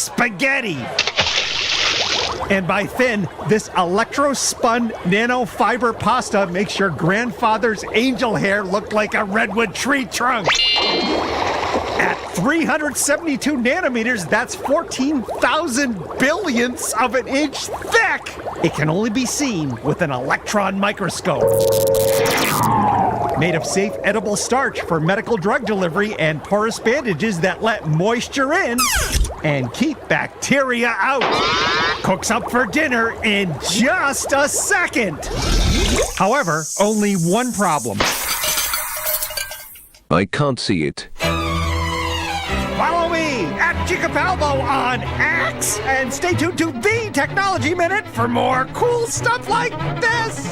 spaghetti. And by thin, this electro-spun nanofiber pasta makes your grandfather's angel hair look like a redwood tree trunk. At 372 nanometers, that's 14,000 billionths of an inch thick. It can only be seen with an electron microscope. Made of safe edible starch for medical drug delivery and porous bandages that let moisture in and keep bacteria out. Cooks up for dinner in just a second. However, only one problem. I can't see it. Follow me at Chicapalvo on X and stay tuned to the Technology Minute for more cool stuff like this.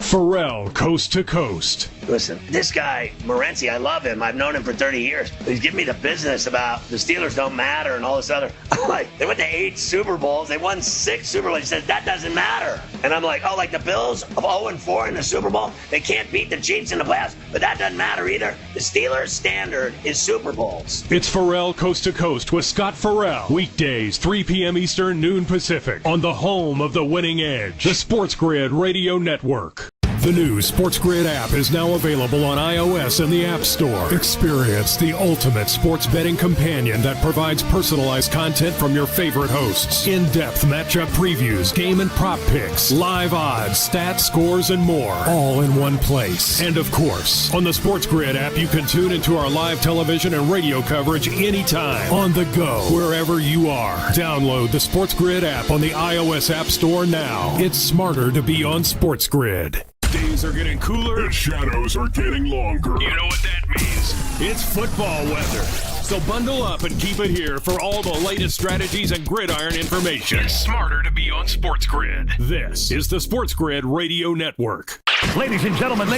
Pharrell, Coast to Coast. Listen, this guy, Morency, I love him. I've known him for 30 years. He's giving me the business about the Steelers don't matter and all this other. I'm like, they went to 8 Super Bowls. They won 6 Super Bowls. He says, that doesn't matter. And I'm like, oh, like the Bills of 0-4 in the Super Bowl? They can't beat the Chiefs in the playoffs, but that doesn't matter either. The Steelers' standard is Super Bowls. It's Pharrell, Coast to Coast with Scott Pharrell. Weekdays, 3 p.m. Eastern, noon Pacific. On the home of the winning edge, the SportsGrid Radio Network. The new SportsGrid app is now available on iOS and the App Store. Experience the ultimate sports betting companion that provides personalized content from your favorite hosts. In-depth matchup previews, game and prop picks, live odds, stats, scores, and more. All in one place. And of course, on the SportsGrid app, you can tune into our live television and radio coverage anytime. On the go, wherever you are. Download the SportsGrid app on the iOS App Store now. It's smarter to be on SportsGrid. Days are getting cooler. The shadows are getting longer. You know what that means. It's football weather. So bundle up and keep it here for all the latest strategies and gridiron information. It's smarter to be on SportsGrid. This is the SportsGrid Radio Network. Ladies and gentlemen,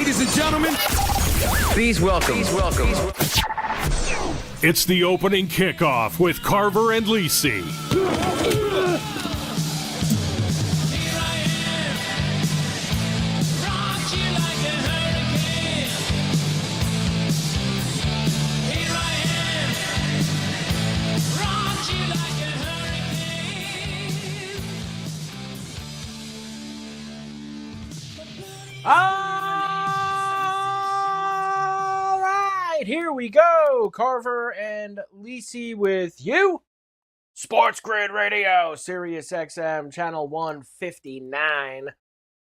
Please welcome. It's the opening kickoff with Carver and Lisi. All right, here we go. Carver and Lisi with you. SportsGrid Radio, Sirius XM, channel 159.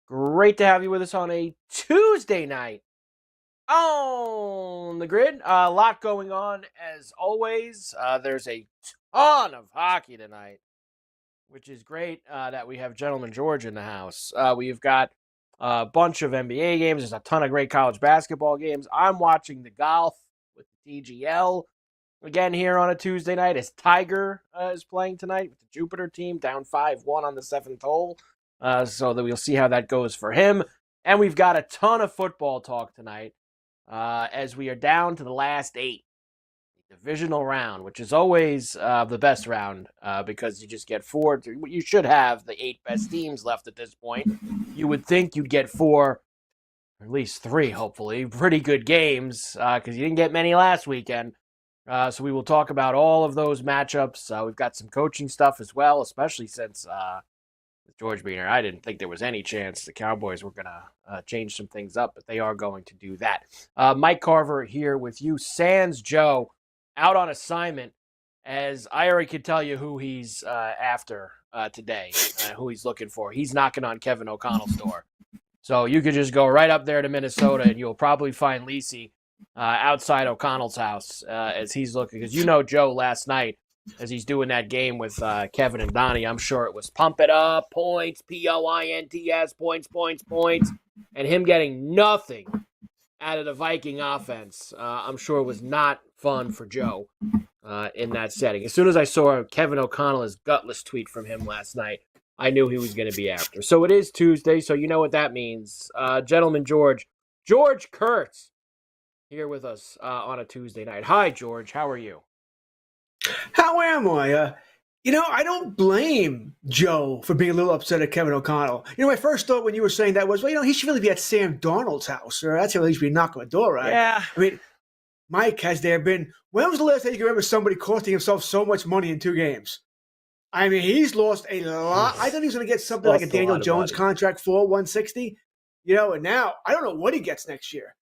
Great to have you with us on a Tuesday night on the grid. A lot going on as always. There's a ton of hockey tonight, which is great that we have Gentleman George in the house. We've got a bunch of NBA games. There's a ton of great college basketball games. I'm watching the golf with the TGL again here on a Tuesday night as Tiger is playing tonight with the Jupiter team, down 5-1 on the 7th hole. So that we'll see how that goes for him. And we've got a ton of football talk tonight as we are down to the last 8. Divisional round, which is always the best round because you just get 4. You should have the 8 best teams left at this point. You would think you'd get 4, or at least 3, hopefully, pretty good games because you didn't get many last weekend. So we will talk about all of those matchups. We've got some coaching stuff as well, especially since with George Beaner, I didn't think there was any chance the Cowboys were going to change some things up, but they are going to do that. Mike Carver here with you. Sans Joe out on assignment, as I already could tell you who he's after today, who he's looking for. He's knocking on Kevin O'Connell's door. So you could just go right up there to Minnesota, and you'll probably find Lisi outside O'Connell's house as he's looking. Because you know Joe last night, as he's doing that game with Kevin and Donnie, I'm sure it was pump it up, points, P-O-I-N-T-S, points, and him getting nothing out of the Viking offense. I'm sure it was not fun for Joe in that setting. As soon as I saw Kevin O'Connell's gutless tweet from him last night, I knew he was going to be after. So it is Tuesday, so you know what that means. Gentleman George Kurtz, here with us on a Tuesday night. Hi, George. How are you? How am I? I don't blame Joe for being a little upset at Kevin O'Connell. My first thought when you were saying that was, he should really be at Sam Darnold's house, or that's how he should be knocking on the door, right? Yeah. I mean, Mike, has there been, when was the last time you can remember somebody costing himself so much money in 2 games? I mean, he's lost a lot. I thought he was going to get something like a Lost a Daniel lot of Jones money. contract for 160, and now I don't know what he gets next year.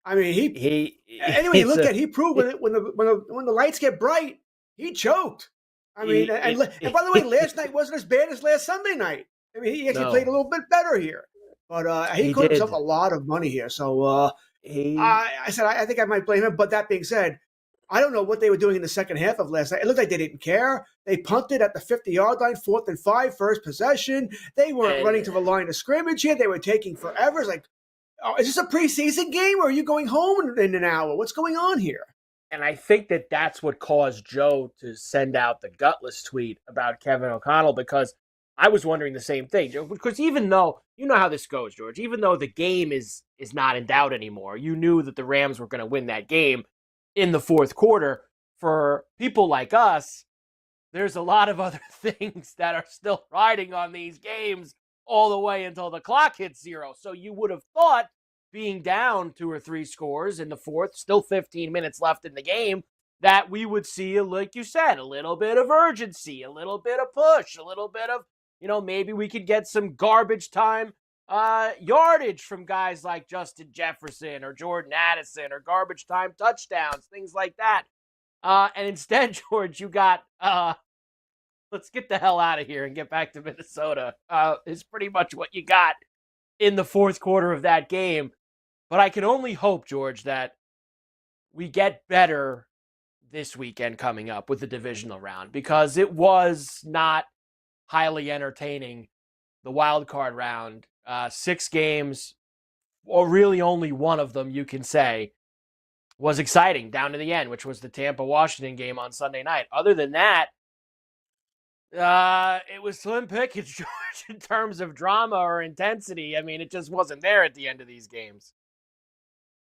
I mean, anyway, you He's look a, at he proved when the lights get bright, he choked. I mean, and by the way, last night wasn't as bad as last Sunday night. I mean, he actually played a no, little bit better here, but he he caught himself a did. lot of money here. So He I said I think I might blame him. But that being said, I don't know what they were doing in the second half of last night. It looked like they didn't care. They punted at the 50-yard line, 4th and 5, first possession. They weren't running to the line of scrimmage here. They were taking forever. It's like, oh, is this a preseason game or are you going home in an hour? What's going on here? And I think that that's what caused Joe to send out the gutless tweet about Kevin O'Connell, because I was wondering the same thing. Because even though, you know how this goes, George, even though the game is not in doubt anymore, you knew that the Rams were going to win that game in the fourth quarter. For people like us, there's a lot of other things that are still riding on these games all the way until the clock hits 0. So you would have thought, being down 2 or 3 scores in the fourth, still 15 minutes left in the game, that we would see, like you said, a little bit of urgency, a little bit of push, a little bit of, maybe we could get some garbage time yardage from guys like Justin Jefferson or Jordan Addison, or garbage time touchdowns, things like that. And instead, George, you got, let's get the hell out of here and get back to Minnesota, is pretty much what you got in the fourth quarter of that game. But I can only hope, George, that we get better this weekend coming up with the divisional round, because it was not highly entertaining, the wild card round. 6 games, or really only one of them, you can say, was exciting down to the end, which was the Tampa-Washington game on Sunday night. Other than that, it was slim pickings, George, in terms of drama or intensity. I mean, it just wasn't there at the end of these games.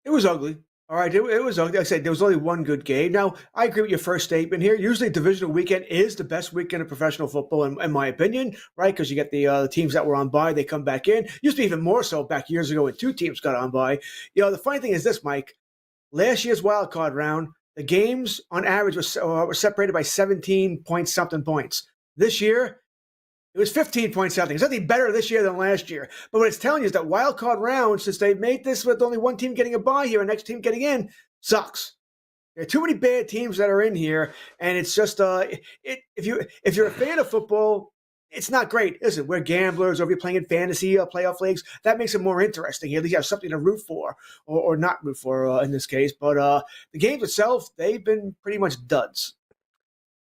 It was ugly. All right, it was ugly. Like I said, there was only one good game. Now, I agree with your first statement here. Usually, divisional weekend is the best weekend of professional football, in my opinion, right? Because you get the teams that were on bye, they come back in. Used to be even more so back years ago when 2 teams got on bye. The funny thing is this, Mike. Last year's wild card round, the games on average were separated by 17 point something points. This year, it was 15 point something. It's nothing better this year than last year. But what it's telling you is that wild card round, since they've made this with only one team getting a bye here and next team getting in, sucks. There are too many bad teams that are in here, and it's just if you're a fan of football, it's not great. Listen, we're gamblers, or if you're playing in fantasy or playoff leagues, that makes it more interesting. At least you have something to root for, or not root for in this case. But the games itself, they've been pretty much duds.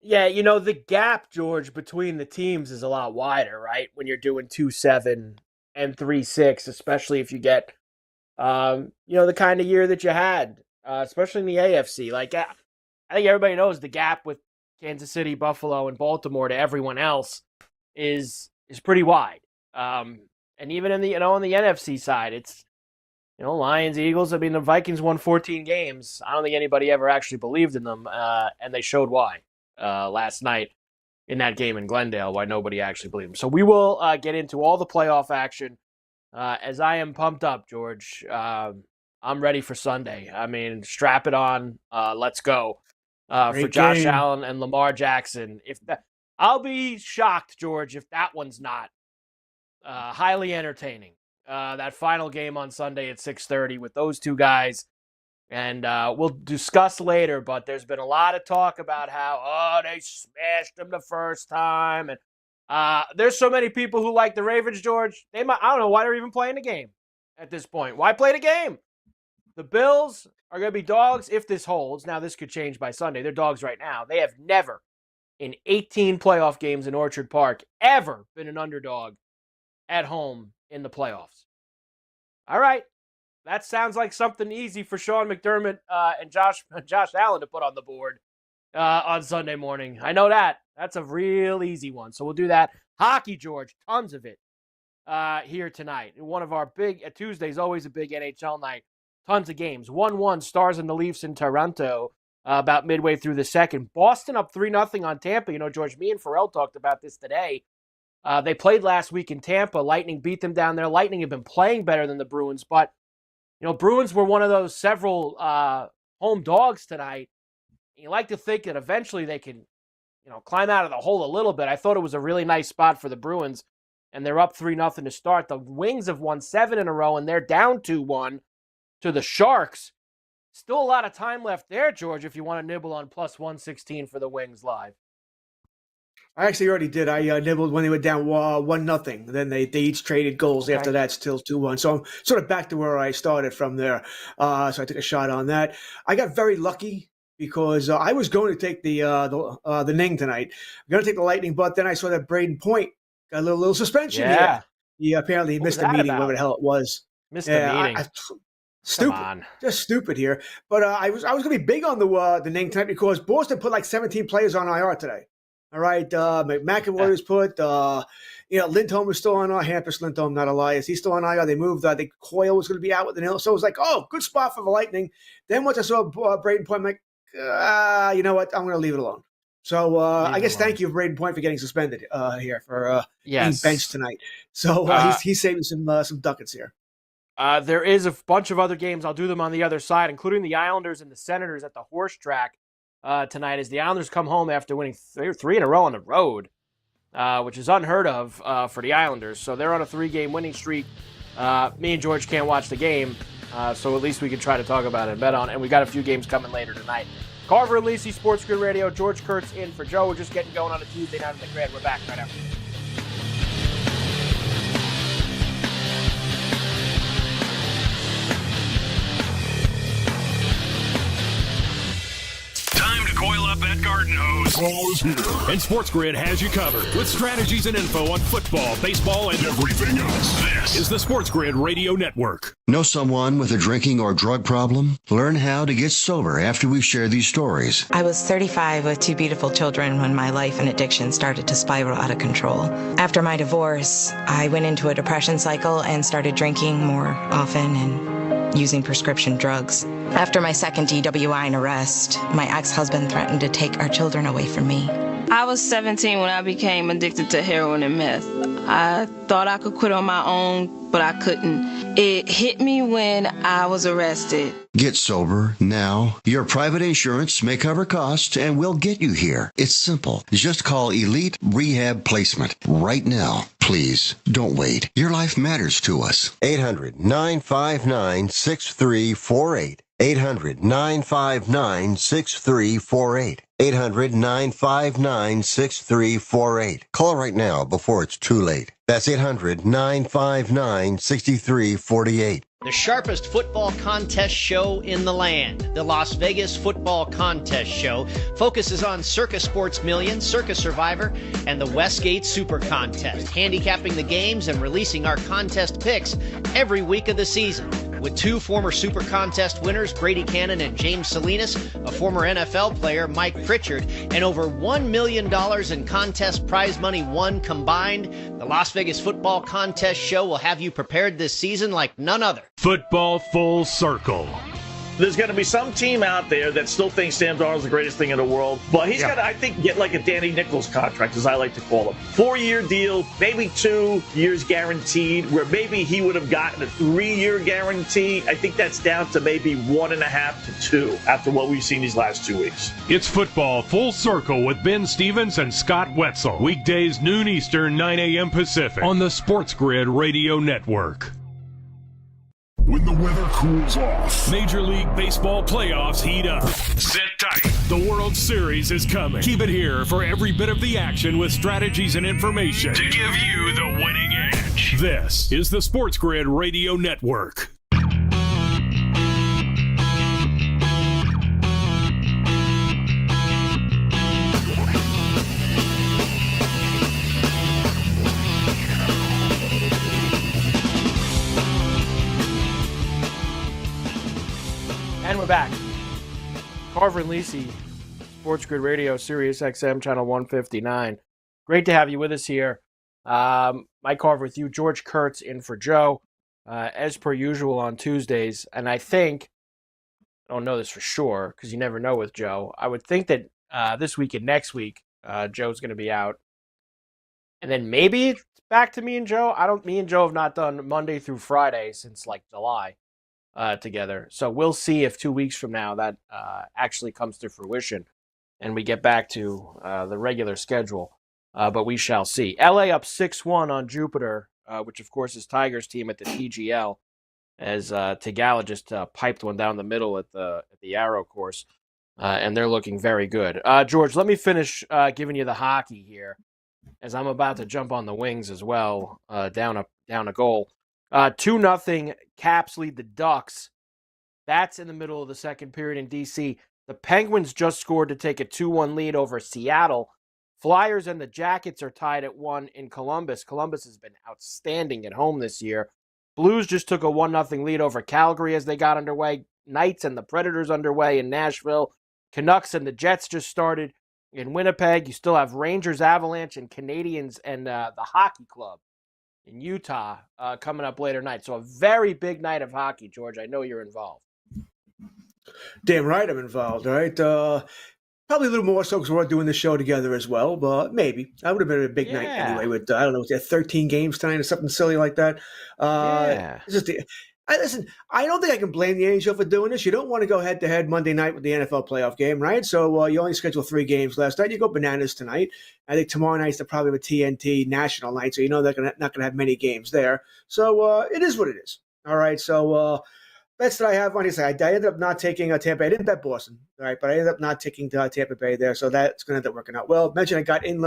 Yeah, the gap, George, between the teams is a lot wider, right? When you're doing 2-7 and 3-6, especially if you get, the kind of year that you had, especially in the AFC. Like, I think everybody knows the gap with Kansas City, Buffalo, and Baltimore to everyone else is pretty wide. And even in the on the NFC side, it's Lions, Eagles. I mean, the Vikings won 14 games. I don't think anybody ever actually believed in them, and they showed why last night in that game in Glendale, why nobody actually believed them. So we will get into all the playoff action as I am pumped up, George. I'm ready for Sunday. I mean, strap it on. Let's go for Josh game. Allen and Lamar Jackson. I'll be shocked, George, if that one's not highly entertaining. That final game on Sunday at 6:30 with those two guys. And we'll discuss later, but there's been a lot of talk about how, they smashed them the first time. And there's so many people who like the Ravens, George. I don't know why they're even playing the game at this point. Why play the game? The Bills are going to be dogs if this holds. Now, this could change by Sunday. They're dogs right now. They have never, in 18 playoff games in Orchard Park, ever been an underdog at home in the playoffs. All right. That sounds like something easy for Sean McDermott and Josh Allen to put on the board on Sunday morning. I know that. That's a real easy one. So we'll do that. Hockey, George, tons of it here tonight. One of our Tuesday is always a big NHL night. Tons of games. 1-1 Stars and the Leafs in Toronto about midway through the second. Boston up 3-0 on Tampa. George, me and Pharrell talked about this today. They played last week in Tampa. Lightning beat them down there. Lightning have been playing better than the Bruins, but Bruins were one of those several home dogs tonight. You like to think that eventually they can, climb out of the hole a little bit. I thought it was a really nice spot for the Bruins, and they're up 3-0 to start. The Wings have won 7 in a row, and they're down 2-1 to the Sharks. Still a lot of time left there, George, if you want to nibble on plus 116 for the Wings live. I actually already did. I nibbled when they were down 1-0. Then they each traded goals after that, still 2-1. So I'm sort of back to where I started from there. So I took a shot on that. I got very lucky because I was going to take the Ning tonight. I'm going to take the Lightning, but then I saw that Braden Point got a little suspension here. He apparently missed a meeting, whatever the hell it was. Missed a meeting. Stupid, just stupid here. But I was going to be big on the Ning tonight because Boston put like 17 players on IR today. All right, McAvoy was put. Lindholm was still on IR. Hampus Lindholm, not Elias. He's still on IR. They moved. I think Coyle was going to be out with the nail. So it was like, oh, good spot for the Lightning. Then once I saw Braden Point, I'm like, you know what? I'm going to leave it alone. So I guess thank you, Braden Point, for getting suspended here for being benched tonight. So he's saving some ducats here. There is a bunch of other games. I'll do them on the other side, including the Islanders and the Senators at the horse track tonight as the Islanders come home after winning three in a row on the road, which is unheard of for the Islanders. So they're on a 3-game winning streak. Me and George can't watch the game, so at least we can try to talk about it and bet on it. And we got a few games coming later tonight. Carver and Lisi, SportsGrid Radio. George Kurtz in for Joe. We're just getting going on a Tuesday night in the Grid. We're back right after. Coil up that garden hose. And SportsGrid has you covered with strategies and info on football, baseball, and everything else. This is the SportsGrid Radio Network. Know someone with a drinking or drug problem? Learn how to get sober after we share these stories. I was 35 with 2 beautiful children when my life and addiction started to spiral out of control. After my divorce, I went into a depression cycle and started drinking more often and using prescription drugs. After my second DWI and arrest, my ex-husband threatened to take our children away from me. I was 17 when I became addicted to heroin and meth. I thought I could quit on my own, but I couldn't. It hit me when I was arrested. Get sober now. Your private insurance may cover costs and we'll get you here. It's simple. Just call Elite Rehab Placement right now. Please, don't wait. Your life matters to us. 800-959-6348. 800-959-6348. 800-959-6348. Call right now before it's too late. That's 800-959-6348. The sharpest football contest show in the land, the Las Vegas Football Contest Show, focuses on Circus Sports Million, Circus Survivor, and the Westgate Super Contest, handicapping the games and releasing our contest picks every week of the season. With 2 former Super Contest winners, Brady Cannon and James Salinas, a former NFL player, Mike Pritchard, and over $1 million in contest prize money won combined, the Las Vegas Football Contest Show will have you prepared this season like none other. Football Full Circle. There's going to be some team out there that still thinks Sam Darnold's the greatest thing in the world. But he's got to, I think, get like a Danny Nichols contract, as I like to call him. 4-year deal, maybe 2 years guaranteed, where maybe he would have gotten a 3-year guarantee. I think that's down to maybe 1.5 to 2 after what we've seen these last 2 weeks. It's Football Full Circle with Ben Stevens and Scott Wetzel. Weekdays, noon Eastern, 9 a.m. Pacific on the SportsGrid Radio Network. When the weather cools off, Major League Baseball playoffs heat up. Sit tight. The World Series is coming. Keep it here for every bit of the action with strategies and information to give you the winning edge. This is the SportsGrid Radio Network. And we're back. Carver and Lisi, SportsGrid Radio, Sirius XM, channel 159. Great to have you with us here. Mike Carver with you, George Kurtz in for Joe, as per usual on Tuesdays. And I think, I don't know this for sure, because you never know with Joe. I would think that this week and next week, Joe's going to be out. And then maybe it's back to me and Joe. Me and Joe have not done Monday through Friday since like July. Together. So we'll see if 2 weeks from now that actually comes to fruition. and we get back to the regular schedule. But we shall see. LA up 6-1 on Jupiter, which of course is Tigers' team at the TGL, as Tagala just piped one down the middle at the Arrow course, and they're looking very good. George, let me finish giving you the hockey here, as I'm about to jump on the Wings as well, down a goal. 2-0 Caps lead the Ducks. That's in the middle of the second period in D.C. The Penguins just scored to take a 2-1 lead over Seattle. Flyers and the Jackets are tied at 1 in Columbus. Columbus has been outstanding at home this year. Blues just took a 1-0 lead over Calgary as they got underway. Knights and the Predators underway in Nashville. Canucks and the Jets just started in Winnipeg. You still have Rangers, Avalanche, and Canadians and the Hockey Club in Utah coming up later night. So a very big night of hockey, George. I know you're involved. Damn right I'm involved, all right? Probably a little more so because we're doing the show together as well, but maybe. That would have been a big night anyway with, I don't know, 13 games tonight or something silly like that. Listen, I don't think I can blame the NHL for doing this. You don't want to go head-to-head Monday night with the NFL playoff game, right? So you only schedule 3 games last night. You go bananas tonight. I think tomorrow night's probably a TNT national night, so you know they're not going to have many games there. So it is what it is. All right, so bets that I have, like I said, I ended up not taking Tampa Bay. I didn't bet Boston, all right, but I ended up not taking Tampa Bay there, so that's going to end up working out well. Mentioned I got in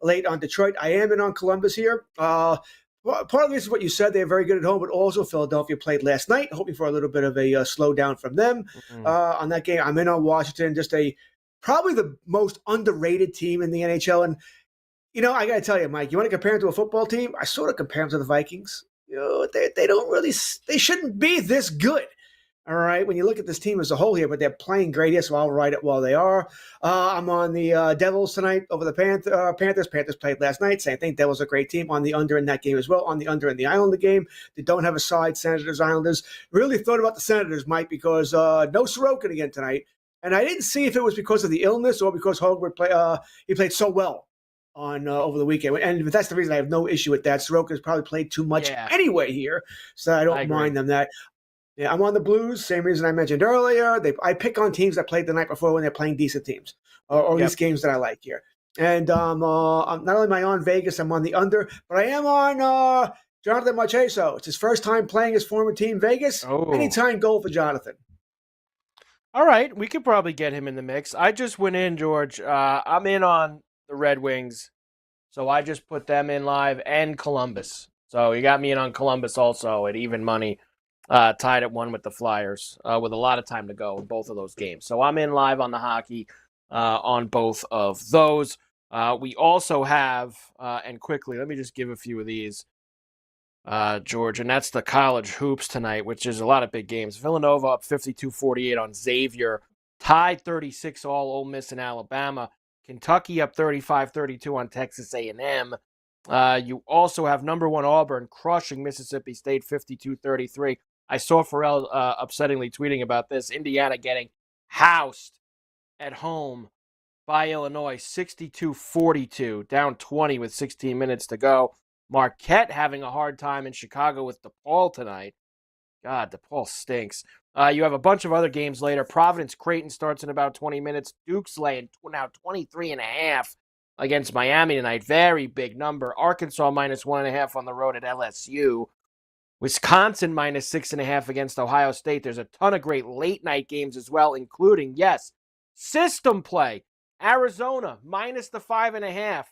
late on Detroit. I am in on Columbus here. Part of this is what you said. They're very good at home, but also Philadelphia played last night, hoping for a little bit of a slowdown from them on that game. I'm in on Washington, just probably the most underrated team in the NHL. And, you know, I got to tell you, Mike, you want to compare them to a football team? I sort of compare them to the Vikings. You know, they don't really, they shouldn't be this good. All right, when you look at this team as a whole here, but they're playing great here, so I'll ride it while they are. I'm on the Devils tonight over the Panthers. Panthers played last night. Same thing. Devils are a great team. On the under in that game as well. On the under in the Islander game. They don't have a side. Senators, Islanders. Really thought about the Senators, Mike, because no Sorokin again tonight. And I didn't see if it was because of the illness or because Hogwarts he played so well on over the weekend. And that's the reason I have no issue with that. Sorokin's probably played too much anyway here, so I don't mind them that. Yeah, I'm on the Blues, same reason I mentioned earlier. I pick on teams that played the night before when they're playing decent teams, or these games that I like here. And I'm not only am I on Vegas, I'm on the under, but I am on Jonathan Marchessault. It's his first time playing his former team, Vegas. Anytime goal for Jonathan. All right, we could probably get him in the mix. I just went in, George. I'm in on the Red Wings, so I just put them in live and Columbus. So you got me in on Columbus also at even money. Tied at 1 with the Flyers with a lot of time to go in both of those games. So I'm in live on the hockey on both of those. We also have, and quickly, let me just give a few of these, George, and that's the college hoops tonight, which is a lot of big games. Villanova up 52-48 on Xavier, tied 36 all Ole Miss and Alabama. Kentucky up 35-32 on Texas A&M. You also have number 1 Auburn crushing Mississippi State 52-33. I saw Pharrell upsettingly tweeting about this. Indiana getting housed at home by Illinois 62-42, down 20 with 16 minutes to go. Marquette having a hard time in Chicago with DePaul tonight. God, DePaul stinks. You have a bunch of other games later. Providence Creighton starts in about 20 minutes. Duke's laying now 23.5 against Miami tonight. Very big number. Arkansas minus 1.5 on the road at LSU. Wisconsin minus 6.5 against Ohio State. There's a ton of great late night games as well, including, yes, system play. Arizona minus the 5.5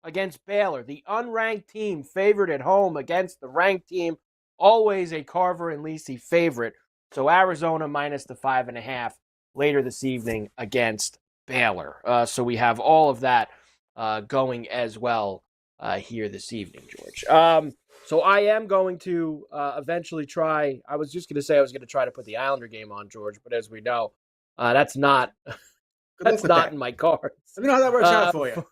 against Baylor. The unranked team favored at home against the ranked team. Always a Carver and Lisi favorite. So Arizona minus the 5.5 later this evening against Baylor. So we have all of that going as well here this evening, George. So I am going to eventually try. I was just going to say I was going to try to put the Islander game on, George, but as we know, that's not in my cards. Let me know how that works out for you.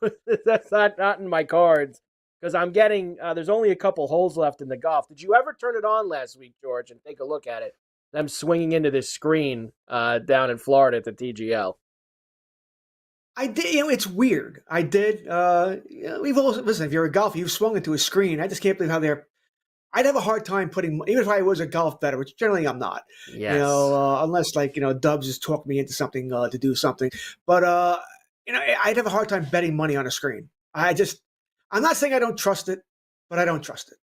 That's not in my cards because I'm getting. There's only a couple holes left in the golf. Did you ever turn it on last week, George, and take a look at it? Them swinging into this screen down in Florida at the TGL. I did. You know, it's weird. I did. We've always listen. If you're a golfer, you've swung into a screen. I just can't believe how they're. I'd have a hard time putting, even if I was a golf bettor, which generally I'm not. Yes. You know, unless Dubs has talked me into something to do something. But I'd have a hard time betting money on a screen. I'm not saying I don't trust it, but I don't trust it.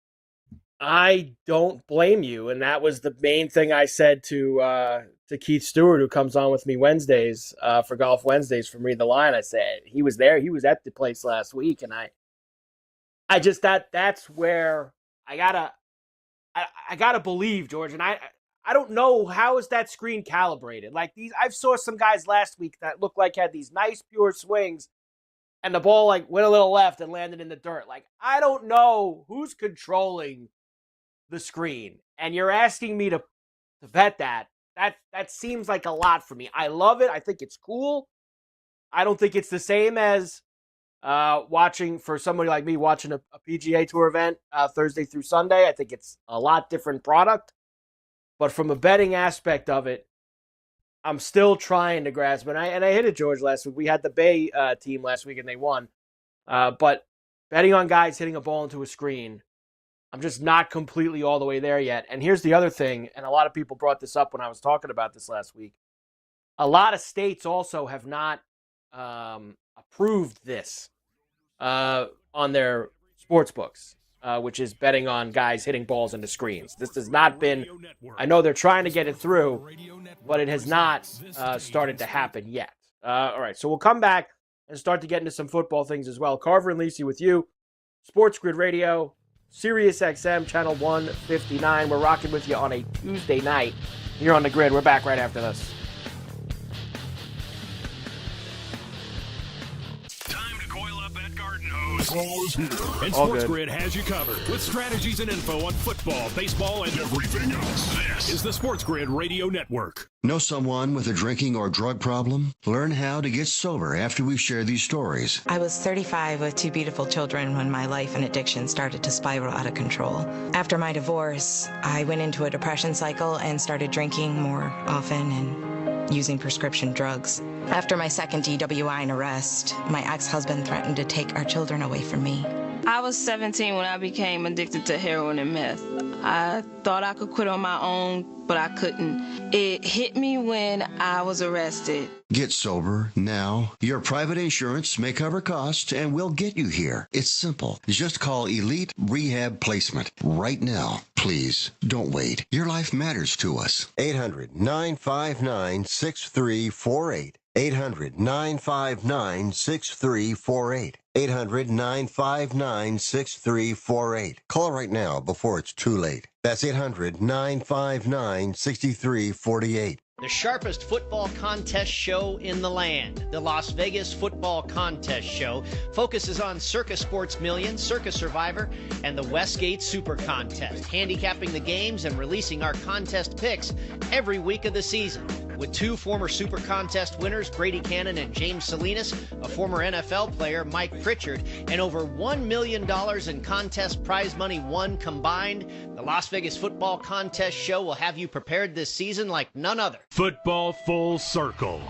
I don't blame you, and that was the main thing I said to Keith Stewart, who comes on with me Wednesdays for Golf Wednesdays from Read the Line. I said he was there, he was at the place last week, and I just that's where I gotta believe, George, and I don't know how is that screen calibrated. Like I saw some guys last week that looked like had these nice pure swings, and the ball like went a little left and landed in the dirt. Like I don't know who's controlling the screen, and you're asking me to bet that. That seems like a lot for me. I love it. I think it's cool. I don't think it's the same as watching, for somebody like me, watching a PGA Tour event Thursday through Sunday. I think it's a lot different product. But from a betting aspect of it, I'm still trying to grasp it. And I hit it, George, last week. We had the Bay team last week, and they won. But betting on guys hitting a ball into a screen, I'm just not completely all the way there yet. And here's the other thing, and a lot of people brought this up when I was talking about this last week. A lot of states also have not approved this on their sports books, which is betting on guys hitting balls into screens. This has not been, I know they're trying to get it through, but it has not started to happen yet. All right, so we'll come back and start to get into some football things as well. Carver and Lisi with you, SportsGrid Radio, Sirius XM, channel 159. We're rocking with you on a Tuesday night here on the grid. We're back right after this. Time to coil up that garden hose. And All SportsGrid has you covered with strategies and info on football, baseball, and everything else. This is the SportsGrid Radio Network. Know someone with a drinking or drug problem? Learn how to get sober after we share these stories. I was 35 with 2 beautiful children when my life and addiction started to spiral out of control. After my divorce, I went into a depression cycle and started drinking more often and using prescription drugs. After my second DWI and arrest, my ex-husband threatened to take our children away from me. I was 17 when I became addicted to heroin and meth. I thought I could quit on my own, but I couldn't. It hit me when I was arrested. Get sober now. Your private insurance may cover costs and we'll get you here. It's simple. Just call Elite Rehab Placement right now. Please don't wait. Your life matters to us. 800-959-6348. 800-959-6348. 800-959-6348. Call right now before it's too late. That's 800-959-6348. The sharpest football contest show in the land, the Las Vegas Football Contest Show, focuses on Circus Sports Million, Circus Survivor, and the Westgate Super Contest, handicapping the games and releasing our contest picks every week of the season. With 2 former Super Contest winners, Brady Cannon and James Salinas, a former NFL player, Mike Pritchard, and over $1 million in contest prize money won combined, the Las Vegas Football Contest Show will have you prepared this season like none other. Football full circle.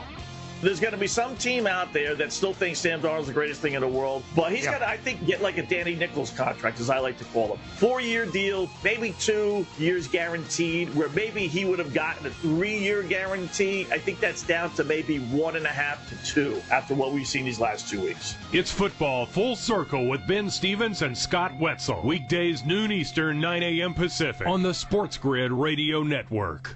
There's going to be some team out there that still thinks Sam Darnold's the greatest thing in the world, but he's got to, I think, get like a Danny Nichols contract, as I like to call him. 4-year deal, maybe 2 years guaranteed, where maybe he would have gotten a 3-year guarantee. I think that's down to maybe 1.5 to 2 after what we've seen these last 2 weeks. It's football full circle with Ben Stevens and Scott Wetzel. Weekdays noon Eastern, 9 a.m. Pacific on the SportsGrid Radio Network.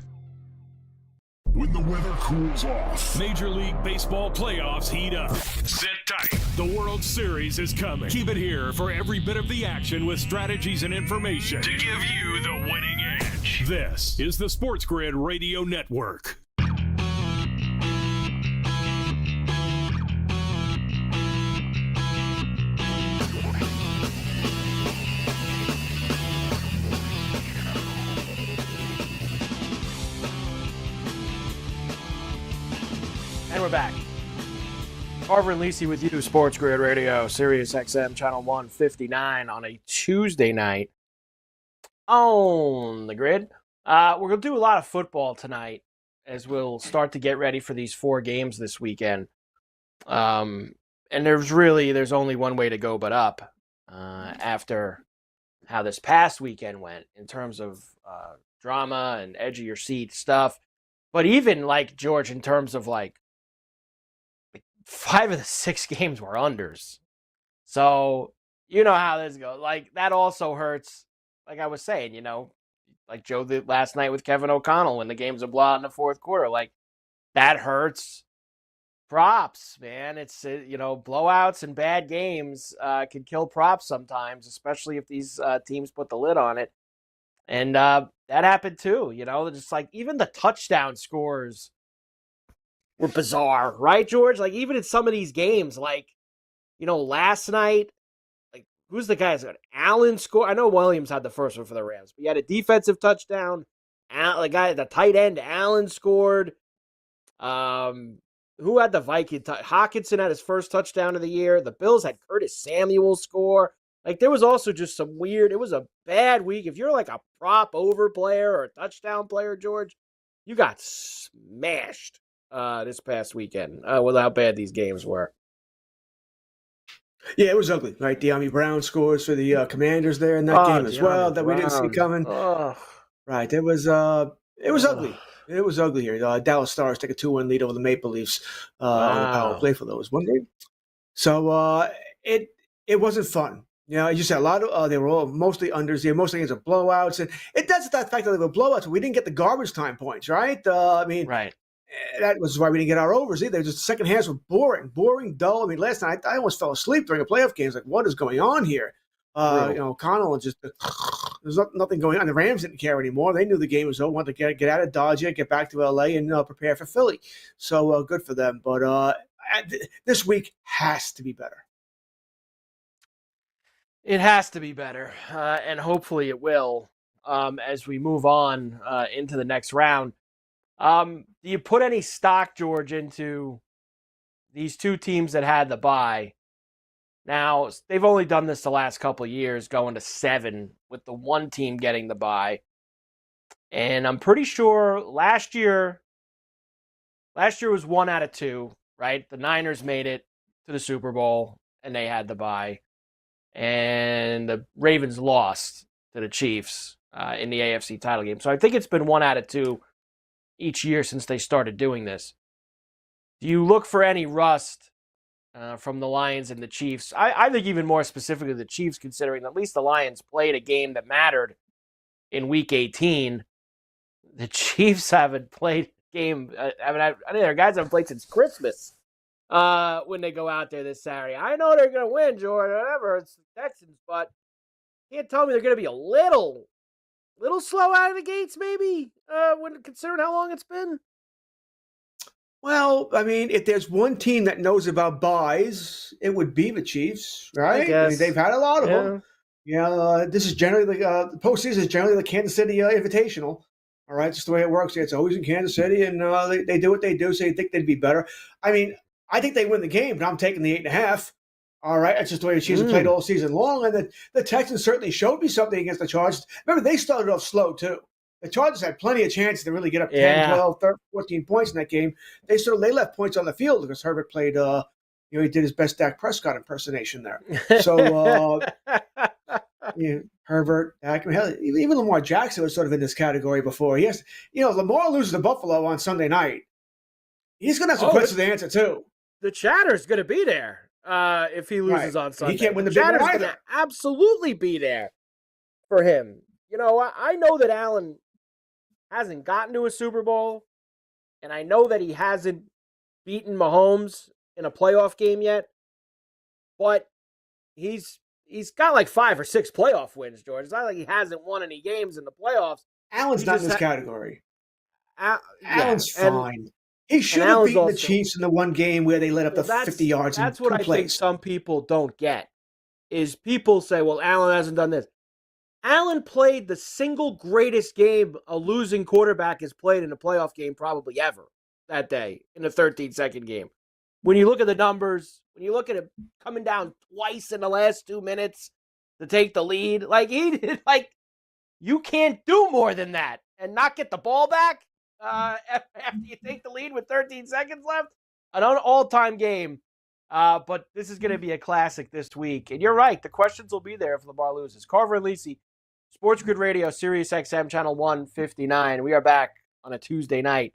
When the weather cools off. Major League Baseball playoffs heat up. Sit tight. The World Series is coming. Keep it here for every bit of the action with strategies and information to give you the winning edge. This is the SportsGrid Radio Network. And we're back. Carver and Lisi with you, SportsGrid Radio, Sirius XM, channel 159 on a Tuesday night on the grid. We're going to do a lot of football tonight as we'll start to get ready for these 4 games this weekend. And there's only one way to go but up after how this past weekend went in terms of drama and edge of your seat stuff. But even like George, in terms of like 5 of the 6 games were unders. So, you know how this goes. Like, that also hurts. Like I was saying, like Joe did last night with Kevin O'Connell when the game's a blowout in the fourth quarter. Like, that hurts props, man. It's, blowouts and bad games can kill props sometimes, especially if these teams put the lid on it. And that happened too, just like even the touchdown scores were bizarre, right, George? Like, even in some of these games, like, last night, like, who's the guy? Allen scored. I know Williams had the first one for the Rams, but he had a defensive touchdown. The tight end, Allen scored. Who had the Viking? Hawkinson had his first touchdown of the year. The Bills had Curtis Samuel score. Like, there was also just some weird, it was a bad week. If you're like a prop over player or a touchdown player, George, you got smashed this past weekend with how bad these games were. Yeah, it was ugly, right? De'Ami Brown scores for the Commanders there in that game as well that we didn't see coming. Right, it was ugly. It was ugly here. Dallas Stars take a 2-1 lead over the Maple Leafs on the power play for those one game. So it wasn't fun. You said a lot of they were all mostly unders. Mostly games are blowouts, and that's the fact that they were blowouts. We didn't get the garbage time points, right? Right. That was why we didn't get our overs either. Just the second halves were boring, dull. I mean, last night I almost fell asleep during a playoff game. Like, what is going on here? Connell just there's nothing going on. The Rams didn't care anymore. They knew the game was over. Wanted to get out of Dodge, get back to LA, and prepare for Philly. So good for them. But this week has to be better. It has to be better, and hopefully it will as we move on into the next round. Do you put any stock, George, into these two teams that had the bye? Now, they've only done this the last couple of years, going to 7 with the one team getting the bye. And I'm pretty sure last year was 1 out of 2, right? The Niners made it to the Super Bowl, and they had the bye. And the Ravens lost to the Chiefs in the AFC title game. So I think it's been 1 out of 2 each year since they started doing this. Do you look for any rust from the Lions and the Chiefs? I think even more specifically the Chiefs, considering at least the Lions played a game that mattered in Week 18. The Chiefs haven't played a game. I think their guys haven't played since Christmas when they go out there this Saturday. I know they're going to win, Jordan, whatever. It's the Texans, but you can't tell me they're going to be a little slow out of the gates, maybe, when considering how long it's been. Well, I mean, if there's one team that knows about buys, it would be the Chiefs, right? I mean, they've had a lot of them. This is generally the postseason is generally the Kansas City Invitational. All right, just the way it works. It's always in Kansas City, and they do what they do, so you think they'd be better. I mean, I think they win the game, but I'm taking the 8.5. All right, that's just the way the Chiefs have played all season long, and the Texans certainly showed me something against the Chargers. Remember, they started off slow too. The Chargers had plenty of chances to really get up 10, 12, 13, 14 points in that game. They left points on the field because Herbert played, he did his best Dak Prescott impersonation there. So, Herbert, Dak, hell, even Lamar Jackson was sort of in this category before. Lamar loses to Buffalo on Sunday night. He's going to have some questions to answer too. The chatter's going to be there if he loses on Sunday. He can't win the big one either. Going to absolutely be there for him. I know that Allen hasn't gotten to a Super Bowl, and I know that he hasn't beaten Mahomes in a playoff game yet, but he's got like 5 or 6 playoff wins, George. It's not like he hasn't won any games in the playoffs. Allen's not in this category. Allen's fine. He should have beaten the Chiefs in the one game where they let up 50 yards. That's what I think some people don't get, is people say, well, Allen hasn't done this. Allen played the single greatest game a losing quarterback has played in a playoff game probably ever that day in a 13-second game. When you look at the numbers, when you look at him coming down twice in the last 2 minutes to take the lead, you can't do more than that and not get the ball back after you take the lead with 13 seconds left. An all-time game. But this is going to be a classic this week. And you're right. The questions will be there if Lamar loses. Carver and Lisi, SportsGrid Radio, Sirius XM, Channel 159. We are back on a Tuesday night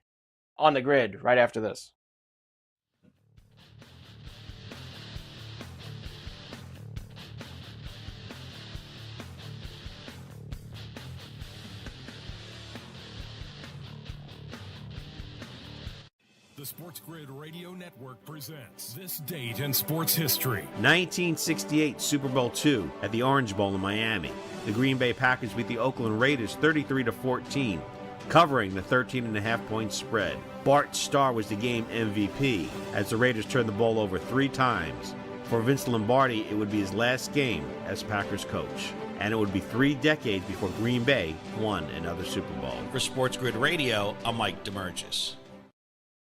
on the grid right after this. The SportsGrid Radio Network presents This Date in Sports History. 1968 Super Bowl II at the Orange Bowl in Miami. The Green Bay Packers beat the Oakland Raiders 33-14, covering the 13.5-point spread. Bart Starr was the game MVP as the Raiders turned the ball over 3 times. For Vince Lombardi, it would be his last game as Packers coach. And it would be 3 decades before Green Bay won another Super Bowl. For SportsGrid Radio, I'm Mike DeMurgis.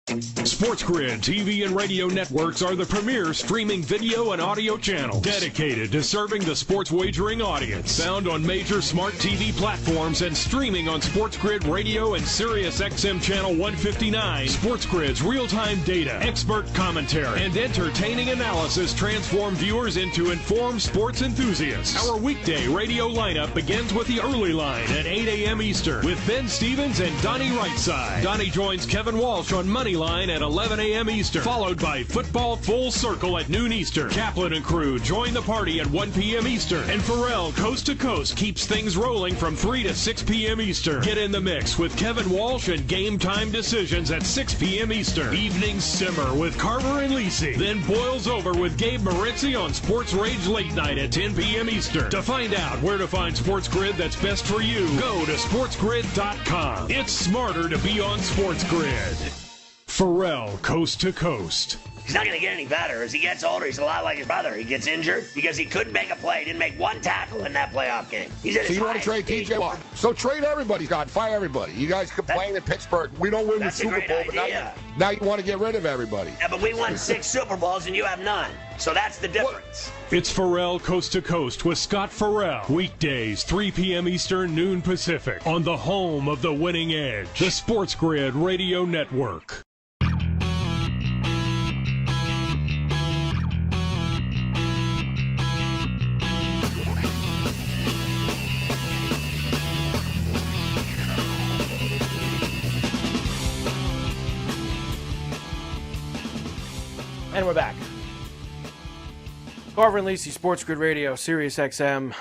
SportsGrid TV and radio networks are the premier streaming video and audio channels dedicated to serving the sports wagering audience. Found on major smart TV platforms and streaming on SportsGrid Radio and Sirius XM Channel 159. SportsGrid's real-time data, expert commentary, and entertaining analysis transform viewers into informed sports enthusiasts. Our weekday radio lineup begins with the early line at 8 a.m. Eastern with Ben Stevens and Donnie Rightside. Donnie joins Kevin Walsh on Moneyline at 11 a.m. Eastern, followed by Football Full Circle at noon Eastern. Kaplan and crew join the party at 1 p.m. Eastern. And Pharrell Coast to Coast keeps things rolling from 3 to 6 p.m. Eastern. Get in the mix with Kevin Walsh and Game Time Decisions at 6 p.m. Eastern. Evenings simmer with Carver and Lisi. Then boils over with Gabe Moritzi on Sports Rage Late Night at 10 p.m. Eastern. To find out where to find SportsGrid that's best for you, go to sportsgrid.com. It's smarter to be on SportsGrid. Pharrell Coast to Coast. He's not going to get any better. As he gets older, he's a lot like his brother. He gets injured because he couldn't make a play. He didn't make one tackle in that playoff game. He's at so his you want to trade TJ Watt? So trade everybody, Scott. Fire everybody. You guys complain in Pittsburgh. We don't win the Super Bowl, but now you want to get rid of everybody. Yeah, but we won 6 Super Bowls and you have none. So that's the difference. It's Pharrell Coast to Coast with Scott Farrell. Weekdays, 3 p.m. Eastern, noon Pacific. On the home of the winning edge, the SportsGrid Radio Network. And we're back. Carver and Lisi, SportsGrid Radio, Sirius XM,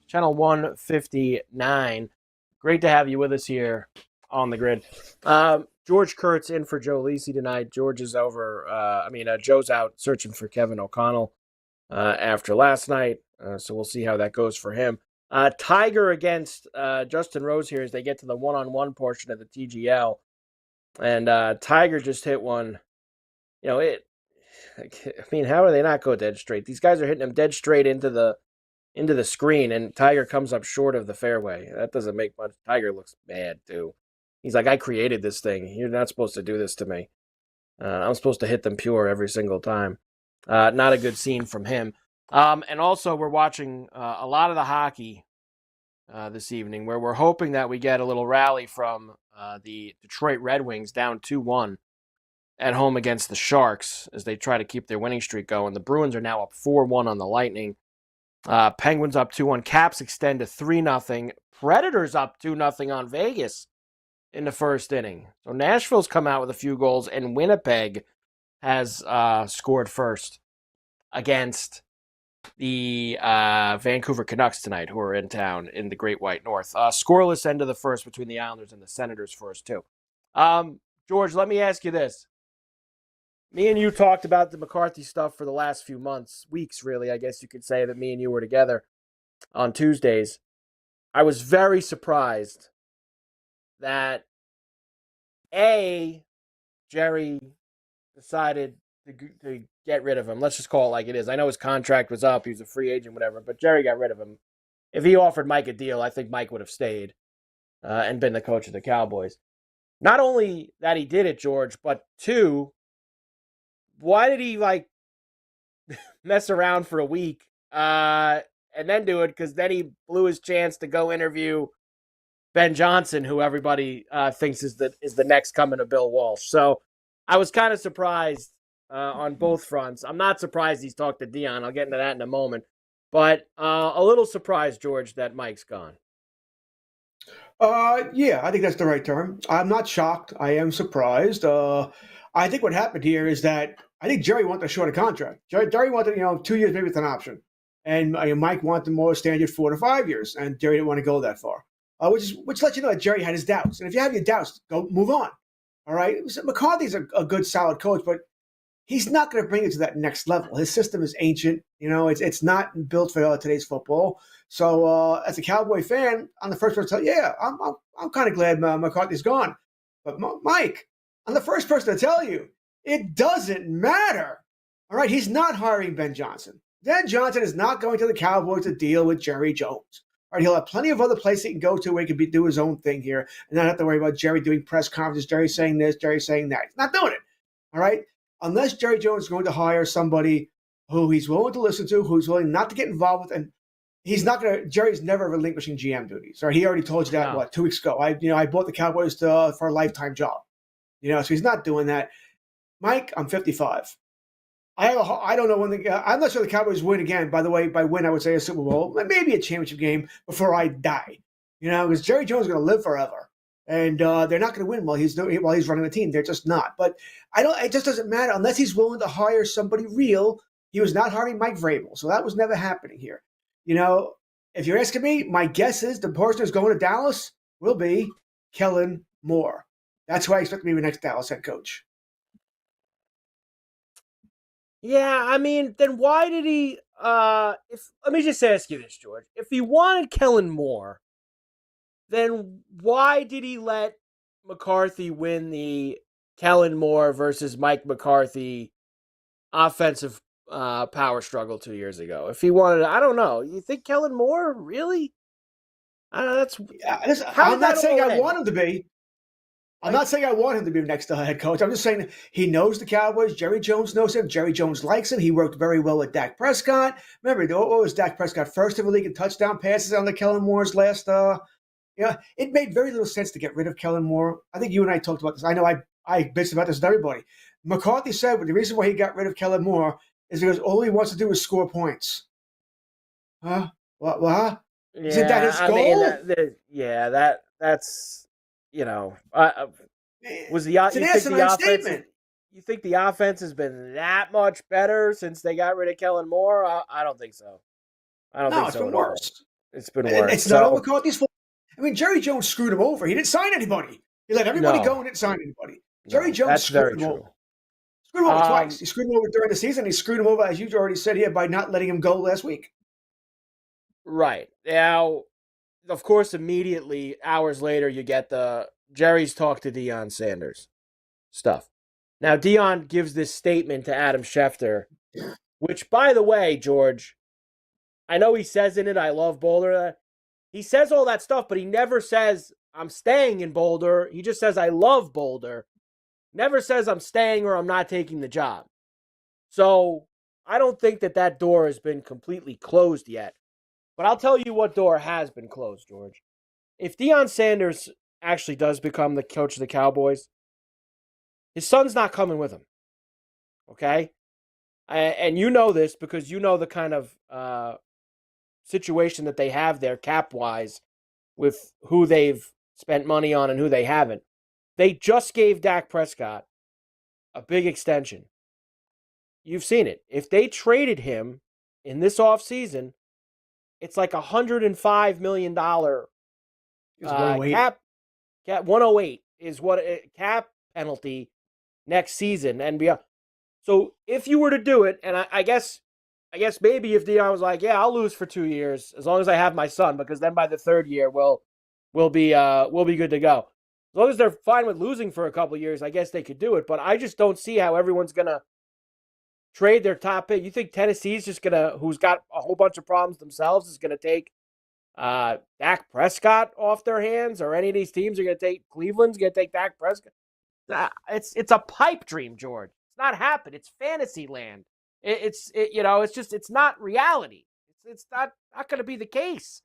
Channel 159. Great to have you with us here on the grid. George Kurtz in for Joe Lisi tonight. George is over. Joe's out searching for Kevin O'Connell after last night, so we'll see how that goes for him. Tiger against Justin Rose here as they get to the one-on-one portion of the TGL. And Tiger just hit one. How do they not go dead straight? These guys are hitting him dead straight into the screen, and Tiger comes up short of the fairway. That doesn't make much. Tiger looks mad, too. He's like, I created this thing. You're not supposed to do this to me. I'm supposed to hit them pure every single time. Not a good scene from him. And also, we're watching a lot of the hockey this evening, where we're hoping that we get a little rally from the Detroit Red Wings down 2-1 at home against the Sharks as they try to keep their winning streak going. The Bruins are now up 4-1 on the Lightning. Penguins up 2-1. Caps extend to 3-0. Predators up 2-0 on Vegas in the first inning. So Nashville's come out with a few goals, and Winnipeg has scored first against the Vancouver Canucks tonight, who are in town in the Great White North. Scoreless end of the first between the Islanders and the Senators first, too. George, let me ask you this. Me and you talked about the McCarthy stuff for the last few weeks, really. I guess you could say that me and you were together on Tuesdays. I was very surprised that, Jerry decided to get rid of him. Let's just call it like it is. I know his contract was up. He was a free agent, whatever, but Jerry got rid of him. If he offered Mike a deal, I think Mike would have stayed and been the coach of the Cowboys. Not only that he did it, George, but 2, why did he mess around for a week and then do it? Because then he blew his chance to go interview Ben Johnson, who everybody thinks is the next coming of Bill Walsh. So I was kind of surprised on both fronts. I'm not surprised he's talked to Dion. I'll get into that in a moment. But a little surprised, George, that Mike's gone. Yeah, I think that's the right term. I'm not shocked. I am surprised. I think what happened here is that I think Jerry wanted a shorter contract. Jerry wanted, 2 years, maybe with an option. And Mike wanted more standard 4 to 5 years. And Jerry didn't want to go that far, which lets you know that Jerry had his doubts. And if you have your doubts, go move on. All right. So McCarthy's a good, solid coach, but he's not going to bring it to that next level. His system is ancient. It's not built for today's football. So as a Cowboy fan, I'm the first person to tell you, yeah, I'm kind of glad McCarthy's gone. But Mike, I'm the first person to tell you, it doesn't matter. All right. He's not hiring Ben Johnson. Ben Johnson is not going to the Cowboys to deal with Jerry Jones. All right, he'll have plenty of other places he can go to where he can do his own thing here and not have to worry about Jerry doing press conferences, Jerry saying this, Jerry saying that. He's not doing it. All right? Unless Jerry Jones is going to hire somebody who he's willing to listen to, who's willing not to get involved with, and Jerry's never relinquishing GM duties. Right? He already told you that, 2 weeks ago. I bought the Cowboys for a lifetime job. So he's not doing that. Mike, I'm 55. I don't know when I'm not sure the Cowboys win again. By the way, by win, I would say a Super Bowl, maybe a championship game before I die. Because Jerry Jones is going to live forever, and they're not going to win while he's running the team. They're just not. But it just doesn't matter unless he's willing to hire somebody real. He was not hiring Mike Vrabel, so that was never happening here. If you're asking me, my guess is the person who's going to Dallas will be Kellen Moore. That's who I expect to be the next Dallas head coach. Yeah, I mean, then why did he let me just ask you this, George. If he wanted Kellen Moore, then why did he let McCarthy win the Kellen Moore versus Mike McCarthy offensive power struggle 2 years ago? If he wanted, I don't know. You think Kellen Moore really? I don't know. I'm not saying I want him to be. I'm not saying I want him to be next head coach. I'm just saying he knows the Cowboys. Jerry Jones knows him. Jerry Jones likes him. He worked very well with Dak Prescott. Remember, what was Dak Prescott first in the league in touchdown passes on the Kellen Moore's last? It made very little sense to get rid of Kellen Moore. I think you and I talked about this. I know I bitched about this with everybody. McCarthy said the reason why he got rid of Kellen Moore is because all he wants to do is score points. Huh? What? Yeah, Isn't that his goal? That's. Was the offense? You think the offense has been that much better since they got rid of Kellen Moore? I don't think so. I don't think so. It's been worse. It's been worse. It's not all McCarthy's fault. I mean, Jerry Jones screwed him over. He didn't sign anybody. He let everybody go and didn't sign anybody. Jerry Jones screwed him over. Screwed him over twice. He screwed him over during the season. He screwed him over, as you already said here, by not letting him go last week. Right. Now, of course, immediately, hours later, you get the Jerry's talk to Deion Sanders stuff. Now, Deion gives this statement to Adam Schefter, which, by the way, George, I know he says in it, I love Boulder. He says all that stuff, but he never says, I'm staying in Boulder. He just says, I love Boulder. Never says I'm staying or I'm not taking the job. So I don't think that door has been completely closed yet. But I'll tell you what door has been closed, George. If Deion Sanders actually does become the coach of the Cowboys, his son's not coming with him. Okay? And you know this because you know the kind of situation that they have there cap-wise with who they've spent money on and who they haven't. They just gave Dak Prescott a big extension. You've seen it. If they traded him in this offseason, it's like $105 million cap 108 is what cap penalty next season and beyond. So if you were to do it, and I guess maybe if Deion was like, yeah, I'll lose for 2 years as long as I have my son, because then by the third year we'll be good to go. As long as they're fine with losing for a couple of years, I guess they could do it. But I just don't see how everyone's gonna trade their top pick. You think Tennessee's just who's got a whole bunch of problems themselves, is gonna take Dak Prescott off their hands, or any of these teams are gonna take Cleveland's gonna take Dak Prescott? It's a pipe dream, George. It's not happening. It's fantasy land. It's not reality. It's not gonna be the case.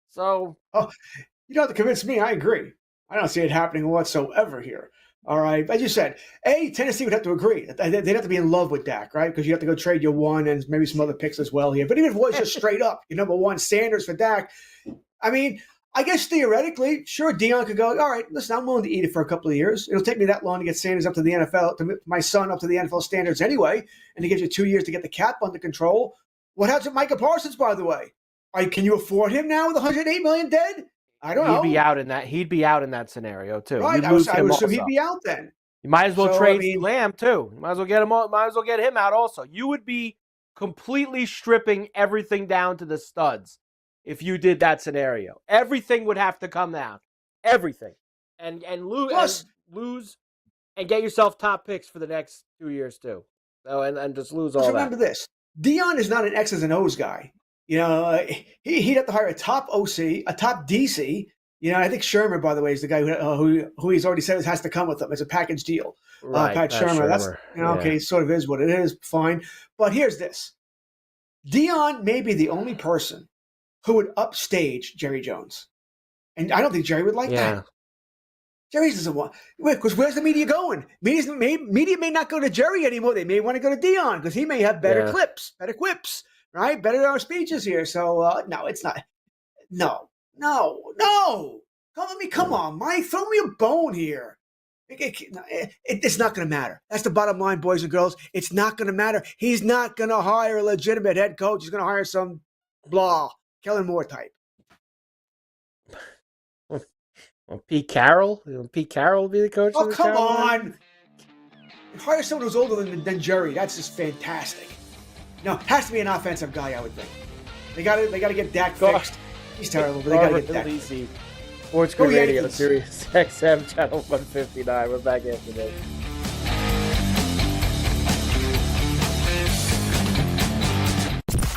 So you don't have to convince me. I agree. I don't see it happening whatsoever here. All right. As you said, Tennessee would have to agree. They'd have to be in love with Dak, right? Because you have to go trade your one and maybe some other picks as well here. But even if it was just straight up, your number one, Sanders for Dak, I mean, I guess theoretically, sure, Deion could go, all right, listen, I'm willing to eat it for a couple of years. It'll take me that long to get Sanders up to the NFL, to my son up to the NFL standards anyway, and it gives you 2 years to get the cap under control. What happens with Micah Parsons, by the way? Can you afford him now with $108 million dead? I don't know. He'd be out in that scenario too. Right. I would assume he'd be out then. You might as well So, trade I mean- Lamb too. You might as well get him. Might as well get him out also. You would be completely stripping everything down to the studs if you did that scenario. Everything would have to come down. Everything, and lose and get yourself top picks for the next 2 years too. So and just lose all Just that. remember this: Dion is not an X's and O's guy. He'd have to hire a top OC, a top DC. I think Shermer, by the way, is the guy who he's already said has to come with him. It's a package deal. Right, Pat Shermer. That's okay. It sort of is what it is. Fine, but here's this: Dion may be the only person who would upstage Jerry Jones, and I don't think Jerry would like that. Jerry doesn't want because where's the media going? Media may not go to Jerry anymore. They may want to go to Dion because he may have better clips, better quips, right? Better speeches here. So no, it's not. No. Come on, Mike. Throw me a bone here. It's not going to matter. That's the bottom line, boys and girls. It's not going to matter. He's not going to hire a legitimate head coach. He's going to hire some Kellen Moore type. Pete Carroll? Pete Carroll will be the coach? Oh, come on. Hire someone who's older than Jerry. That's just fantastic. No, it has to be an offensive guy, I would think. They got to get Dak fixed. He's terrible, but they got to get Dak. Lisi, SportsGrid Radio, Sirius XM, Channel 159. We're back after this.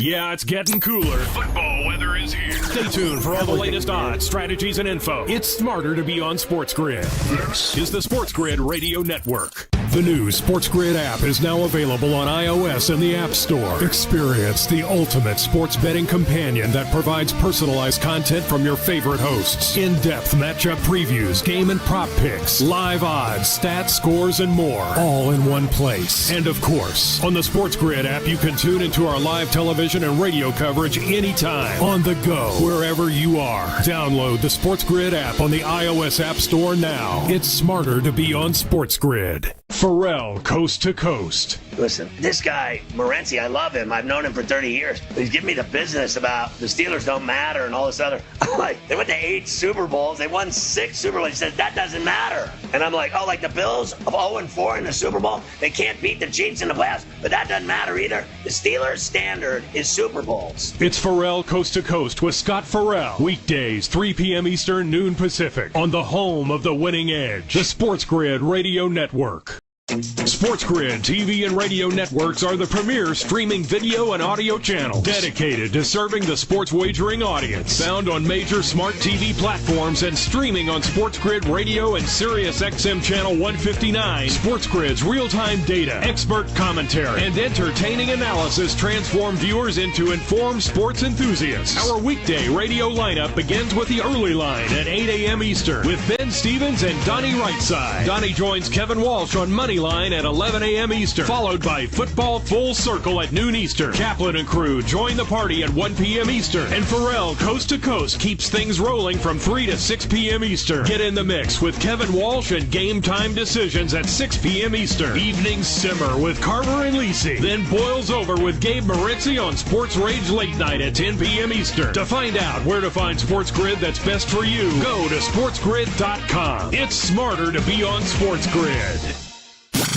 Yeah, it's getting cooler. Football weather is here. Stay tuned for all the latest odds, strategies, and info. It's smarter to be on SportsGrid. This is the SportsGrid Radio Network. The new SportsGrid app is now available on iOS and the App Store. Experience the ultimate sports betting companion that provides personalized content from your favorite hosts. In-depth matchup previews, game and prop picks, live odds, stats, scores, and more. All in one place. And of course, on the SportsGrid app, you can tune into our live television and radio coverage anytime. On the go, wherever you are. Download the SportsGrid app on the iOS App Store now. It's smarter to be on SportsGrid. Pharrell, Coast to Coast. Listen, this guy, Morency, I love him. I've known him for 30 years. He's giving me the business about the Steelers don't matter and all this other. I'm like, they went to 8 Super Bowls. They won 6 Super Bowls. He says, that doesn't matter. And I'm like, like the Bills of 0-4 in the Super Bowl? They can't beat the Chiefs in the playoffs, but that doesn't matter either. The Steelers' standard is Super Bowls. It's Pharrell, Coast to Coast with Scott Farrell. Weekdays, 3 p.m. Eastern, noon Pacific. On the home of the winning edge, the SportsGrid Radio Network. SportsGrid TV and radio networks are the premier streaming video and audio channels dedicated to serving the sports wagering audience. Found on major smart TV platforms and streaming on SportsGrid Radio and Sirius XM Channel 159. SportsGrid's real-time data, expert commentary, and entertaining analysis transform viewers into informed sports enthusiasts. Our weekday radio lineup begins with the early line at 8 a.m. Eastern with Ben Stevens and Donnie Rightside. Donnie joins Kevin Walsh on Money Line at 11 a.m. Eastern, followed by Football Full Circle at noon Eastern. Kaplan and crew join the party at 1 p.m. Eastern. And Pharrell, Coast to Coast, keeps things rolling from 3 to 6 p.m. Eastern. Get in the mix with Kevin Walsh and Game Time Decisions at 6 p.m. Eastern. Evenings simmer with Carver and Lisi. Then boils over with Gabe Morency on Sports Rage Late Night at 10 p.m. Eastern. To find out where to find SportsGrid that's best for you, go to sportsgrid.com. It's smarter to be on SportsGrid.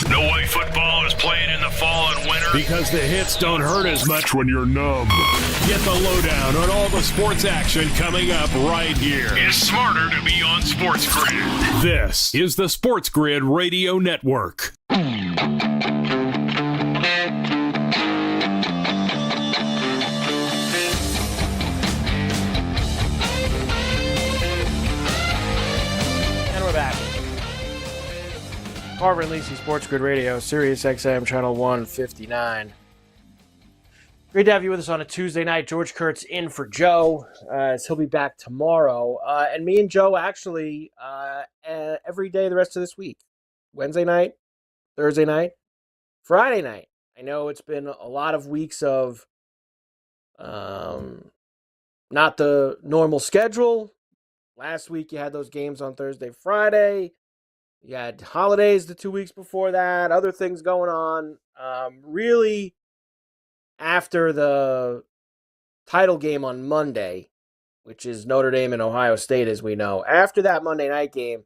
No way football is playing in the fall and winter. Because the hits don't hurt as much when you're numb. Get the lowdown on all the sports action coming up right here. It's smarter to be on SportsGrid. This is the SportsGrid Radio Network. And we're back. Carver and Lisi, SportsGrid Radio, Sirius XM, Channel 159. Great to have you with us on a Tuesday night. George Kurtz in for Joe, as he'll be back tomorrow. And me and Joe actually every day the rest of this week. Wednesday night, Thursday night, Friday night. I know it's been a lot of weeks of not the normal schedule. Last week you had those games on Thursday, Friday. You had holidays the 2 weeks before that, other things going on. Really, after the title game on Monday, which is Notre Dame and Ohio State, as we know, after that Monday night game,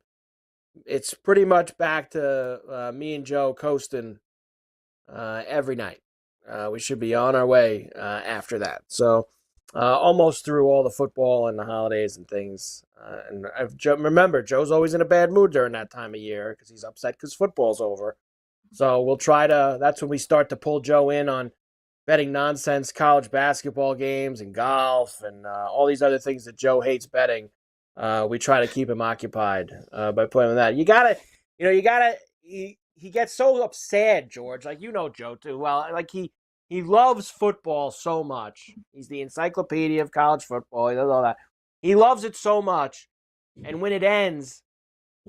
it's pretty much back to me and Joe coasting every night. We should be on our way after that. So almost through all the football and the holidays and things. Remember, Joe's always in a bad mood during that time of year because he's upset because football's over. So we'll try to, that's when we start to pull Joe in on betting nonsense college basketball games and golf and all these other things that Joe hates betting. We try to keep him occupied by playing with that. He gets so upset, George. Like, you know Joe too well. Like, he loves football so much. He's the encyclopedia of college football. He does all that. He loves it so much. And when it ends,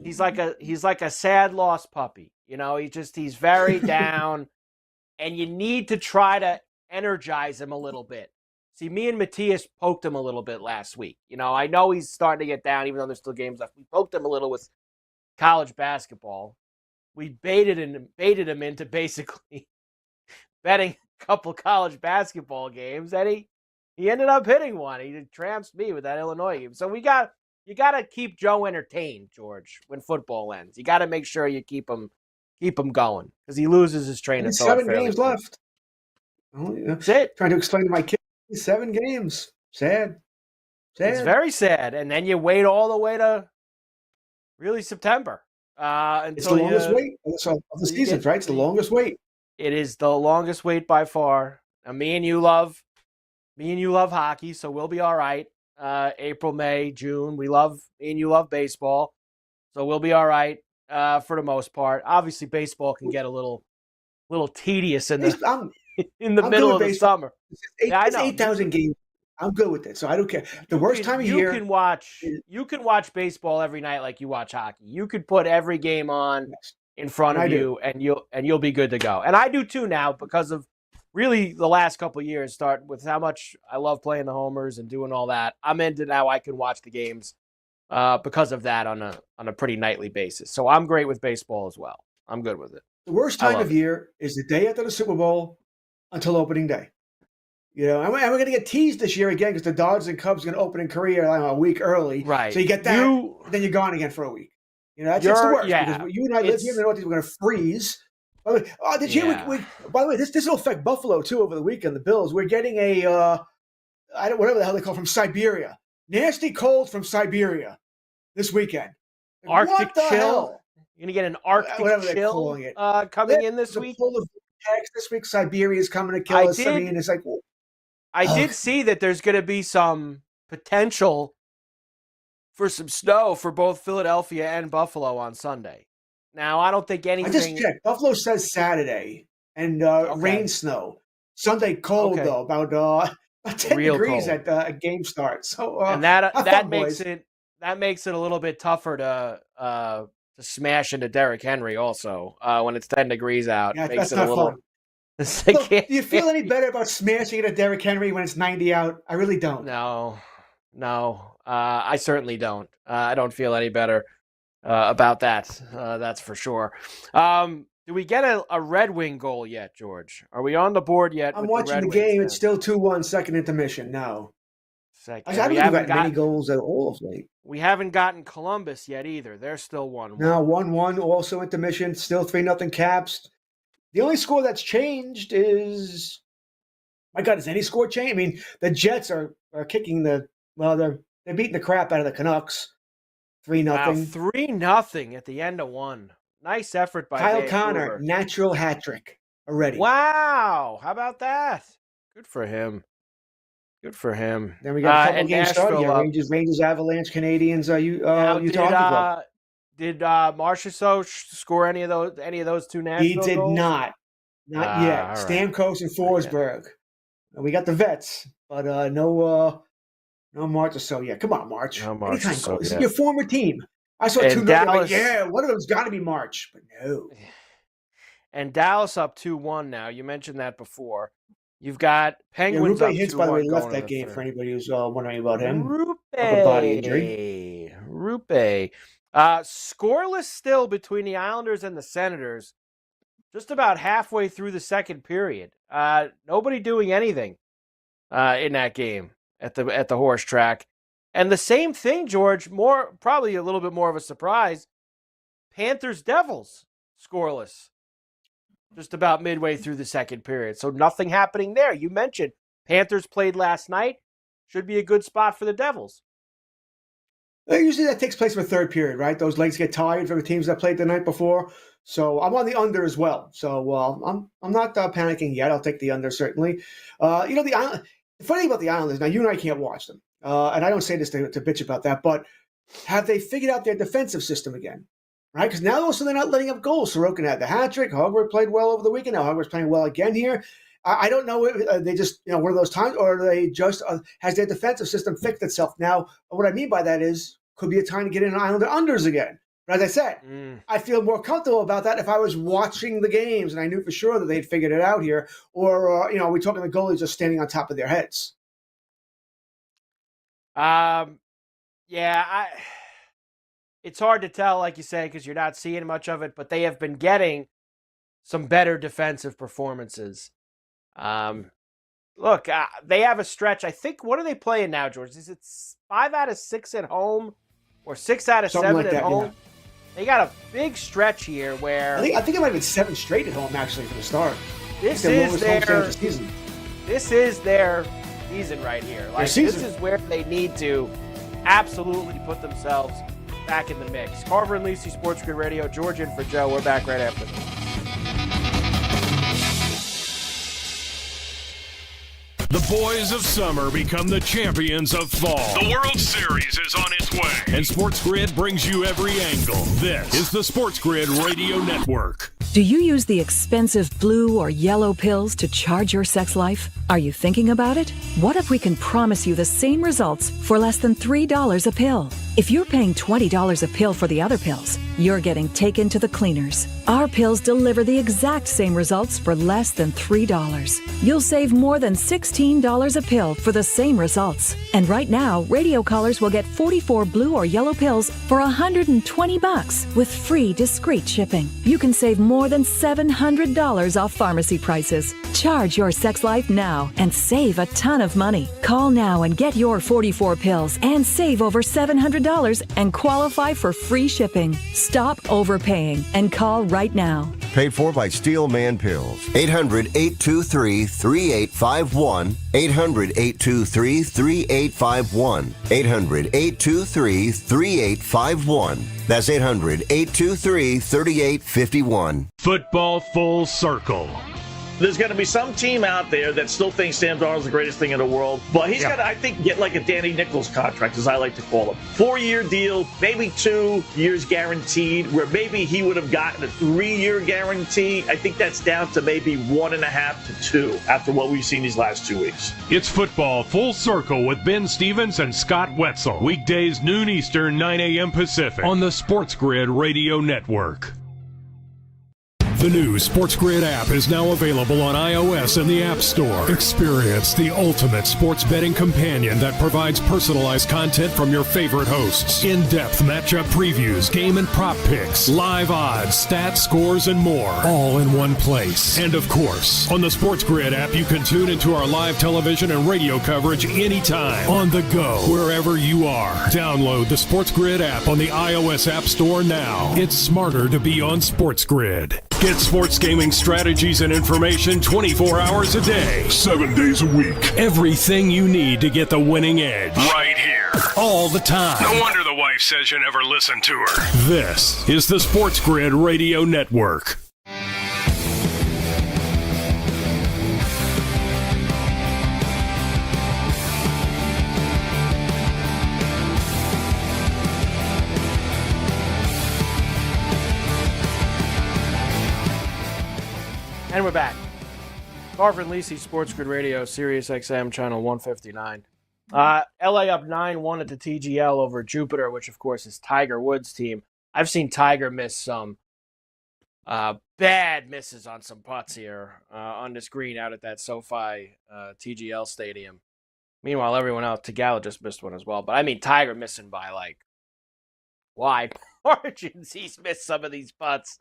he's like a sad lost puppy. He's very down, and you need to try to energize him a little bit. See, me and Matthias poked him a little bit last week. I know he's starting to get down, even though there's still games left. We poked him a little with college basketball. We baited him into basically betting a couple college basketball games, and he ended up hitting one. He trounced me with that Illinois game. So you got to keep Joe entertained, George, when football ends. You got to make sure you keep him going because he loses his train of thought. 7 games left. That's it. Trying to explain to my kids, 7 games. Sad. It's very sad. And then you wait all the way to really September. It's the longest wait of the seasons, right? It's the longest wait. It is the longest wait by far. Now, me and you love hockey, so we'll be all right. April, May, June. Me and you love baseball, so we'll be all right for the most part. Obviously, baseball can get a little tedious in the middle of the summer. It's 8,000 games. I'm good with it, so I don't care. The worst time of year. You can watch baseball every night like you watch hockey. You could put every game on in front of you, and you'll be good to go. And I do too now because of really the last couple of years. Start with how much I love playing the homers and doing all that. I'm into now. I can watch the games because of that on a pretty nightly basis. So I'm great with baseball as well. I'm good with it. The worst time of year is the day after the Super Bowl until opening day. And we're going to get teased this year again because the Dodgers and Cubs are going to open in Korea a week early. Right. So you get that, and then you're gone again for a week. It's the worst because you and I live here. We know we're going to freeze. By the way, by the way, this will affect Buffalo too over the weekend. The Bills. We're getting whatever the hell they call from Siberia. Nasty cold from Siberia this weekend. Arctic chill. Hell? You're going to get an Arctic chill coming in this week. This week, Siberia is coming to kill us. It's like. I did see that there's going to be some potential for some snow for both Philadelphia and Buffalo on Sunday. Now, I don't think anything. I just checked. Buffalo says Saturday and rain, snow. Sunday cold though, about 10 Real degrees cold. at game start. So and that makes it a little bit tougher to smash into Derrick Henry also when it's 10 degrees out. Yeah, makes that's it not a little. fun. Do you feel any better about smashing it at Derrick Henry when it's 90 out? I really don't. No. I certainly don't. I don't feel any better about that. That's for sure. Do we get a Red Wing goal yet, George? Are we on the board yet? I'm watching the game. It's still 2-1, second intermission. No. Second. I don't think we've got many goals at all of late. We haven't gotten Columbus yet either. They're still 1-1. No, 1-1, also intermission. Still 3-0 Caps. The only score that's changed is, my God, has any score changed? I mean, the Jets are kicking they're beating the crap out of the Canucks, 3-0. Wow, 3-0 at the end of one. Nice effort by Kyle Vancouver. Connor, natural hat trick already. Wow, how about that? Good for him. Then we got a couple games started. Nashville, Rangers, Avalanche, Canadians. Utah. Did Marchessault score any of those two Nashville He did goals? not yet. Right. Stamkos and Forsberg. We got the vets, but no Marchessault yet. Come on, March. No Anytime Marchessault goal. This is yet. your former team. I saw And 2 Dallas- million. One of them's got to be March, but no. And Dallas up 2-1 now. You mentioned that before. You've got Penguins up 2-1. Hintz, by the way, left going that into game third. for anybody who's wondering about him. Rupe. Upper body injury. Scoreless still between the Islanders and the Senators. Just about halfway through the second period. Nobody doing anything in that game at the horse track. And the same thing, George, probably a little bit more of a surprise. Panthers-Devils scoreless just about midway through the second period. So nothing happening there. You mentioned Panthers played last night. Should be a good spot for the Devils. Usually that takes place in the third period, right? Those legs get tired for the teams that played the night before. So I'm on the under as well. So I'm not panicking yet. I'll take the under certainly. The funny thing about the Islanders, now you and I can't watch them, and I don't say this to bitch about that, but have they figured out their defensive system again? Right? Because now also they're not letting up goals. Sorokin had the hat trick. Hogwarts played well over the weekend. Now Hogwarts playing well again here. I don't know if they just, one of those times, or they just has their defensive system fixed itself. Now, what I mean by that is could be a time to get in Islander unders again. But as I said, I feel more comfortable about that if I was watching the games and I knew for sure that they'd figured it out here. Or, are we talking the goalies just standing on top of their heads? It's hard to tell, like you say, because you're not seeing much of it, but they have been getting some better defensive performances. Look, they have a stretch. I think, what are they playing now, George? Is it 5 out of 6 at home or 6 out of 7 at home? Yeah. They got a big stretch here where I think it might have been 7 straight at home actually from the start. This is their season. This is their season right here. Like, this is where they need to absolutely put themselves back in the mix. Carver and Lisi, SportsGrid Radio. George in for Joe. We're back right after this. The boys of summer become the champions of fall. The World Series is on its way. And SportsGrid brings you every angle. This is the SportsGrid Radio Network. Do you use the expensive blue or yellow pills to charge your sex life? Are you thinking about it? What if we can promise you the same results for less than $3 a pill? If you're paying $20 a pill for the other pills, you're getting taken to the cleaners. Our pills deliver the exact same results for less than $3. You'll save more than $16 a pill for the same results. And right now, radio callers will get 44 blue or yellow pills for $120 with free discreet shipping. You can save more than $700 off pharmacy prices. Charge your sex life now and save a ton of money. Call now and get your 44 pills and save over $700 and qualify for free shipping. Stop overpaying and call right now. Paid for by Steel Man Pills. 800-823-3851. 800-823-3851. 800-823-3851. That's 800-823-3851. Football full circle. There's going to be some team out there that still thinks Sam Darnold's the greatest thing in the world, but he's got to, I think, get like a Danny Nichols contract, as I like to call him. 4-year deal, maybe 2 years guaranteed, where maybe he would have gotten a 3-year guarantee. I think that's down to maybe 1.5 to 2 after what we've seen these last 2 weeks. It's football full circle with Ben Stevens and Scott Wetzel. Weekdays noon Eastern, 9 a.m. Pacific on the SportsGrid Radio Network. The new SportsGrid app is now available on iOS and the App Store. Experience the ultimate sports betting companion that provides personalized content from your favorite hosts. In-depth matchup previews, game and prop picks, live odds, stats, scores, and more. All in one place. And of course, on the SportsGrid app, you can tune into our live television and radio coverage anytime. On the go, wherever you are. Download the SportsGrid app on the iOS App Store now. It's smarter to be on SportsGrid. Get sports gaming strategies and information 24 hours a day, 7 days a week. Everything you need to get the winning edge. Right here. All the time. No wonder the wife says you never listen to her. This is the SportsGrid Radio Network. And we're back. Carver and Lisi, SportsGrid Radio, Sirius XM, channel 159. LA up 9-1 at the TGL over Jupiter, which, of course, is Tiger Woods' team. I've seen Tiger miss some bad misses on some putts here on this green out at that SoFi TGL Stadium. Meanwhile, everyone else, Tagala just missed one as well. But, I mean, Tiger missing by, like, wide margins. He's missed some of these putts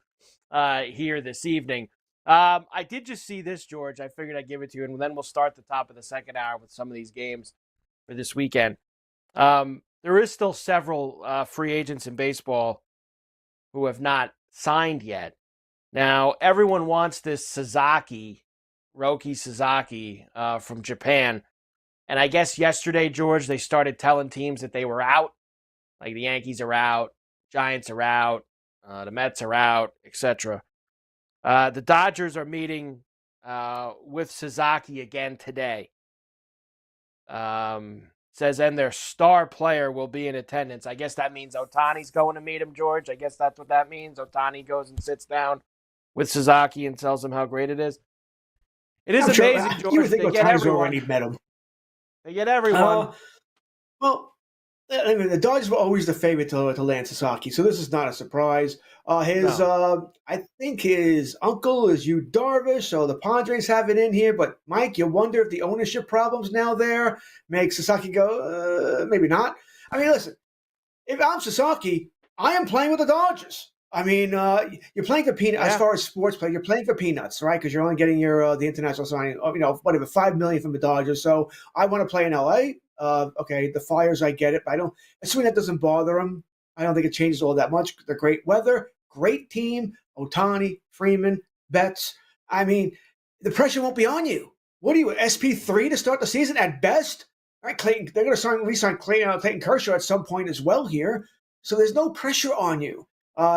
here this evening. I did just see this, George. I figured I'd give it to you, and then we'll start the top of the second hour with some of these games for this weekend. There is still several free agents in baseball who have not signed yet. Now, everyone wants this Roki Sasaki from Japan. And I guess yesterday, George, they started telling teams that they were out. Like the Yankees are out, Giants are out, the Mets are out, etc. The Dodgers are meeting with Sasaki again today. Says, and their star player will be in attendance. I guess that means Ohtani's going to meet him, George. I guess that's what that means. Ohtani goes and sits down with Sasaki and tells him how great it is. It is amazing, George. You would think they get Ohtani's everyone. already met him. They get everyone. Well, I mean, the Dodgers were always the favorite to land Sasaki, so this is not a surprise. I think his uncle is Yu Darvish, so the Padres have it in here. But Mike, you wonder if the ownership problems now there make Sasaki go, maybe not. I mean, listen, if I'm Sasaki, I am playing with the Dodgers. I mean, you're playing for peanuts. As far as sports play, you're playing for peanuts, right? Because you're only getting your the international signing, whatever, $5 million from the Dodgers. So I want to play in LA. Okay, the Flyers, I get it, but I don't. Assuming that doesn't bother them, I don't think it changes all that much. The great weather, great team, Ohtani, Freeman, Betts. I mean, the pressure won't be on you. What are you, SP3 to start the season at best? All right, Clayton, they're going to re-sign Clayton Kershaw at some point as well here. So there's no pressure on you.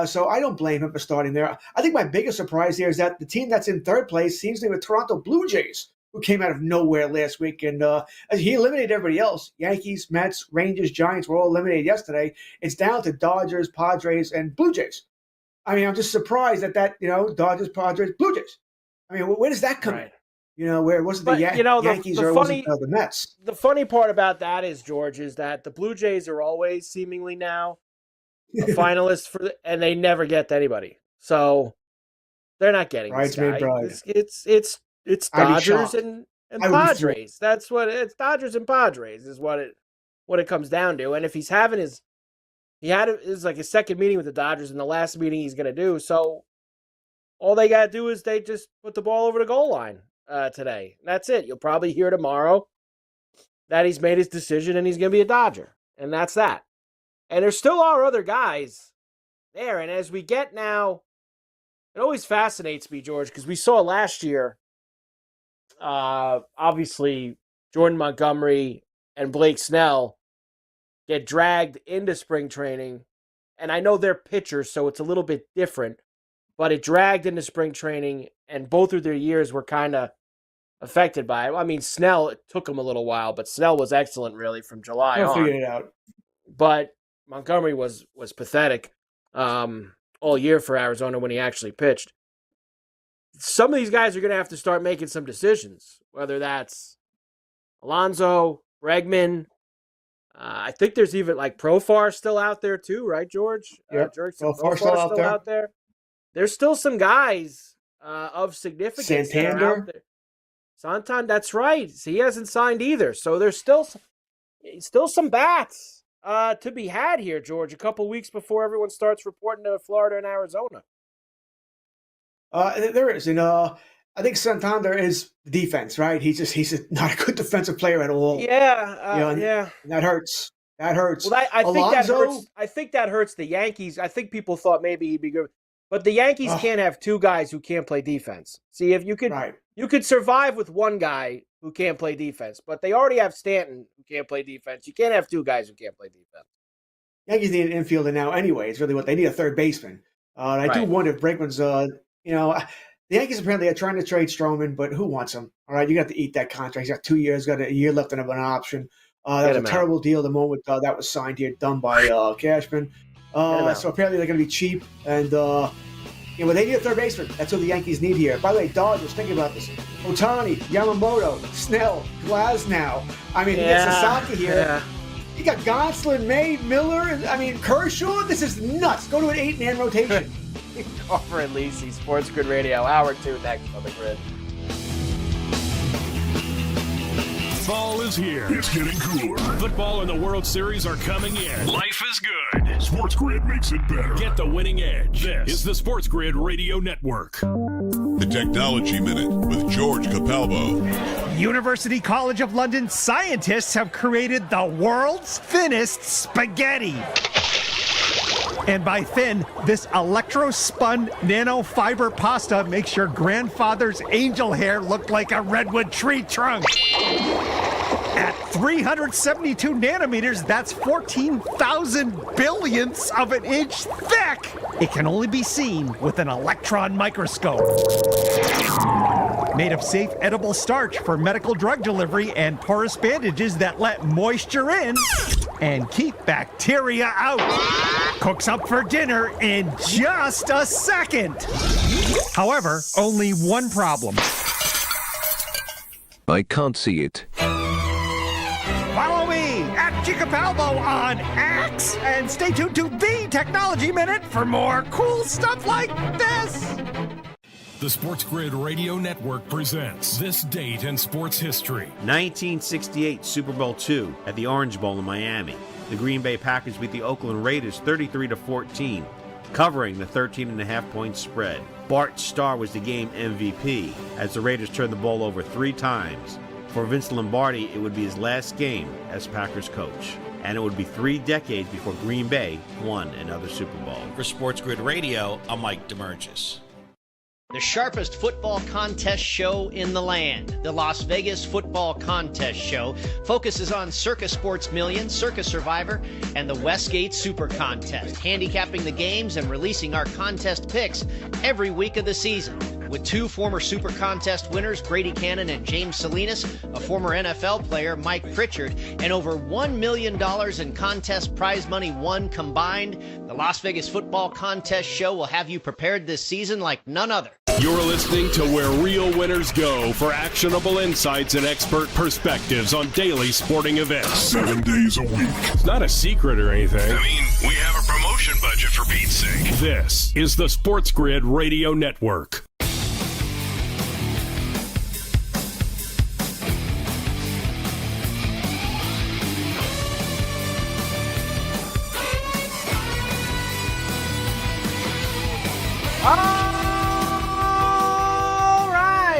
So I don't blame him for starting there. I think my biggest surprise here is that the team that's in third place seems to be the Toronto Blue Jays, who came out of nowhere last week. And he eliminated everybody else. Yankees, Mets, Rangers, Giants were all eliminated yesterday. It's down to Dodgers, Padres, and Blue Jays. I mean, I'm just surprised at that, Dodgers, Padres, Blue Jays. I mean, where does that come in? Where was it the Yankees or was it the Mets? The funny part about that is, George, is that the Blue Jays are always seemingly now a finalist and they never get to anybody. So they're not getting this guy. It's Dodgers and Padres. That's what it's. Dodgers and Padres is what it comes down to. And if he's having his second meeting with the Dodgers and the last meeting he's going to do. So all they got to do is they just put the ball over the goal line today. That's it. You'll probably hear tomorrow that he's made his decision and he's going to be a Dodger. And that's that. And there still are other guys there. And as we get now, it always fascinates me, George, because we saw last year, obviously, Jordan Montgomery and Blake Snell get dragged into spring training. And I know they're pitchers, so it's a little bit different. But it dragged into spring training, and both of their years were kind of affected by it. I mean, Snell, it took him a little while, but Snell was excellent, really, from July on. Figured it out. But Montgomery was pathetic all year for Arizona when he actually pitched. Some of these guys are going to have to start making some decisions, whether that's Alonso, Bregman. I think there's even Profar still out there too, right, George? Yep. Profar still out there. There's still some guys of significance Santander. out there. Santan, that's right. He hasn't signed either. So there's still some bats to be had here, George, a couple weeks before everyone starts reporting to Florida and Arizona. There is, I think Santander is defense, right? He's not a good defensive player at all. Yeah, And that hurts. That hurts. Well, I think that hurts the Yankees. I think people thought maybe he'd be good, but the Yankees can't have two guys who can't play defense. See, if you could survive with one guy who can't play defense, but they already have Stanton who can't play defense. You can't have two guys who can't play defense. Yankees need an infielder now anyway. It's really what they need, a third baseman. And I do wonder if Bregman's, the Yankees apparently are trying to trade Stroman, but who wants him? All right, you got to eat that contract. He's got 2 years, got a year left on an option. That was a terrible deal the moment that was signed here, done by Cashman. So apparently they're going to be cheap. And, they need a third baseman. That's what the Yankees need here. By the way, Dodgers, think about this. Ohtani, Yamamoto, Snell, Glasnow. I mean, you get Sasaki here. Yeah. You got Gonsolin, May, Miller, Kershaw. This is nuts. Go to an 8-man rotation. Carver and Lisi, SportsGrid Radio, Hour 2 next on the Grid. Fall is here. It's getting cooler. Football and the World Series are coming in. Life is good. SportsGrid makes it better. Get the winning edge. This is the SportsGrid Radio Network. The Technology Minute with George Capalbo. University College of London scientists have created the world's thinnest spaghetti. And by thin, this electro-spun nanofiber pasta makes your grandfather's angel hair look like a redwood tree trunk. At 372 nanometers, that's 14,000 billionths of an inch thick. It can only be seen with an electron microscope. Made of safe edible starch for medical drug delivery and porous bandages that let moisture in and keep bacteria out. Cooks up for dinner in just a second. However, only one problem. I can't see it. Follow me at Chicapalbo on X and stay tuned to the Technology Minute for more cool stuff like this. The SportsGrid Radio Network presents This Date in Sports History. 1968 Super Bowl II at the Orange Bowl in Miami. The Green Bay Packers beat the Oakland Raiders 33-14, covering the 13.5-point spread. Bart Starr was the game MVP as the Raiders turned the ball over 3 times. For Vince Lombardi, it would be his last game as Packers coach, and it would be 3 decades before Green Bay won another Super Bowl. For SportsGrid Radio, I'm Mike DeMurgis. The sharpest football contest show in the land, the Las Vegas Football Contest Show, focuses on Circa Sports Million, Circa Survivor, and the Westgate Super Contest, handicapping the games and releasing our contest picks every week of the season. With 2 former Super Contest winners, Grady Cannon and James Salinas, a former NFL player, Mike Pritchard, and over $1 million in contest prize money won combined, the Las Vegas Football Contest Show will have you prepared this season like none other. You're listening to Where Real Winners Go for actionable insights and expert perspectives on daily sporting events. 7 days a week. It's not a secret or anything. I mean, we have a promotion budget for Pete's sake. This is the SportsGrid Radio Network.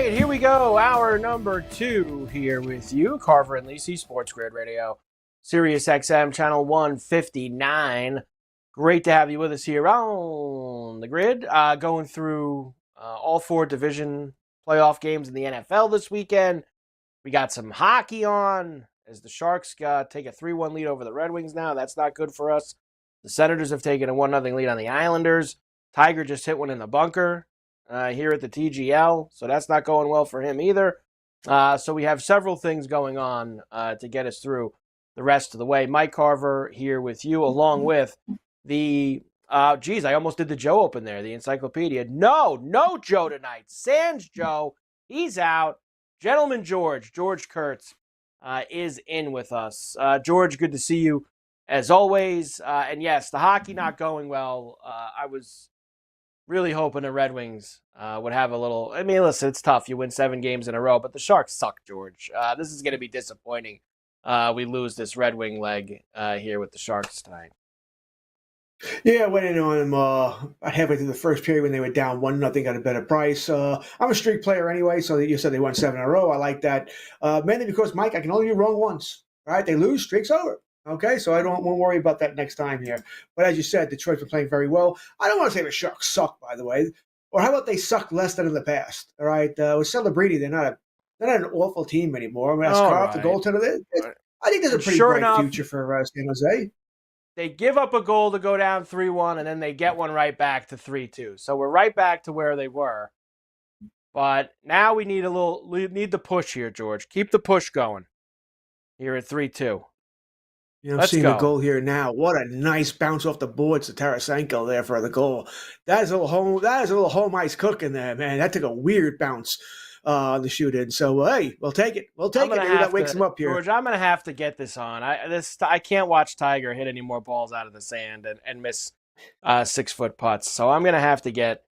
Here we go, hour number 2 here with you, Carver and Lisi, Sports Grid Radio, Sirius XM, channel 159. Great to have you with us here on the grid, going through all 4 division playoff games in the NFL this weekend. We got some hockey on as the Sharks take a 3-1 lead over the Red Wings now. That's not good for us. The Senators have taken a 1-0 lead on the Islanders. Tiger just hit one in the bunker here at the TGL, so that's not going well for him either. So we have several things going on to get us through the rest of the way. Mike Carver here with you, along with the, I almost did the Joe Open there, the encyclopedia. No Joe tonight. Sans Joe, he's out. Gentleman George Kurtz is in with us. George, good to see you as always. And yes, the hockey not going well. I was really hoping the Red Wings would have a little... I mean, listen, it's tough. You win 7 games in a row, but the Sharks suck, George. This is going to be disappointing. We lose this Red Wing leg here with the Sharks tonight. Yeah, I went in on them about halfway through the first period when they were down 1-0, got a better price. I'm a streak player anyway, so you said they won 7 in a row. I like that. Mainly because, Mike, I can only be wrong once. All right, they lose, streak's over. Okay, so I won't worry about that next time here. But as you said, Detroit's been playing very well. I don't want to say the Sharks suck, by the way. Or how about they suck less than in the past? All right, with Celebrini, they're not an awful team anymore. I mean, Askarov, the goaltender, I think there's a pretty bright future for San Jose. They give up a goal to go down 3-1, and then they get one right back to 3-2. So we're right back to where they were. But now we need the push here, George. Keep the push going here at 3-2. You know, I'm seeing the goal here now. What a nice bounce off the boards to Tarasenko there for the goal. That is a little home ice cooking there, man. That took a weird bounce on the shoot in. So hey, we'll take it. We'll take it. Maybe that wakes him up here. George, I'm gonna have to get this on. I can't watch Tiger hit any more balls out of the sand and miss 6-foot putts. So I'm gonna have to get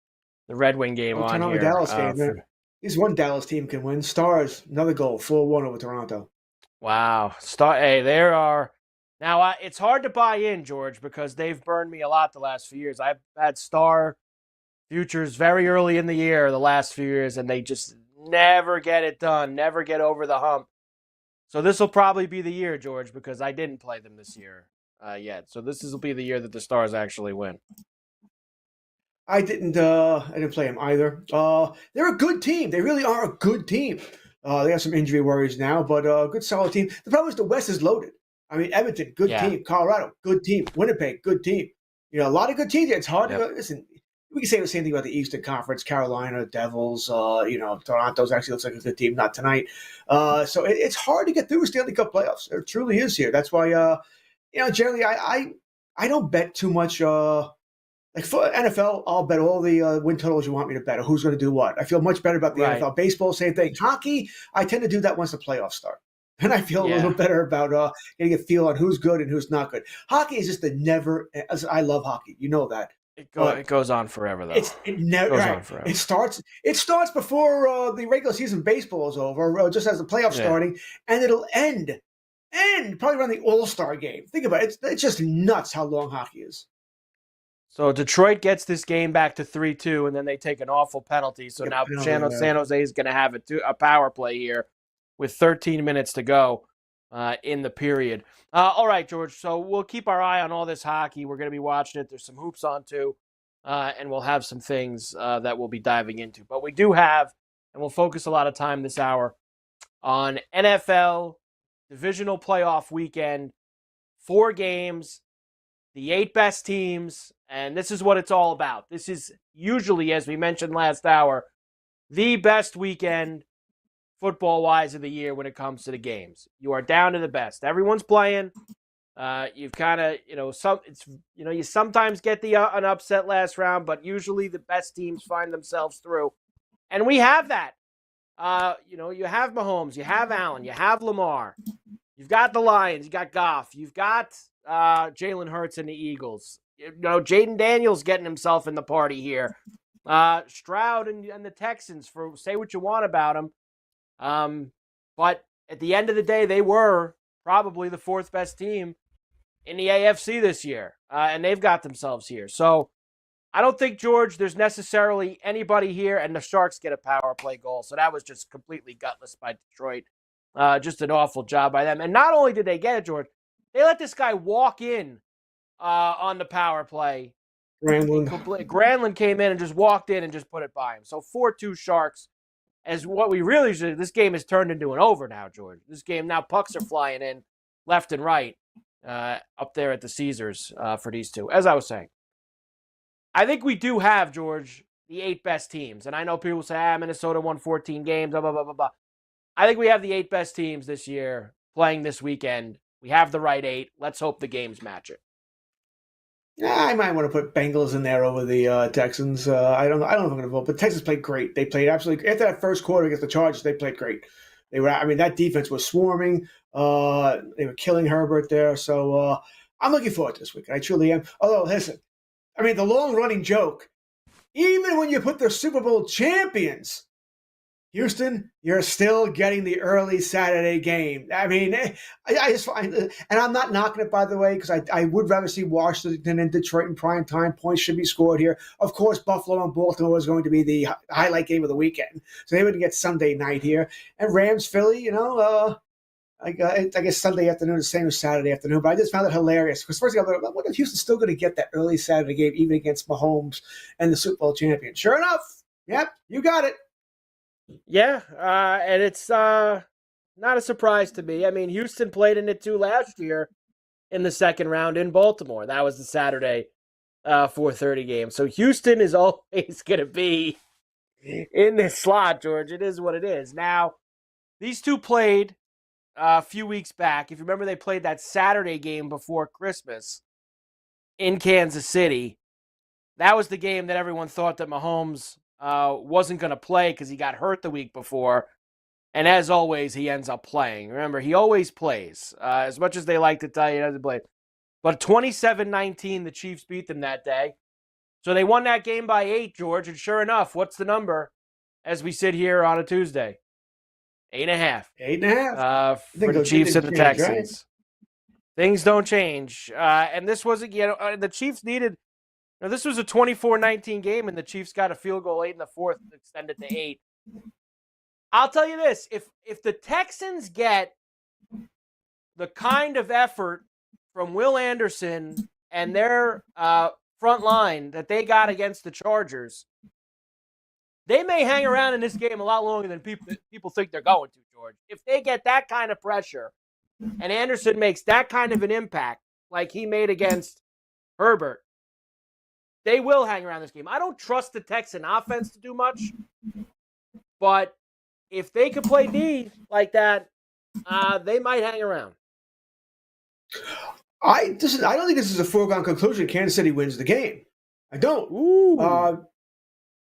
the Red Wing game on turn on here. The Dallas game. At least one Dallas team can win. Stars, another goal, 4-1 over Toronto. Wow. Hey, there are. Now, it's hard to buy in, George, because they've burned me a lot the last few years. I've had Star futures very early in the year the last few years, and they just never get it done, never get over the hump. So this will probably be the year, George, because I didn't play them this year. yet. So this will be the year that the Stars actually win. I didn't play them either. They're a good team. They really are a good team. They have some injury worries now, but a good solid team. The problem is the West is loaded. I mean, Edmonton, good team. Colorado, good team. Winnipeg, good team. A lot of good teams. It's hard to go. Listen, we can say the same thing about the Eastern Conference. Carolina, Devils, Toronto's actually looks like a good team. Not tonight. So it's hard to get through Stanley Cup playoffs. It truly is here. That's why, generally I don't bet too much. Like for NFL, I'll bet all the win totals you want me to bet, or who's going to do what. I feel much better about the NFL. Baseball, same thing. Hockey, I tend to do that once the playoffs start. And I feel a little better about getting a feel on who's good and who's not good. Hockey is just I love hockey. You know that. It goes on forever, though. It never goes on forever. It starts before the regular season baseball is over, just as the playoffs starting, and it'll end probably around the All-Star game. Think about it. It's just nuts how long hockey is. So Detroit gets this game back to 3-2, and then they take an awful penalty. So now San Jose is going to have a power play here with 13 minutes to go in the period. All right, George. So we'll keep our eye on all this hockey. We're going to be watching it. There's some hoops on too, and we'll have some things that we'll be diving into. But we do have, and we'll focus a lot of time this hour on NFL divisional playoff weekend. 4 games, the 8 best teams, and this is what it's all about. This is usually, as we mentioned last hour, the best weekend football-wise of the year when it comes to the games. You are down to the best. Everyone's playing. You've kind of, you sometimes get an upset last round, but usually the best teams find themselves through. And we have that. You have Mahomes, you have Allen, you have Lamar. You've got the Lions, you got Goff, you've got Jalen Hurts and the Eagles. Jaden Daniels getting himself in the party here. Stroud and the Texans, say what you want about them. But at the end of the day, they were probably the 4th best team in the AFC this year. And they've got themselves here. So I don't think, George, there's necessarily anybody here, and the Sharks get a power play goal. So that was just completely gutless by Detroit. Just an awful job by them. And not only did they get it, George, they let this guy walk in on the power play. Granlund came in and just walked in and just put it by him. So 4-2 Sharks. As what we really should, this game has turned into an over now, George. This game, now pucks are flying in left and right up there at the Caesars for these two. As I was saying, I think we do have, George, the 8 best teams. And I know people say, Minnesota won 14 games, blah, blah, blah, blah, blah. I think we have the 8 best teams this year playing this weekend. We have the right 8. Let's hope the games match it. I might want to put Bengals in there over the Texans. I don't know if I'm going to vote, but Texans played great. They played absolutely after that first quarter against the Chargers. They played great. That defense was swarming. They were killing Herbert there. So I'm looking forward to this week. I truly am. Although, listen, the long running joke. Even when you put the Super Bowl champions, Houston, you're still getting the early Saturday game. I just find, and I'm not knocking it, by the way, because I would rather see Washington and Detroit in prime time. Points should be scored here. Of course, Buffalo and Baltimore is going to be the highlight game of the weekend, so they would get Sunday night here. And Rams, Philly, I guess Sunday afternoon is the same as Saturday afternoon. But I just found it hilarious because first thing I thought, what if Houston's still going to get that early Saturday game even against Mahomes and the Super Bowl champion? Sure enough, yep, you got it. Yeah, and it's not a surprise to me. Houston played in it too last year in the second round in Baltimore. That was the Saturday 4:30 game. So Houston is always going to be in this slot, George. It is what it is. Now, these two played a few weeks back. If you remember, they played that Saturday game before Christmas in Kansas City. That was the game that everyone thought that Mahomes wasn't going to play because he got hurt the week before. And as always, he ends up playing. Remember, he always plays. As much as they like to tell you he doesn't play. But 27-19, the Chiefs beat them that day. So they won that game by 8, George. And sure enough, what's the number as we sit here on a Tuesday? 8.5. 8.5. For the Chiefs and the Texans. Right? Things don't change. And this wasn't, the Chiefs needed. Now, this was a 24-19 game, and the Chiefs got a field goal late in the fourth to extend it to 8. I'll tell you this. If the Texans get the kind of effort from Will Anderson and their front line that they got against the Chargers, they may hang around in this game a lot longer than people think they're going to, George. If they get that kind of pressure and Anderson makes that kind of an impact like he made against Herbert, they will hang around this game. I don't trust the Texan offense to do much, but if they could play D like that, they might hang around. I don't think this is a foregone conclusion. Kansas City wins the game. I don't.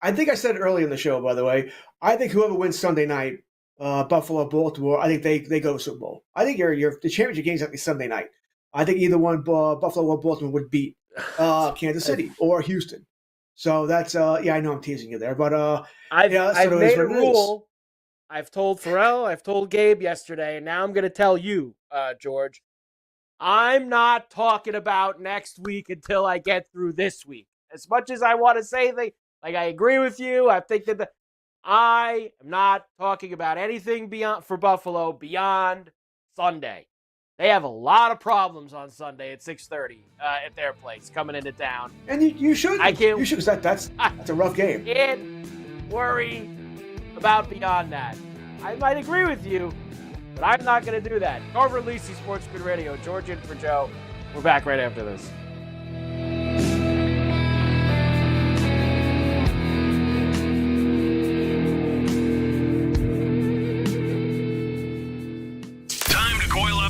I think I said it early in the show, by the way. I think whoever wins Sunday night, Buffalo, Baltimore, I think they go to Super Bowl. I think the championship game is actually Sunday night. I think either one, Buffalo or Baltimore, would beat Kansas City or Houston. So that's I know I'm teasing you there, but I've made a rule. I've told Pharrell, I've told Gabe yesterday, and now I'm going to tell you, George. I'm not talking about next week until I get through this week. As much as I want to say I agree with you, I think that I am not talking about anything beyond for Buffalo beyond Sunday. They have a lot of problems on Sunday at 6:30 at their place coming into town. And you should. I can't. You should, because that's a rough game. Can't worry about beyond that. I might agree with you, but I'm not going to do that. Carver and Lisi, SportsGrid Radio. George in for Joe. We're back right after this.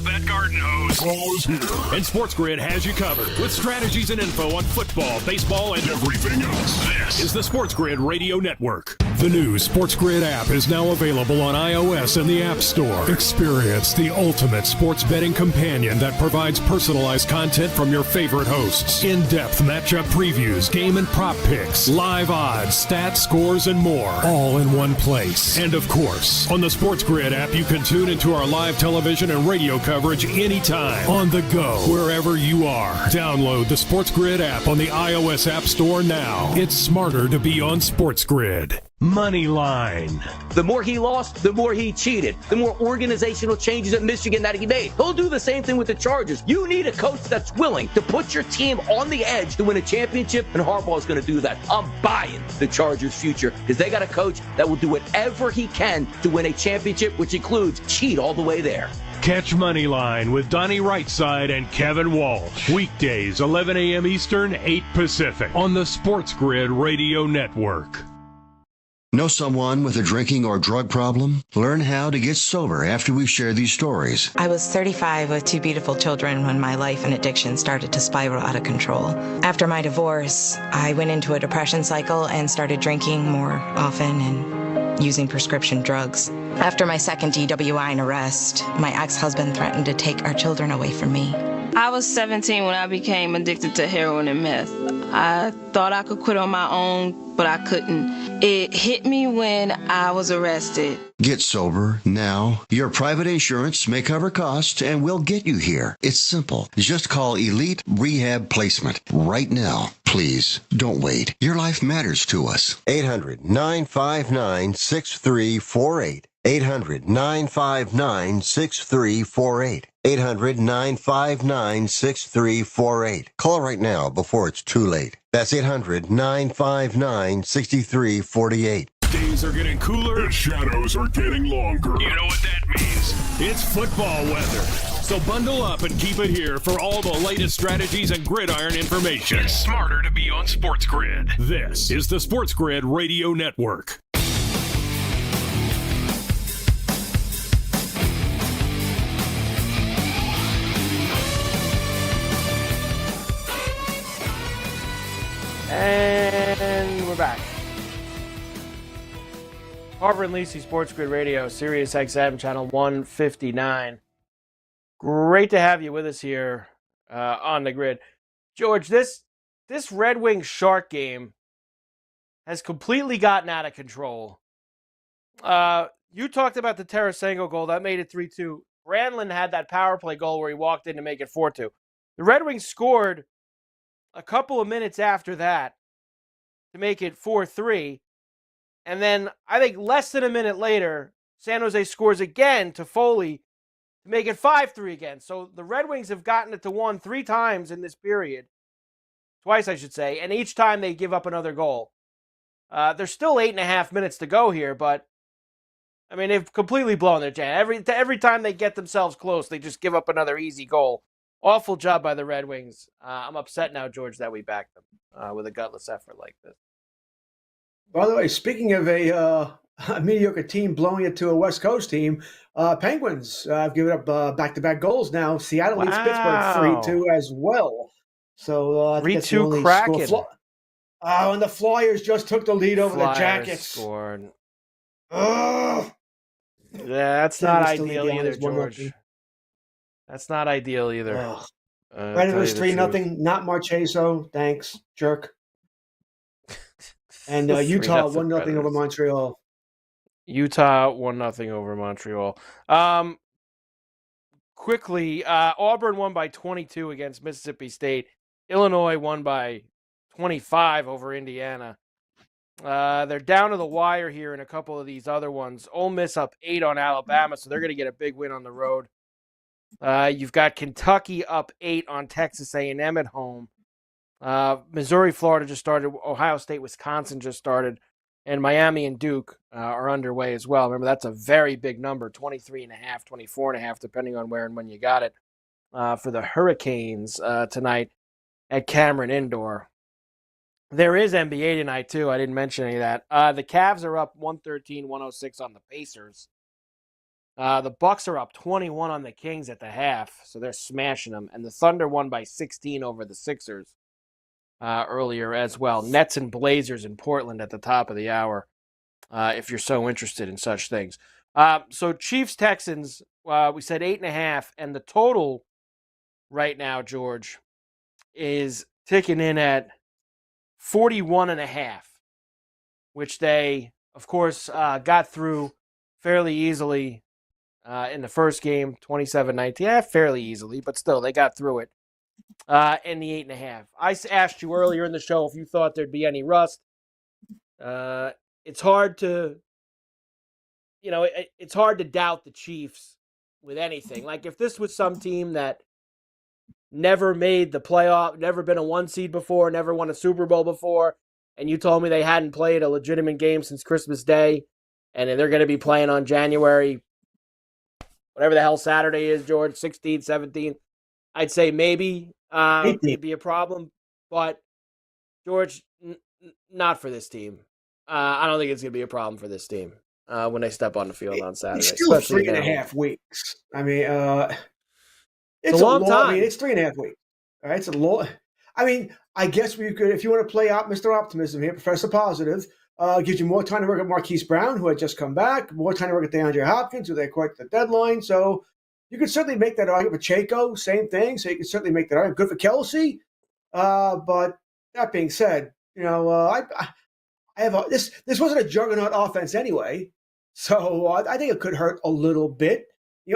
That garden hose. And SportsGrid has you covered with strategies and info on football, baseball, and everything else. This is the SportsGrid Radio Network. The new SportsGrid app is now available on iOS and the App Store. Experience the ultimate sports betting companion that provides personalized content from your favorite hosts. In-depth matchup previews, game and prop picks, live odds, stats, scores, and more. All in one place. And of course, on the SportsGrid app, you can tune into our live television and radio coverage anytime, on the go, wherever you are. Download the SportsGrid app on the iOS App Store now. It's smarter to be on SportsGrid. Money line. The more he lost, the more he cheated. The more organizational changes at Michigan that he made. He'll do the same thing with the Chargers. You need a coach that's willing to put your team on the edge to win a championship, and Harbaugh is going to do that. I'm buying the Chargers' future because they got a coach that will do whatever he can to win a championship, which includes cheat all the way there. Catch Moneyline with Donnie Rightside and Kevin Walsh. Weekdays, 11 a.m. Eastern, 8 Pacific on the SportsGrid Radio Network. Know someone with a drinking or drug problem? Learn how to get sober after we share these stories. I was 35 with 2 beautiful children when my life and addiction started to spiral out of control. After my divorce, I went into a depression cycle and started drinking more often and using prescription drugs. After my second DWI and arrest, my ex-husband threatened to take our children away from me. I was 17 when I became addicted to heroin and meth. I thought I could quit on my own, but I couldn't. It hit me when I was arrested. Get sober now. Your private insurance may cover costs and we'll get you here. It's simple. Just call Elite Rehab Placement right now. Please, don't wait. Your life matters to us. 800-959-6348. 800-959-6348. 800-959-6348. Call right now before it's too late. That's 800-959-6348. Days are getting cooler. The shadows are getting longer. You know what that means? It's football weather. So bundle up and keep it here for all the latest strategies and gridiron information. It's smarter to be on SportsGrid. This is the SportsGrid Radio Network. And we're back. Carver and Lisi, SportsGrid Radio, Sirius XM, channel 159. Great to have you with us here on the grid. George, this Red Wings Shark game has completely gotten out of control. You talked about the Tarasenko goal. That made it 3-2. Brandlin had that power play goal where he walked in to make it 4-2. The Red Wings scored a couple of minutes after that to make it 4-3. And then I think less than a minute later, San Jose scores again to Foley to make it 5-3 again. So the Red Wings have gotten it to 1 3 times in this period. Twice, I should say. And each time they give up another goal. There's still 8.5 minutes to go here, but I mean, they've completely blown their chance. Every time they get themselves close, they just give up another easy goal. Awful job by the Red Wings. I'm upset now, George, that we backed them with a gutless effort like this. By the way, speaking of a mediocre team blowing it to a West Coast team, Penguins have given up back-to-back goals now. Seattle leads Pittsburgh 3-2 as well. So I think that's the 3-2 only Kraken. score. And the Flyers just took the lead over the Jackets. Scored. Ugh. Yeah, that's not ideal either, George. That's not ideal either. Predators 3-0. Not Marchesa. Thanks, jerk. And Utah 1-0 over Montreal. Utah 1-0 over Montreal. Quickly, Auburn won by 22 against Mississippi State. Illinois won by 25 over Indiana. They're down to the wire here in a couple of these other ones. Ole Miss up 8 on Alabama, so they're going to get a big win on the road. You've got Kentucky up 8 on Texas A&M at home. Missouri, Florida just started. Ohio State, Wisconsin just started. And Miami and Duke are underway as well. Remember, that's a very big number, 23.5, 24.5, depending on where and when you got it, for the Hurricanes tonight at Cameron Indoor. There is NBA tonight, too. I didn't mention any of that. The Cavs are up 113-106 on the Pacers. The Bucks are up 21 on the Kings at the half, so they're smashing them. And the Thunder won by 16 over the Sixers earlier as well. Nets and Blazers in Portland at the top of the hour, if you're so interested in such things. So Chiefs-Texans, we said 8.5, and the total right now, George, is ticking in at 41.5, which they, of course, got through fairly easily in the first game, 27-19. Yeah, fairly easily, but still, they got through it in the 8.5. I asked you earlier in the show if you thought there'd be any rust. It's hard to, it's hard to doubt the Chiefs with anything. Like, if this was some team that never made the playoff, never been a 1 seed before, never won a Super Bowl before, and you told me they hadn't played a legitimate game since Christmas Day, and they're going to be playing on January, whatever the hell Saturday is, George, 16th, 17th, I'd say maybe it'd be a problem. But, George, not for this team. I don't think it's going to be a problem for this team when they step on the field on Saturday. It's still 3.5 weeks. I mean, it's a long time. I mean, it's 3.5 weeks. All right, it's a long. I mean, I guess we could, if you want to play out Mr. Optimism here, Professor Positive, gives you more time to work at Marquise Brown, who had just come back, more time to work at DeAndre Hopkins, who they quit the deadline. So you could certainly make that argument. Pacheco, same thing. So you can certainly make that argument. Good for Kelsey. But that being said, I have this wasn't a juggernaut offense anyway, so I think it could hurt a little bit.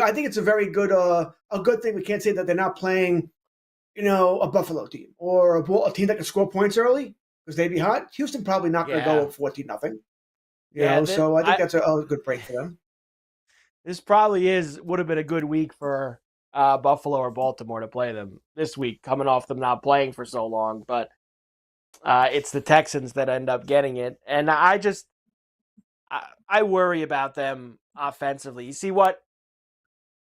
I think it's a very good a good thing. We can't say that they're not playing, a Buffalo team or a team that can score points early because they'd be hot. Houston probably not going to go up 14-0. So I think that's a good break for them. This probably would have been a good week for Buffalo or Baltimore to play them this week, coming off them not playing for so long. But it's the Texans that end up getting it. And I worry about them offensively. You see what?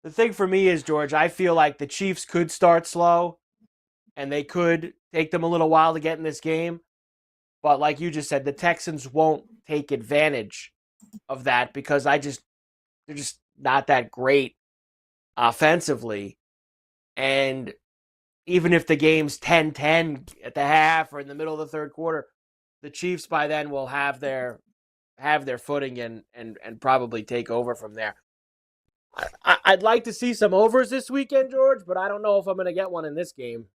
The thing for me is, George, I feel like the Chiefs could start slow and they could take them a little while to get in this game. But like you just said, the Texans won't take advantage of that because they're just not that great offensively. And even if the game's 10-10 at the half or in the middle of the third quarter, the Chiefs by then will have their footing and probably take over from there. I'd like to see some overs this weekend, George, but I don't know if I'm going to get one in this game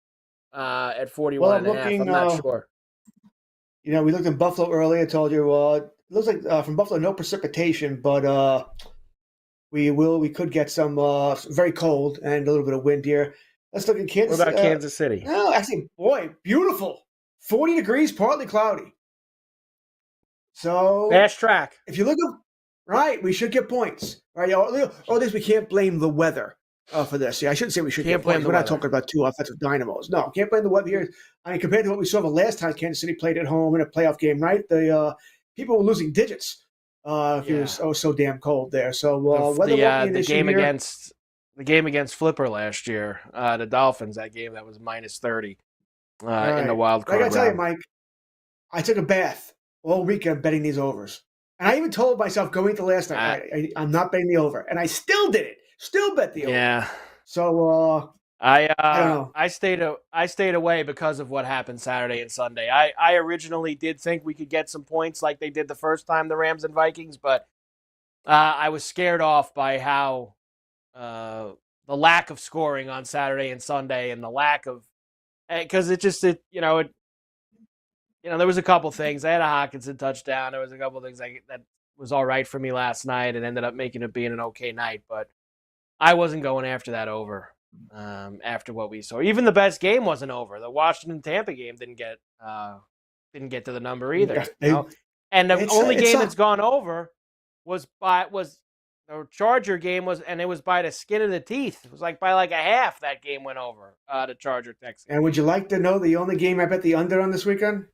at 41.5. I'm not sure. We looked at Buffalo earlier. I told you it looks like from Buffalo no precipitation, but we could get some very cold and a little bit of wind here. Let's look at Kansas. What about Kansas City? No, actually, boy, beautiful. 40 degrees, partly cloudy. So fast track. If you look at right, we should get points. Right, or at least we can't blame the weather. for this. Yeah, I shouldn't say we should Can't get blame points. the We're not weather. talking about two offensive dynamos. No, can't blame the weather here. I mean, compared to what we saw the last time Kansas City played at home in a playoff game, right? The people were losing digits. It was so damn cold there. So weather won't be an the issue game here. against Flipper last year, the Dolphins, that game that was minus 30 in the wild I card gotta tell you, round. Mike, I took a bath all weekend betting these overs. And I even told myself going into last night, I'm not betting the over. And I still did it. Still bet the over. Yeah. So I don't know. I stayed away because of what happened Saturday and Sunday. I originally did think we could get some points like they did the first time, the Rams and Vikings, but I was scared off by how the lack of scoring on Saturday and Sunday, and the lack of, because there was a couple things. I had a Hawkinson touchdown. There was a couple things that was all right for me last night, and ended up making it being an okay night. But I wasn't going after that over after what we saw. Even the best game wasn't over. The Washington-Tampa game didn't get to the number either. And the only game that's gone over was the Charger game and it was by the skin of the teeth. It was by a half that game went over, the Charger-Texan. And would you like to know the only game I bet the under on this weekend?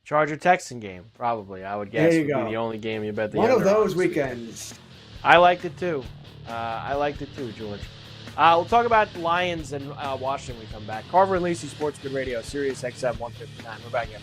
Charger-Texan game, probably. I would guess There you would go. be the only game you bet the One under of those on. weekends. I liked it too. George. We'll talk about Lions and Washington when we come back. Carver and Lisi, SportsGrid Radio, Sirius XM 159. We're back in.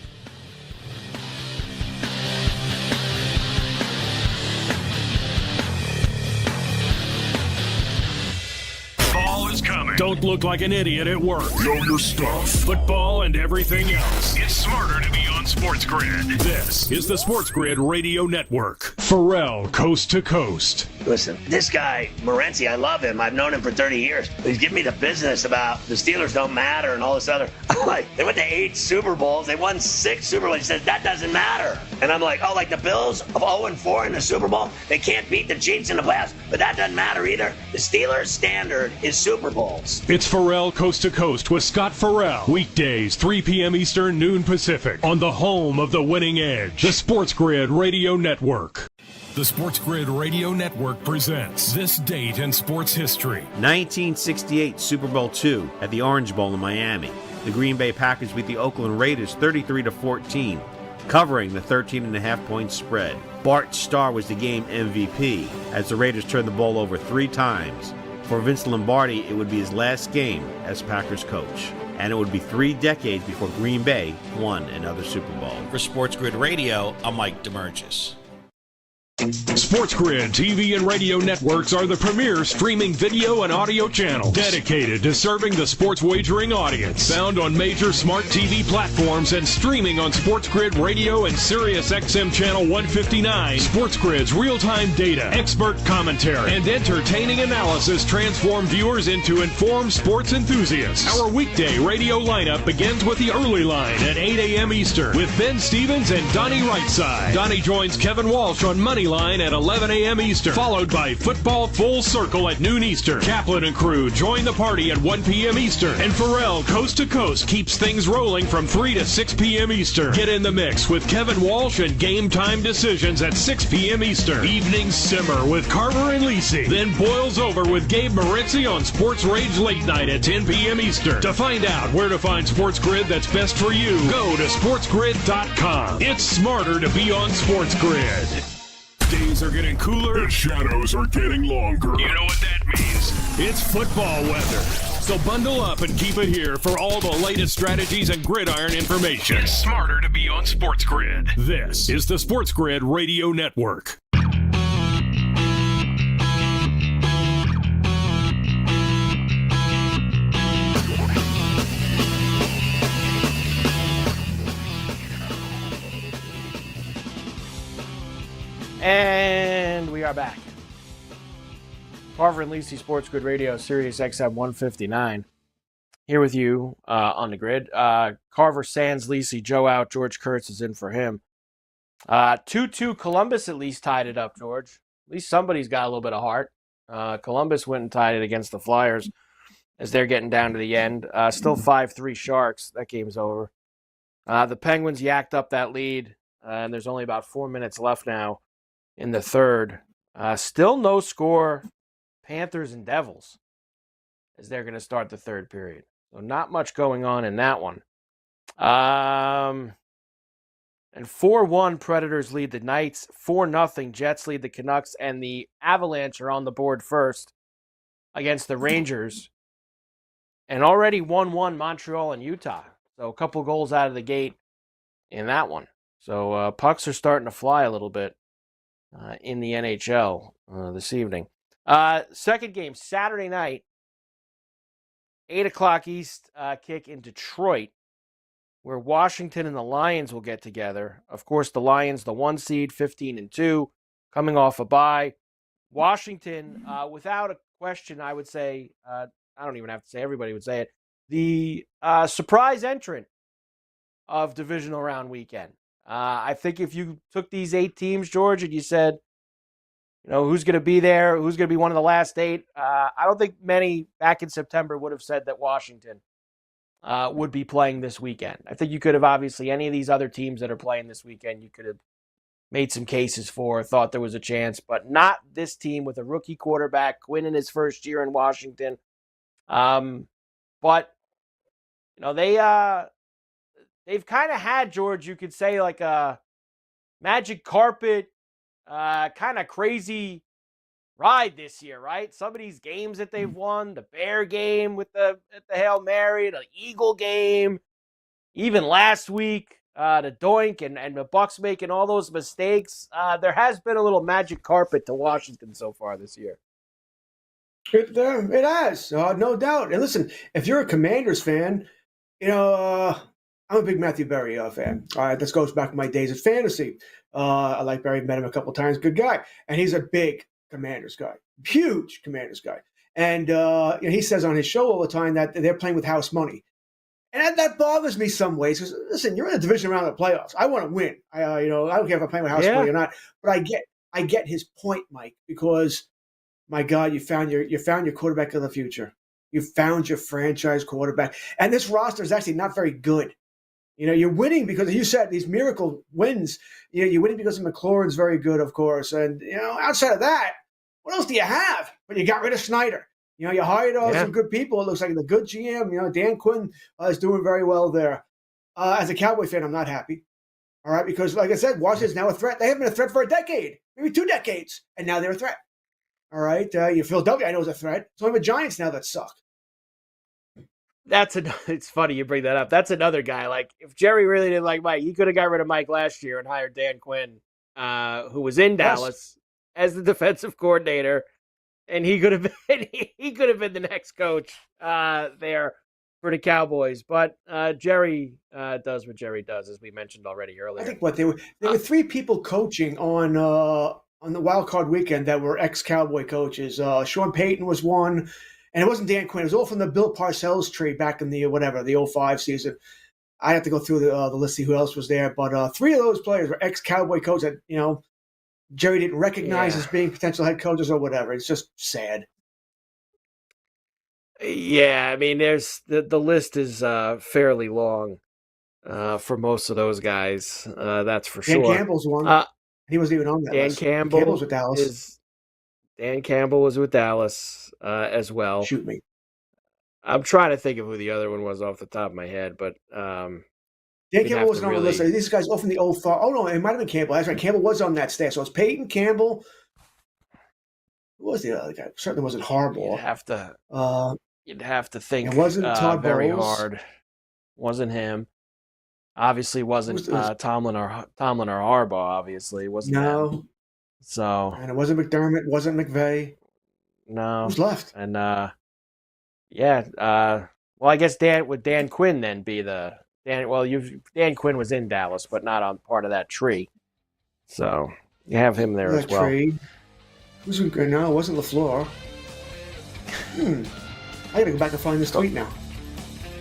Fall is coming. Don't look like an idiot at work. Know your stuff. Football and everything else. It's smarter to be on SportsGrid. This is the SportsGrid Radio Network. Pharrell, Coast to Coast. Listen, this guy, Morency, I love him. I've known him for 30 years. He's giving me the business about the Steelers don't matter and all this other. I'm like, they went to 8 Super Bowls. They won 6 Super Bowls. He says, that doesn't matter. And I'm like, oh, like the Bills of 0-4 in the Super Bowl? They can't beat the Chiefs in the playoffs. But that doesn't matter either. The Steelers' standard is Super Bowls. It's Pharrell Coast to Coast with Scott Farrell. Weekdays, 3 p.m. Eastern, noon Pacific. On the home of the winning edge, the SportsGrid Radio Network. The SportsGrid Radio Network presents This Date in Sports History. 1968 Super Bowl II at the Orange Bowl in Miami. The Green Bay Packers beat the Oakland Raiders 33-14, covering the 13.5-point spread. Bart Starr was the game MVP as the Raiders turned the ball over 3 times. For Vince Lombardi, it would be his last game as Packers coach. And it would be 3 decades before Green Bay won another Super Bowl. For SportsGrid Radio, I'm Mike DeMurgis. SportsGrid TV and radio networks are the premier streaming video and audio channels dedicated to serving the sports wagering audience. Found on major smart TV platforms and streaming on SportsGrid Radio and Sirius XM Channel 159. SportsGrid's real-time data, expert commentary, and entertaining analysis transform viewers into informed sports enthusiasts. Our weekday radio lineup begins with the early line at 8 a.m. Eastern with Ben Stevens and Donnie Rightside. Donnie joins Kevin Walsh on Money Line at 11 a.m. Eastern, followed by Football Full Circle at noon Eastern. Kaplan and crew join the party at 1 p.m. Eastern. And Pharrell Coast to Coast keeps things rolling from 3 to 6 p.m. Eastern. Get in the mix with Kevin Walsh and Game Time Decisions at 6 p.m. Eastern. Evenings simmer with Carver and Lisi. Then boils over with Gabe Morency on Sports Rage Late Night at 10 p.m. Eastern. To find out where to find SportsGrid that's best for you, go to SportsGrid.com. It's smarter to be on SportsGrid. Days are getting cooler. The shadows are getting longer. You know what that means. It's football weather. So bundle up and keep it here for all the latest strategies and gridiron information. It's smarter to be on SportsGrid. This is the SportsGrid Radio Network. And we are back. Carver and Lisi, SportsGrid Radio, Sirius XM 159. Here with you on the grid. Carver sans Lisi, Joe out, George Kurtz is in for him. 2-2 Columbus at least tied it up, George. At least somebody's got a little bit of heart. Columbus went and tied it against the Flyers as they're getting down to the end. Still 5-3 Sharks. That game's over. The Penguins yacked up that lead, and there's only about 4 minutes left now in the third. Still no score, Panthers and Devils. as they're going to start the third period. So not much going on in that one. And 4-1 Predators lead the Knights. 4-0 Jets lead the Canucks. And the Avalanche are on the board first against the Rangers. And already 1-1 Montreal and Utah. So a couple goals out of the gate in that one. So pucks are starting to fly a little bit in the NHL this evening. Second game, Saturday night, 8 o'clock East kick in Detroit, where Washington and the Lions will get together. Of course, the Lions, the 1 seed, 15-2, coming off a bye. Washington, without a question, I would say, I don't even have to say, everybody would say it, the surprise entrant of divisional round weekend. I think if you took these 8 teams, George, and you said, who's going to be there, who's going to be one of the last 8, I don't think many back in September would have said that Washington would be playing this weekend. I think you could have, obviously, any of these other teams that are playing this weekend, you could have made some cases for, thought there was a chance, but not this team with a rookie quarterback, Quinn in his first year in Washington. But, they've kind of had, George, you could say, like a magic carpet, kind of crazy ride this year, right? Some of these games that they've won, the Bear game with the Hail Mary, the Eagle game, even last week, the Doink and the Bucks making all those mistakes. There has been a little magic carpet to Washington so far this year. It has, no doubt. And listen, if you're a Commanders fan, I'm a big Matthew Berry fan. All right, this goes back to my days at fantasy. I like Berry, met him a couple times, good guy. And he's a big Commanders guy, huge Commanders guy. And he says on his show all the time that they're playing with house money. And that bothers me some ways. Because listen, you're in a division round of the playoffs. I want to win. I don't care if I'm playing with house money or not. But I get his point, Mike, because my God, you found your quarterback of the future. You found your franchise quarterback. And this roster is actually not very good. You're winning because you said these miracle wins. You're winning because McLaurin's very good, of course. And, outside of that, what else do you have? But you got rid of Snyder. You hired some good people. It looks like the good GM. Dan Quinn is doing very well there. As a Cowboy fan, I'm not happy. All right, because like I said, Washington's now a threat. They haven't been a threat for a decade, maybe 2 decades, and now they're a threat. All right, Philadelphia, I know, is a threat. It's only the Giants now that suck. It's funny you bring that up. That's another guy. Like, if Jerry really didn't like Mike, he could have got rid of Mike last year and hired Dan Quinn, who was in Dallas as the defensive coordinator, and he could have been the next coach there for the Cowboys. But Jerry does what Jerry does, as we mentioned already earlier. I think there were 3 people coaching on the wild card weekend that were ex-Cowboy coaches. Sean Payton was one. And it wasn't Dan Quinn. It was all from the Bill Parcells tree back in the 05 season. I have to go through the list, see who else was there. But 3 of those players were ex-Cowboy coaches that, Jerry didn't recognize as being potential head coaches or whatever. It's just sad. Yeah, I mean, there's the list is fairly long for most of those guys. That's for sure. Dan Campbell's one. He wasn't even on that list. Campbell's with Dallas. Dan Campbell was with Dallas as well. Shoot me. I'm trying to think of who the other one was off the top of my head, but Dan Campbell wasn't on the list. These guys all from the old thought. Oh no, it might have been Campbell. That's right. Campbell was on that staff. So it's Peyton, Campbell. Who was the other guy? Certainly wasn't Harbaugh. You'd have to think. It wasn't Todd very Bowles. hard. Wasn't him. Obviously, wasn't Tomlin or Harbaugh. Obviously, wasn't him. So, and it wasn't McDermott, wasn't McVay. No. Who's left? And well, I guess Dan Quinn then be the Dan. Well, Dan Quinn was in Dallas, but not on part of that tree. So you have him there as well. Tree. No, it wasn't LaFleur. I got to go back and find this tweet now.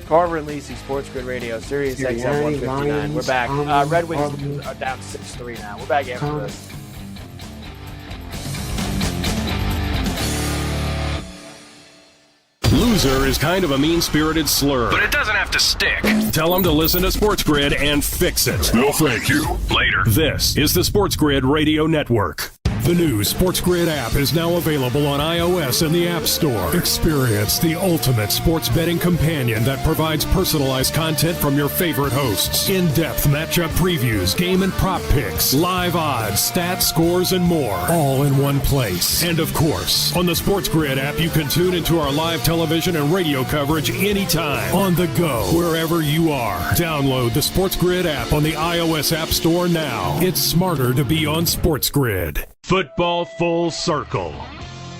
Carver and Lisi, SportsGrid Radio, Sirius XM 159. We're back. Red Wings are down 6-3 now. We're back after this. Loser is kind of a mean-spirited slur. But it doesn't have to stick. Tell them to listen to SportsGrid and fix it. No, thank you. Later. This is the SportsGrid Radio Network. The new SportsGrid app is now available on iOS and the App Store. Experience the ultimate sports betting companion that provides personalized content from your favorite hosts, in-depth matchup previews, game and prop picks, live odds, stats, scores, and more, all in one place. And of course, on the SportsGrid app, you can tune into our live television and radio coverage anytime, on the go, wherever you are. Download the SportsGrid app on the iOS App Store now. It's smarter to be on SportsGrid. Football full circle.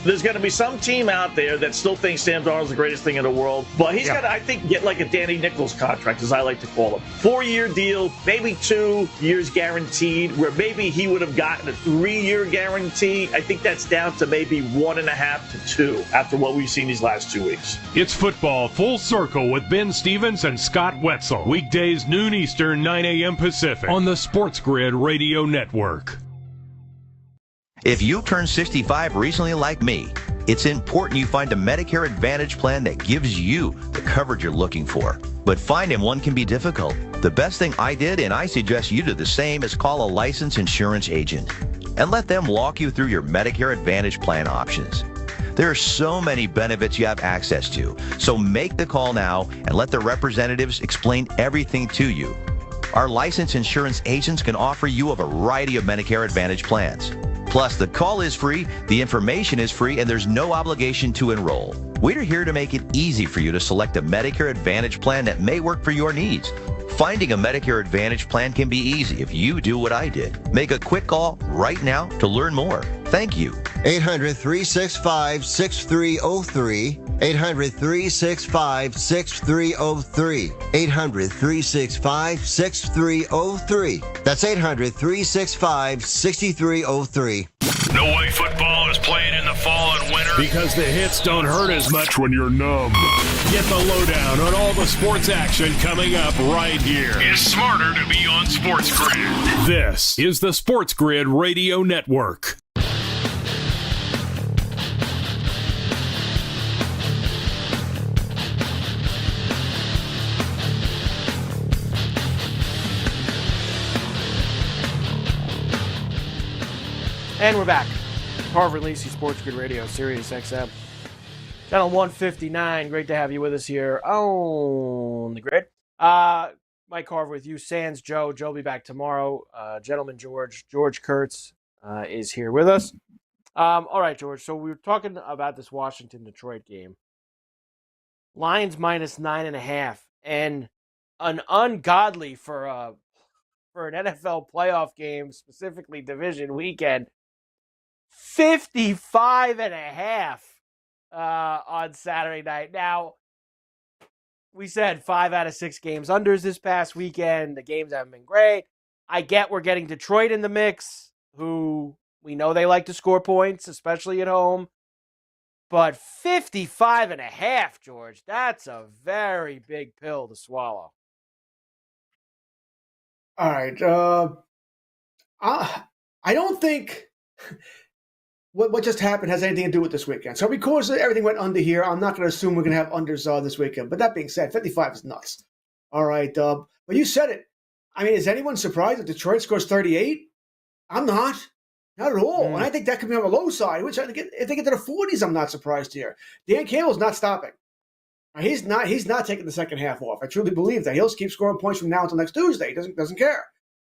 There's going to be some team out there that still thinks Sam Darnold's the greatest thing in the world, but he's got to, I think, get like a Danny Nichols contract, as I like to call him. 4-year deal, maybe 2 years guaranteed, where maybe he would have gotten a 3-year guarantee. I think that's down to maybe 1.5 to 2 after what we've seen these last 2 weeks. It's Football Full Circle with Ben Stevens and Scott Wetzel. Weekdays noon Eastern, 9 a.m. Pacific on the SportsGrid Radio Network. If you turned 65 recently like me, it's important you find a Medicare Advantage plan that gives you the coverage you're looking for. But finding one can be difficult. The best thing I did, and I suggest you do the same, is call a licensed insurance agent and let them walk you through your Medicare Advantage plan options. There are so many benefits you have access to, so make the call now and let the representatives explain everything to you. Our licensed insurance agents can offer you a variety of Medicare Advantage plans. Plus, the call is free, the information is free, and there's no obligation to enroll. We're here to make it easy for you to select a Medicare Advantage plan that may work for your needs. Finding a Medicare Advantage plan can be easy if you do what I did. Make a quick call right now to learn more. Thank you. 800-365-6303. 800-365-6303. 800-365-6303. That's 800-365-6303. No way football is played in the fall and winter because the hits don't hurt as much when you're numb. Get the lowdown on all the sports action coming up right here. It's smarter to be on SportsGrid. This is the SportsGrid Radio Network. And we're back. Carver and Lisi, SportsGrid Radio, Sirius XM. Channel 159. Great to have you with us here on the grid. Mike Carver with you. Sans Joe. Joe will be back tomorrow. Gentleman George Kurtz is here with us. All right, George. So we were talking about this Washington-Detroit game. Lions minus 9.5. And an ungodly for an NFL playoff game, specifically division weekend, 55.5 on Saturday night. Now, we said 5 out of 6 games unders this past weekend. The games haven't been great. I get we're getting Detroit in the mix, who we know they like to score points, especially at home. But 55.5, George, that's a very big pill to swallow. All right. I don't think what just happened has anything to do with this weekend. So because everything went under here, I'm not going to assume we're going to have unders this weekend. But that being said, 55 is nuts. All right. But you said it. I mean, is anyone surprised that Detroit scores 38? I'm not. Not at all. And I think that could be on the low side, which if they get to the 40s, I'm not surprised here. Dan Campbell's not stopping. He's not taking the second half off. I truly believe that. He'll keep scoring points from now until next Tuesday. He doesn't care.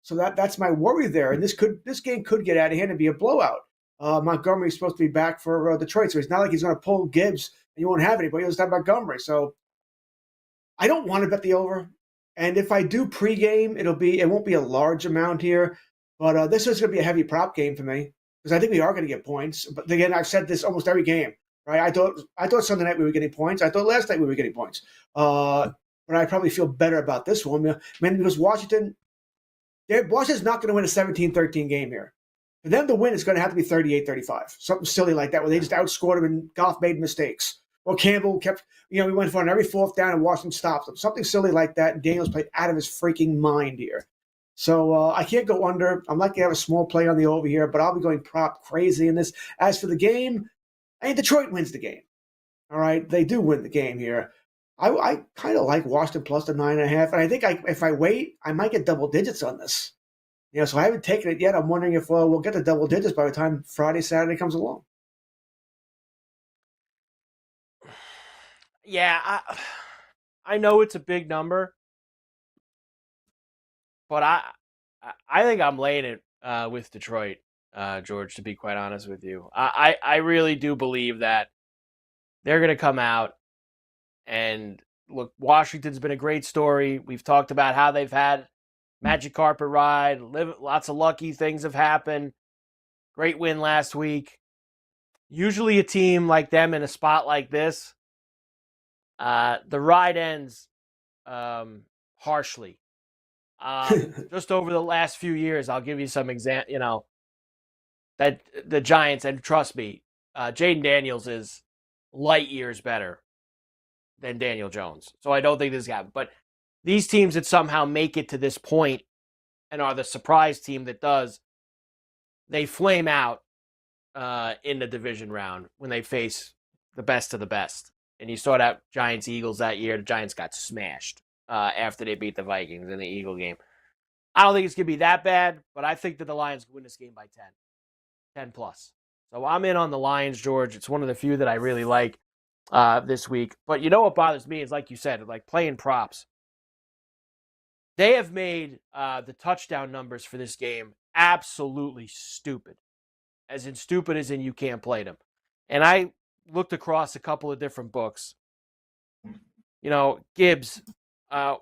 So that's my worry there. And this game could get out of hand and be a blowout. Montgomery's supposed to be back for Detroit, so it's not like he's going to pull Gibbs and you won't have anybody. He'll just have Montgomery. So I don't want to bet the over. And if I do pregame, it won't be a large amount here. But this is going to be a heavy prop game for me because I think we are going to get points. But again, I've said this almost every game. Right, I thought Sunday night we were getting points. I thought last night we were getting points. But I probably feel better about this one. Because Washington's not going to win a 17-13 game here. For them to win, it's going to have to be 38-35. Something silly like that where they just outscored them and Goff made mistakes. Or Campbell we went for it on every fourth down and Washington stopped them. Something silly like that. And Daniels played out of his freaking mind here. So I can't go under. I'm likely to have a small play on the over here, but I'll be going prop crazy in this. As for the game, Detroit wins the game. All right, they do win the game here. I kind of like Washington plus the 9.5, and I think if I wait, I might get double digits on this. So I haven't taken it yet. I'm wondering if we'll get the double digits by the time Friday, Saturday comes along. Yeah, I know it's a big number, but I think I'm laying it with Detroit, George, to be quite honest with you. I really do believe that they're going to come out and look, Washington's been a great story. We've talked about how they've had magic carpet ride, lots of lucky things have happened. Great win last week. Usually a team like them in a spot like this, the ride ends harshly. Just over the last few years, I'll give you some that the Giants, and trust me, Jaden Daniels is light years better than Daniel Jones. So I don't think this happens. But these teams that somehow make it to this point and are the surprise team that does, they flame out in the division round when they face the best of the best. And you saw that Giants-Eagles that year. The Giants got smashed after they beat the Vikings in the Eagle game. I don't think it's going to be that bad, but I think that the Lions can win this game by 10 plus. So I'm in on the Lions, George. It's one of the few that I really like this week. But you know what bothers me is, like you said, like playing props. They have made the touchdown numbers for this game absolutely stupid. As in stupid as in you can't play them. And I looked across a couple of different books. Gibbs,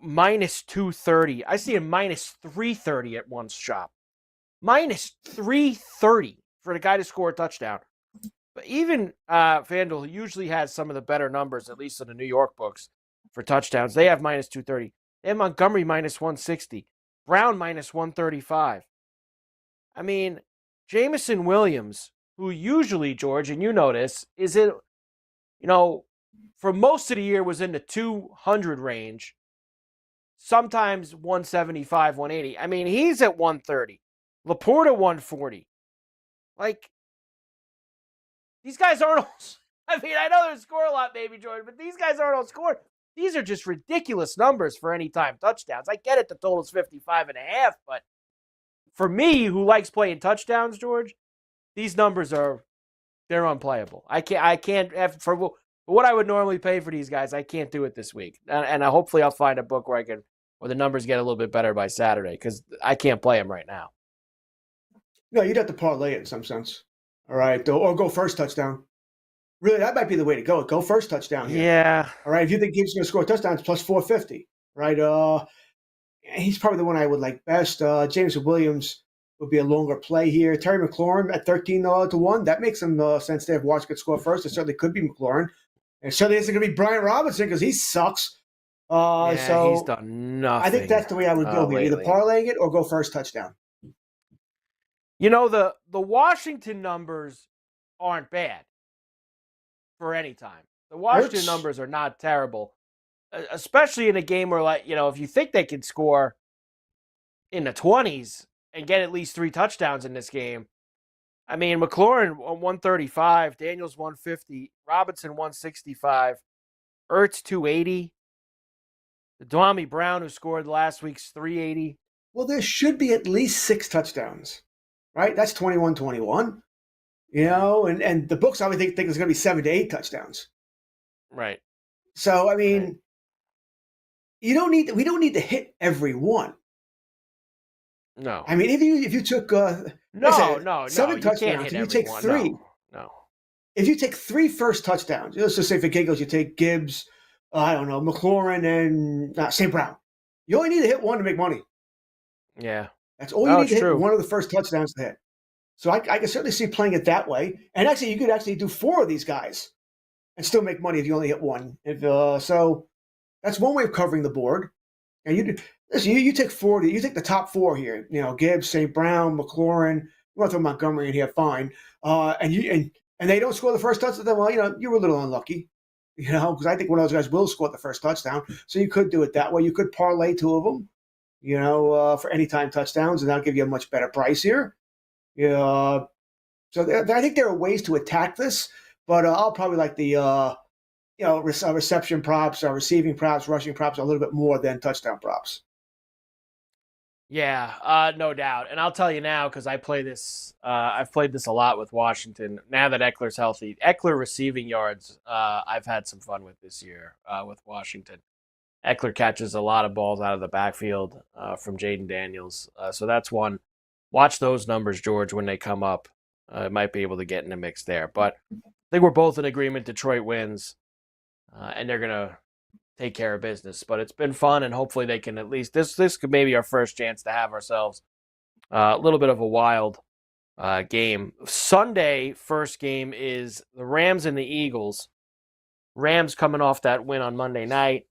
minus 230. I see a minus 330 at one shop. Minus 330 for the guy to score a touchdown. But even FanDuel, who usually has some of the better numbers, at least in the New York books, for touchdowns, they have minus 230. They have Montgomery minus 160. Brown minus 135. I mean, Jamison Williams, who usually, George, and you notice, is in, for most of the year was in the 200 range, sometimes 175, 180. I mean, he's at 130. Laporta 140. Like, these guys aren't all, I know they score a lot, maybe, George, but these guys aren't all scoring. These are just ridiculous numbers for anytime touchdowns. I get it, the total's 55.5, but for me, who likes playing touchdowns, George, these numbers they're unplayable. I can't for what I would normally pay for these guys, I can't do it this week. And hopefully I'll find a book where the numbers get a little bit better by Saturday, because I can't play them right now. No, you'd have to parlay it in some sense. All right. Or go first touchdown. Really, that might be the way to go. Go first touchdown here. Yeah. All right. If you think Gibbs going to score a touchdown, it's plus 450. Right. He's probably the one I would like best. Jameson Williams would be a longer play here. Terry McLaurin at 13-1. That makes some sense there. If Watts could score first, it certainly could be McLaurin. And it certainly isn't going to be Brian Robinson, because he sucks. So he's done nothing. I think that's the way I would go here. Either parlaying it or go first touchdown. The Washington numbers aren't bad for any time. The Washington numbers are not terrible, especially in a game where, if you think they can score in the 20s and get at least 3 touchdowns in this game. I mean, McLaurin 135, Daniels 150, Robinson 165, Ertz 280. The Dwami Brown, who scored last week's 380. Well, there should be at least 6 touchdowns, right? That's 21-21. And the books obviously think there's going to be 7 to 8 touchdowns. Right. So, I mean, we don't need to hit every one. No. I mean, if you took 7 touchdowns, if you take 3, no. If you take 3 first touchdowns, let's just say for giggles, you take Gibbs, McLaurin, and St. Brown. You only need to hit one to make money. Yeah. That's all you need to hit, one of the first touchdowns to hit. So I can certainly see playing it that way. And actually, you could actually do 4 of these guys and still make money if you only hit one. So that's one way of covering the board. And you take 4. You take the top 4 here. Gibbs, St. Brown, McLaurin. You want to throw Montgomery in here, fine. And they don't score the first touchdown. Well, you were a little unlucky. Because I think one of those guys will score the first touchdown. So you could do it that way. You could parlay 2 of them, for anytime touchdowns, and that'll give you a much better price here. So I think there are ways to attack this, but I'll probably like the reception props, receiving props, rushing props a little bit more than touchdown props. Yeah, no doubt. And I'll tell you now, because I play this, I've played this a lot with Washington. Now that Eckler's healthy, Eckler receiving yards, I've had some fun with this year with Washington. Eckler catches a lot of balls out of the backfield from Jaden Daniels. So that's one. Watch those numbers, George, when they come up. Might be able to get in the mix there. But I think we're both in agreement Detroit wins, and they're going to take care of business. But it's been fun, and hopefully they can at least this could maybe our first chance to have ourselves a little bit of a wild game. Sunday, first game is the Rams and the Eagles. Rams coming off that win on Monday night.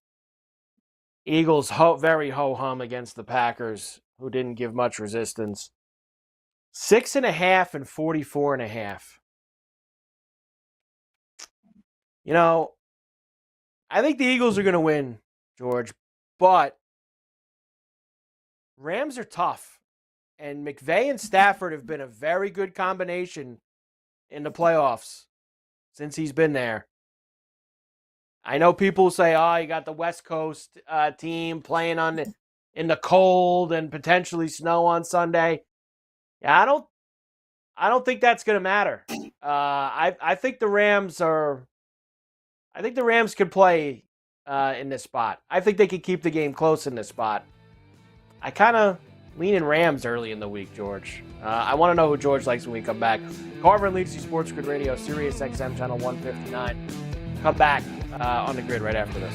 Eagles very ho-hum against the Packers, who didn't give much resistance. 6.5 and 44.5. You know, I think the Eagles are going to win, George, but Rams are tough. And McVay and Stafford have been a very good combination in the playoffs since he's been there. I know people say, oh, you got the West Coast team playing in the cold and potentially snow on Sunday. Yeah, I don't think that's going to matter. I think the Rams could play in this spot. I think they could keep the game close in this spot. I kind of lean in Rams early in the week, George. I want to know who George likes when we come back. Carver and Lisi, SportsGrid Radio, Sirius XM channel 159. Come back on the grid right after this.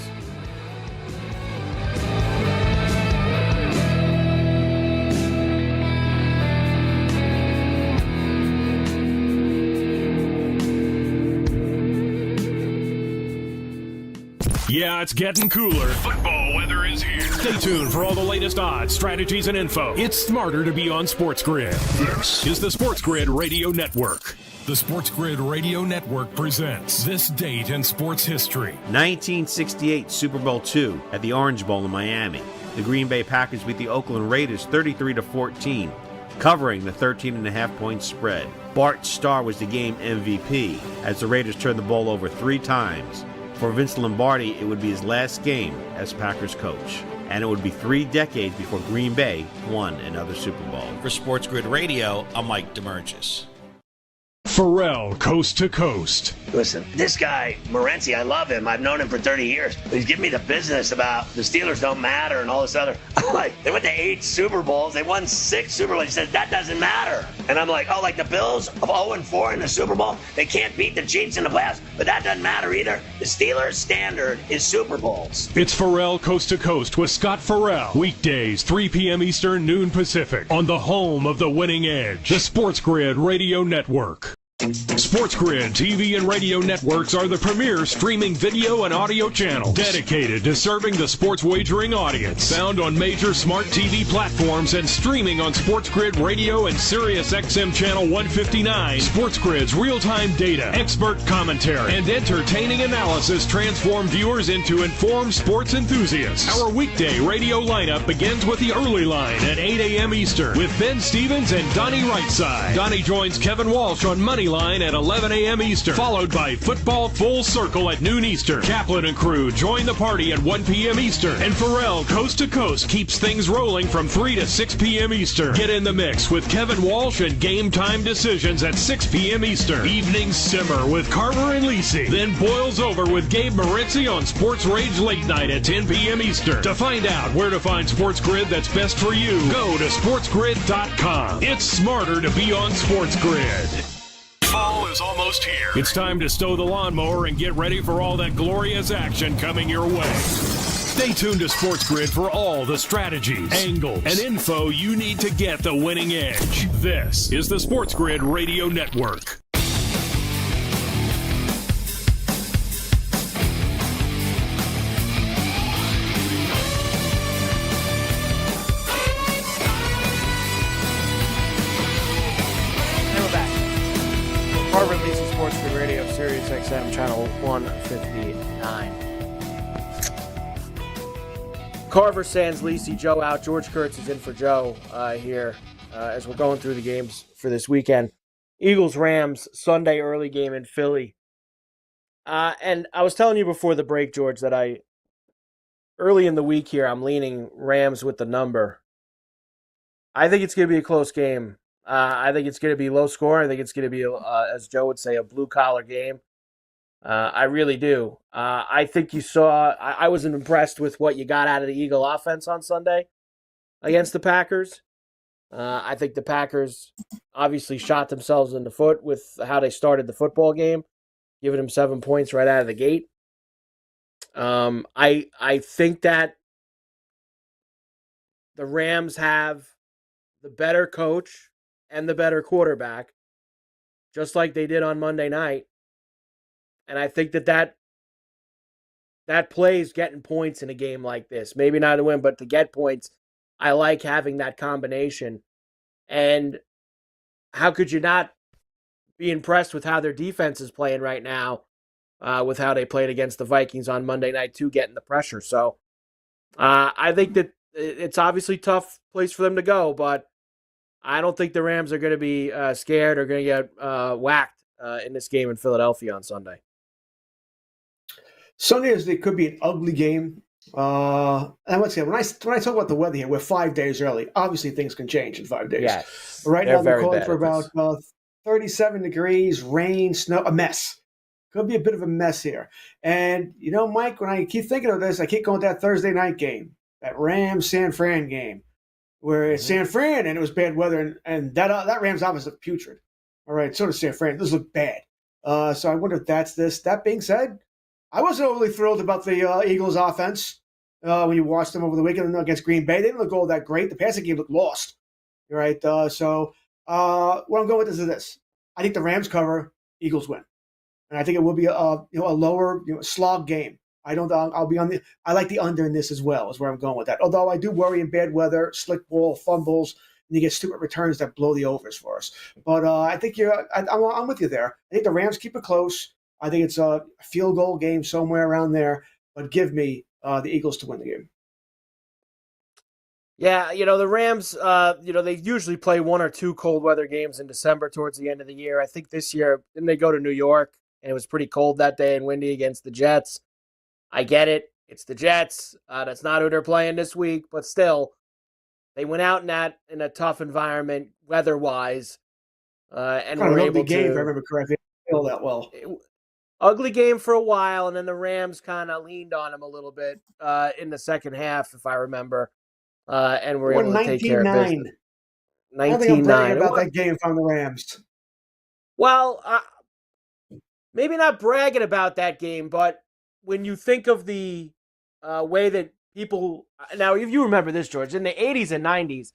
Yeah, it's getting cooler. Football weather is here. Stay tuned for all the latest odds, strategies, and info. It's smarter to be on SportsGrid. This is the SportsGrid Radio Network. The SportsGrid Radio Network presents This Date in Sports History. 1968 Super Bowl II at the Orange Bowl in Miami. The Green Bay Packers beat the Oakland Raiders 33-14, covering the 13.5-point spread. Bart Starr was the game MVP as the Raiders turned the ball over 3 times. For Vince Lombardi, it would be his last game as Packers coach. And it would be 3 decades before Green Bay won another Super Bowl. For SportsGrid Radio, I'm Mike DeMurgis. Pharrell, Coast to Coast. Listen, this guy, Morency, I love him. I've known him for 30 years. He's giving me the business about the Steelers don't matter and all this other. I'm like, they went to 8 Super Bowls. They won 6 Super Bowls. He says, that doesn't matter. And I'm like, oh, like the Bills of 0-4 in the Super Bowl? They can't beat the Chiefs in the playoffs, but that doesn't matter either. The Steelers' standard is Super Bowls. It's Pharrell, Coast to Coast with Scott Farrell. Weekdays, 3 p.m. Eastern, noon Pacific. On the home of the winning edge, the SportsGrid Radio Network. SportsGrid TV and radio networks are the premier streaming video and audio channels dedicated to serving the sports wagering audience. Found on major smart TV platforms and streaming on SportsGrid Radio and Sirius XM channel 159. SportsGrid's real-time data, expert commentary, and entertaining analysis transform viewers into informed sports enthusiasts. Our weekday radio lineup begins with the early line at 8 a.m. Eastern with Ben Stevens and Donnie Rightside. Donnie joins Kevin Walsh on Money Line at 11 a.m. Eastern, followed by Football Full Circle at noon Eastern. Kaplan and crew join the party at 1 p.m. Eastern. And Pharrell, Coast to Coast, keeps things rolling from 3 to 6 p.m. Eastern. Get in the mix with Kevin Walsh and Game Time Decisions at 6 p.m. Eastern. Evenings simmer with Carver and Lisi. Then boils over with Gabe Morency on Sports Rage Late Night at 10 p.m. Eastern. To find out where to find SportsGrid that's best for you, go to sportsgrid.com. It's smarter to be on SportsGrid. Fall is almost here. It's time to stow the lawnmower and get ready for all that glorious action coming your way. Stay tuned to SportsGrid for all the strategies, angles, and info you need to get the winning edge. This is the SportsGrid Radio Network. Carver and Lisi, SportsGrid Radio, Sirius XM channel 159. Carver, Sands, Lisi, Joe out. George Kurtz is in for Joe here as we're going through the games for this weekend. Eagles-Rams, Sunday early game in Philly. And I was telling you before the break, George, that early in the week here, I'm leaning Rams with the number. I think it's going to be a close game. I think it's going to be low score. I think it's going to be, as Joe would say, a blue-collar game. I really do. I think you saw – I wasn't impressed with what you got out of the Eagle offense on Sunday against the Packers. I think the Packers obviously shot themselves in the foot with how they started the football game, giving them 7 points right out of the gate. I think that the Rams have the better coach and the better quarterback, just like they did on Monday night. And I think that plays getting points in a game like this. Maybe not to win, but to get points. I like having that combination. And how could you not be impressed with how their defense is playing right now, with how they played against the Vikings on Monday night too, getting the pressure. So I think that it's obviously a tough place for them to go, but I don't think the Rams are going to be scared or going to get whacked in this game in Philadelphia on Sunday. Sunday it could be an ugly game. And let's say when I talk about the weather here, we're 5 days early. Obviously, things can change in 5 days. Yes, right now they're calling for about 37 degrees, rain, snow, a mess. Could be a bit of a mess here. And Mike, when I keep thinking of this, I keep going to that Thursday night game, that Rams San Fran game, where it's San Fran and it was bad weather, and that Rams offense looked putrid. All right, so does San Fran. This looked bad. So I wonder if that's this. That being said, I wasn't overly thrilled about the Eagles' offense when you watched them over the weekend against Green Bay. They didn't look all that great. The passing game looked lost. Right. So what I'm going with is this: I think the Rams cover, Eagles win, and I think it will be a lower slog game. I'll be on the. I like the under in this as well. Is where I'm going with that. Although I do worry in bad weather, slick ball, fumbles, and you get stupid returns that blow the overs for us. But I think I'm with you there. I think the Rams keep it close. I think it's a field goal game somewhere around there, but give me the Eagles to win the game. Yeah, the Rams, they usually play one or two cold weather games in December towards the end of the year. I think this year, didn't they go to New York, and it was pretty cold that day and windy against the Jets? I get it. It's the Jets. That's not who they're playing this week, but still, they went out in a tough environment weather-wise, and were able to. Game, if I remember correctly, feel that well. Ugly game for a while, and then the Rams kind of leaned on him a little bit in the second half, if I remember, and were able to take care of business. 19-9. I think I'm bragging about that game from the Rams. Well, maybe not bragging about that game, but when you think of the way that people – now, if you remember this, George, in the 80s and 90s,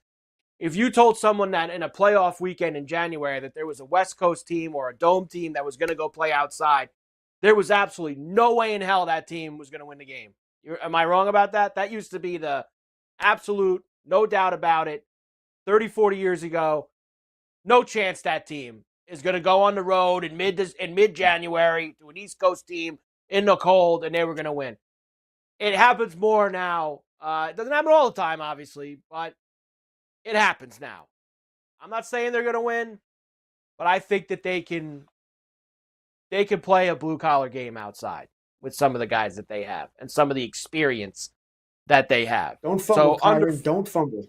if you told someone that in a playoff weekend in January that there was a West Coast team or a Dome team that was going to go play outside, there was absolutely no way in hell that team was going to win the game. Am I wrong about that? That used to be the absolute, no doubt about it, 30, 40 years ago. No chance that team is going to go on the road in mid-January to an East Coast team in the cold, and they were going to win. It happens more now. It doesn't happen all the time, obviously, but it happens now. I'm not saying they're going to win, but I think that they can play a blue-collar game outside with some of the guys that they have and some of the experience that they have. Don't fumble, Kyron. Don't fumble.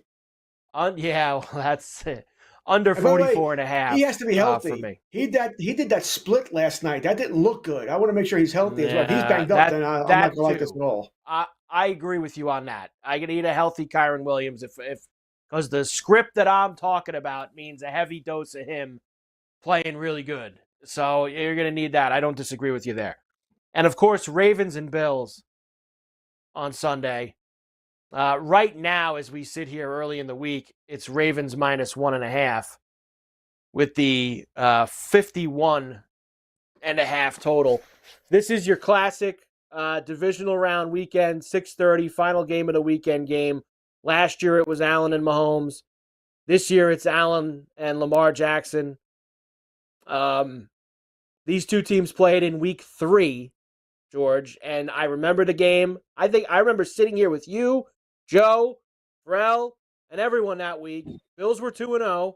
Yeah, well, that's it. Under 44.5. He has to be healthy. For me. He did that split last night. That didn't look good. I want to make sure he's healthy as well. If he's banged up, then I'm not going to like this at all. I agree with you on that. I could eat a healthy Kyron Williams if because the script that I'm talking about means a heavy dose of him playing really good. So you're going to need that. I don't disagree with you there. And, of course, Ravens and Bills on Sunday. Right now, as we sit here early in the week, it's Ravens -1.5 with the 51.5 total. This is your classic divisional round weekend, 6:30, final game of the weekend game. Last year it was Allen and Mahomes. This year it's Allen and Lamar Jackson. These two teams played in week 3, George, and I remember the game. I remember sitting here with you, Joe, Brell, and everyone that week. Bills were 2-0.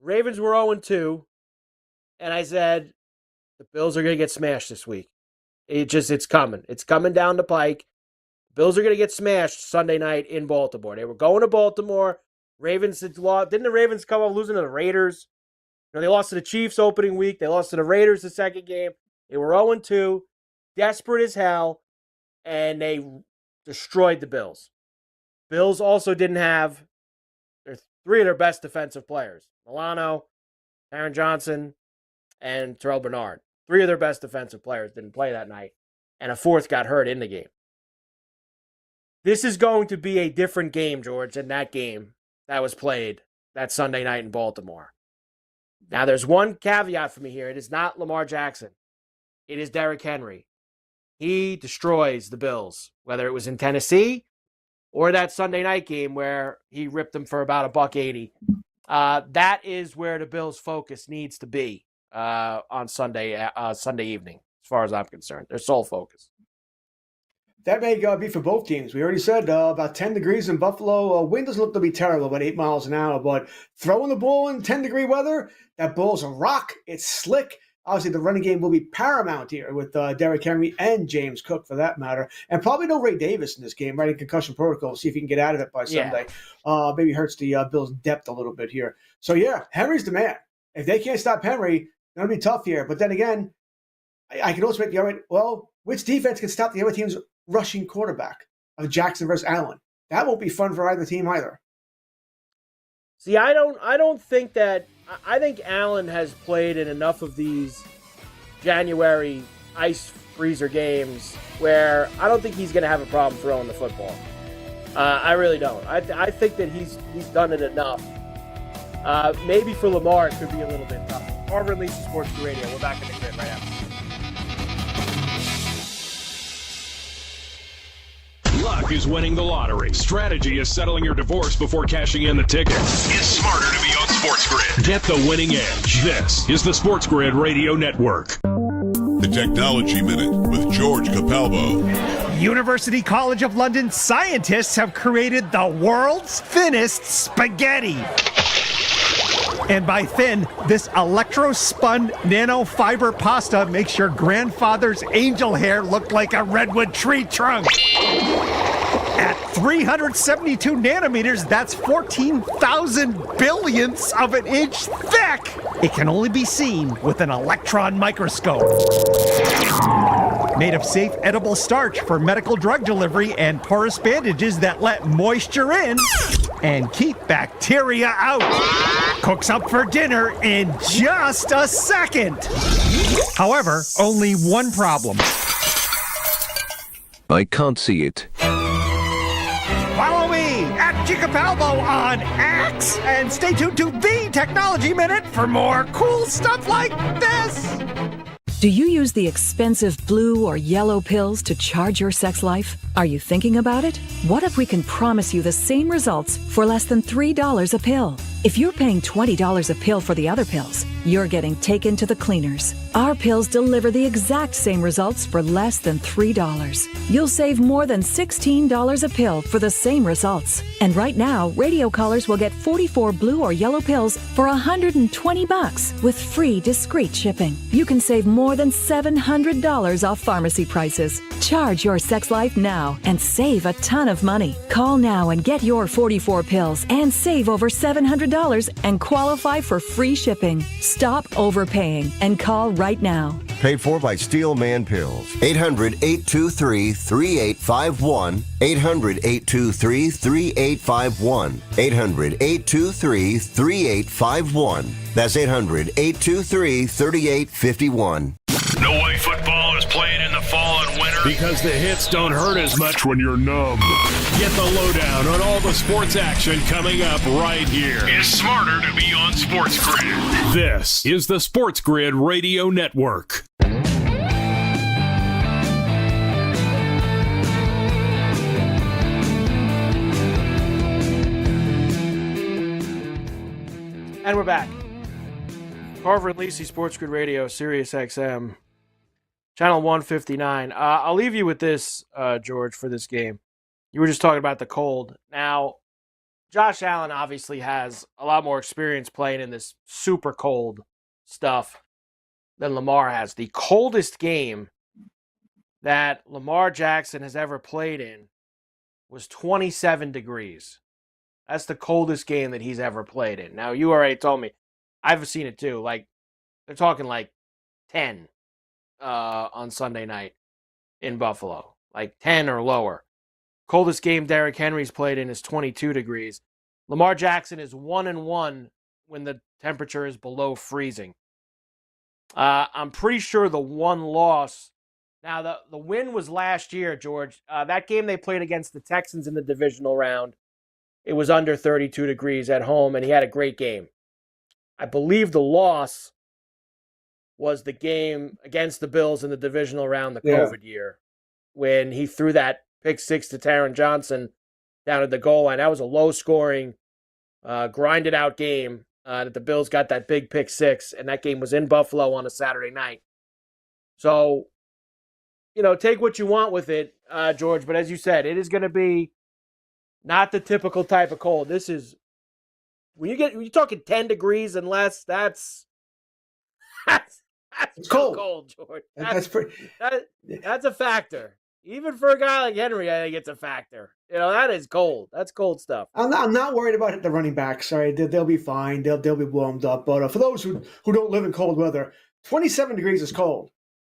Ravens were 0-2. And I said, the Bills are going to get smashed this week. It's coming. It's coming down the pike. Bills are going to get smashed Sunday night in Baltimore. They were going to Baltimore. Ravens had lost. Didn't the Ravens come up losing to the Raiders? They lost to the Chiefs opening week. They lost to the Raiders the second game. They were 0-2, desperate as hell, and they destroyed the Bills. Bills also didn't have three of their best defensive players. Milano, Aaron Johnson, and Terrell Bernard. Three of their best defensive players didn't play that night, and a fourth got hurt in the game. This is going to be a different game, George, than that game that was played that Sunday night in Baltimore. Now, there's one caveat for me here. It is not Lamar Jackson. It is Derrick Henry. He destroys the Bills, whether it was in Tennessee or that Sunday night game where he ripped them for about $180. That is where the Bills' focus needs to be on Sunday evening, as far as I'm concerned. Their sole focus. That may be for both teams. We already said about 10 degrees in Buffalo. Wind doesn't look to be terrible, about 8 miles an hour. But throwing the ball in 10-degree weather, that ball's a rock. It's slick. Obviously, the running game will be paramount here with Derrick Henry and James Cook, for that matter. And probably no Ray Davis in this game, right? In concussion protocol. See if he can get out of it by Sunday. Maybe hurts the Bills' depth a little bit here. So, yeah, Henry's the man. If they can't stop Henry, it's going to be tough here. But then again, I can also make the argument, well, which defense can stop the other team's rushing quarterback of Jackson versus Allen? That won't be fun for either team either. See, I don't think that. I think Allen has played in enough of these January ice freezer games where I don't think he's going to have a problem throwing the football. I really don't. I think that he's done it enough. Maybe for Lamar it could be a little bit tough. Carver and Lisi, SportsGrid Radio. We're back in the grid right after. Luck is winning the lottery. Strategy is settling your divorce before cashing in the ticket. It's smarter to be on SportsGrid. Get the winning edge. This is the SportsGrid Radio Network. The Technology Minute with George Capalbo. University College of London scientists have created the world's thinnest spaghetti. And by thin, this electro-spun nanofiber pasta makes your grandfather's angel hair look like a redwood tree trunk. At 372 nanometers, that's 14,000 billionths of an inch thick. It can only be seen with an electron microscope. Made of safe edible starch for medical drug delivery and porous bandages that let moisture in and keep bacteria out. Cooks up for dinner in just a second. However, only one problem. I can't see it. Follow me at Capalbo on X and stay tuned to the Technology Minute for more cool stuff like this. Do you use the expensive blue or yellow pills to charge your sex life? Are you thinking about it? What if we can promise you the same results for less than $3 a pill? If you're paying $20 a pill for the other pills, you're getting taken to the cleaners. Our pills deliver the exact same results for less than $3. You'll save more than $16 a pill for the same results. And right now, radio callers will get 44 blue or yellow pills for $120 with free discreet shipping. You can save more than $700 off pharmacy prices. Charge your sex life now and save a ton of money. Call now and get your 44 pills and save over $700 and qualify for free shipping. Stop overpaying and call right now. Paid for by Steel Man Pills. 800-823-3851. 800-823-3851. 800-823-3851. That's 800-823-3851. No way football is played in the fall and winter because the hits don't hurt as much when you're numb. Get the lowdown on all the sports action coming up right here. It's smarter to be on SportsGrid. This is the SportsGrid Radio Network. And we're back. Carver and Lisi, SportsGrid Radio, Sirius XM, Channel 159. I'll leave you with this, George, for this game. You were just talking about the cold. Now, Josh Allen obviously has a lot more experience playing in this super cold stuff than Lamar has. The coldest game that Lamar Jackson has ever played in was 27 degrees. That's the coldest game that he's ever played in. Now, you already told me. I've seen it too. Like, they're talking like 10 on Sunday night in Buffalo. Like 10 or lower. Coldest game Derrick Henry's played in is 22 degrees. Lamar Jackson is 1-1 when the temperature is below freezing. I'm pretty sure the one loss. Now, the win was last year, George. That game they played against the Texans in the divisional round, it was under 32 degrees at home, and he had a great game. I believe the loss was the game against the Bills in the divisional round the COVID year when he threw that pick six to Taron Johnson down at the goal line. That was a low-scoring, grinded-out game that the Bills got that big pick six, and that game was in Buffalo on a Saturday night. So, take what you want with it, George, but as you said, it is going to be not the typical type of cold. This is, when you're talking 10 degrees and less, that's cold, George. That's a factor. Even for a guy like Henry, I think it's a factor. That is cold. That's cold stuff. I'm not worried about the running backs. Sorry, they'll be fine. They'll be warmed up. But for those who don't live in cold weather, 27 degrees is cold.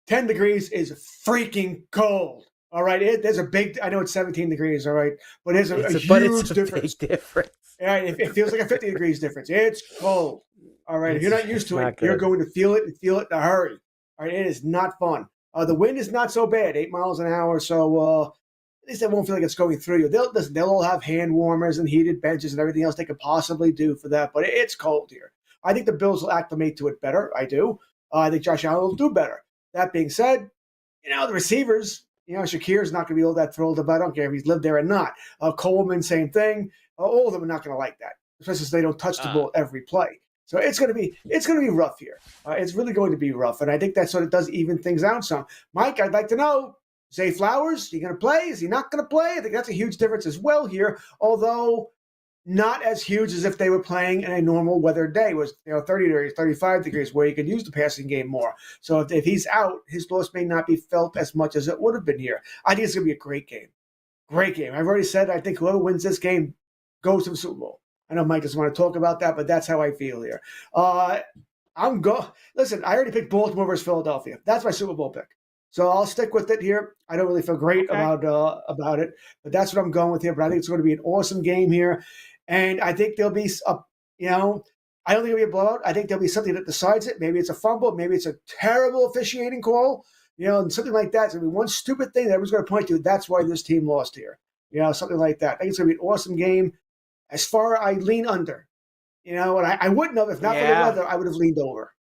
10 degrees is freaking cold. All right, there's a big. I know it's 17 degrees. All right, but there's a huge difference. Big difference. Yeah, it feels like a 50 degrees difference. It's cold. All right, if you're not used to it, you're going to feel it and feel it in a hurry. All right, it is not fun. The wind is not so bad, 8 miles an hour. So at least it won't feel like it's going through you. They'll all have hand warmers and heated benches and everything else they could possibly do for that. But it's cold here. I think the Bills will acclimate to it better. I do. I think Josh Allen will do better. That being said, the receivers, Shakir's not going to be all that thrilled about it. I don't care if he's lived there or not. Coleman, same thing. All of them are not going to like that, especially since they don't touch the ball every play. So it's going to be rough here. It's really going to be rough, and I think that sort of does even things out some. Mike, I'd like to know, Zay Flowers, is he going to play? Is he not going to play? I think that's a huge difference as well here, although not as huge as if they were playing in a normal weather day. It was 30 degrees, 35 degrees, where you could use the passing game more. So if he's out, his loss may not be felt as much as it would have been here. I think it's going to be a great game. Great game. I've already said I think whoever wins this game goes to the Super Bowl. I know Mike doesn't want to talk about that, but that's how I feel here. Listen, I already picked Baltimore versus Philadelphia. That's my Super Bowl pick. So I'll stick with it here. I don't really feel great about it, but that's what I'm going with here. But I think it's going to be an awesome game here. And I think there'll be, I don't think it'll be a blowout. I think there'll be something that decides it. Maybe it's a fumble. Maybe it's a terrible officiating call, and something like that. It's going to be one stupid thing that everyone's going to point to. That's why this team lost here. Something like that. I think it's going to be an awesome game. As far I lean under, and I wouldn't have, if not for the weather, I would have leaned over.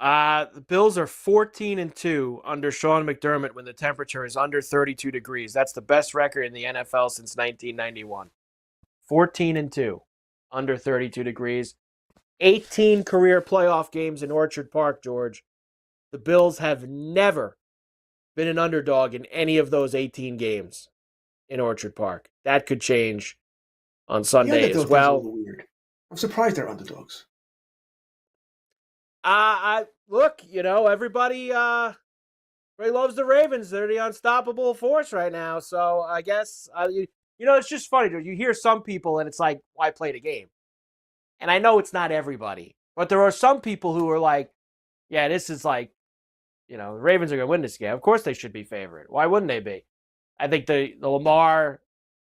The Bills are 14-2 under Sean McDermott when the temperature is under 32 degrees. That's the best record in the NFL since 1991. 14-2 under 32 degrees. 18 career playoff games in Orchard Park, George. The Bills have never been an underdog in any of those 18 games in Orchard Park. That could change on Sunday as well. Weird. I'm surprised they're underdogs. Look, everybody loves the Ravens. They're the unstoppable force right now. So I guess it's just funny. You hear some people and it's like, why play the game? And I know it's not everybody, but there are some people who are like, yeah, this is like, the Ravens are going to win this game. Of course they should be favored. Why wouldn't they be? I think the Lamar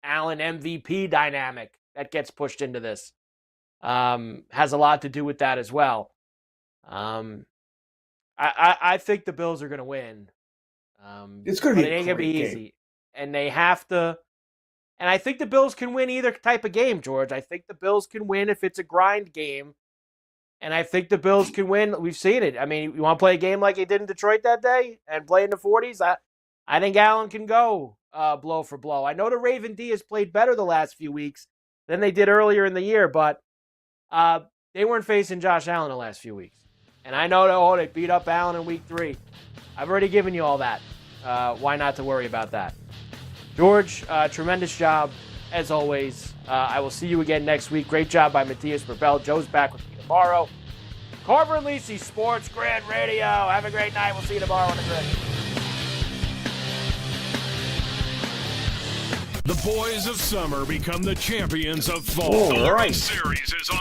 Allen MVP dynamic that gets pushed into this has a lot to do with that as well. I think the Bills are going to win. It's going to be it ain't going to be easy. And they have to. And I think the Bills can win either type of game, George. I think the Bills can win if it's a grind game. And I think the Bills can win. We've seen it. I mean, you want to play a game like they did in Detroit that day and play in the 40s? I think Allen can go blow for blow. I know the Raven D has played better the last few weeks than they did earlier in the year, but they weren't facing Josh Allen the last few weeks. And I know they beat up Allen in week 3. I've already given you all that. Why not to worry about that? George, tremendous job, as always. I will see you again next week. Great job by Matthias Burbell. Joe's back with me tomorrow. Carver and Lisi, SportsGrid Radio. Have a great night. We'll see you tomorrow on the grid. The boys of summer become the champions of fall. All The World right. Series is on.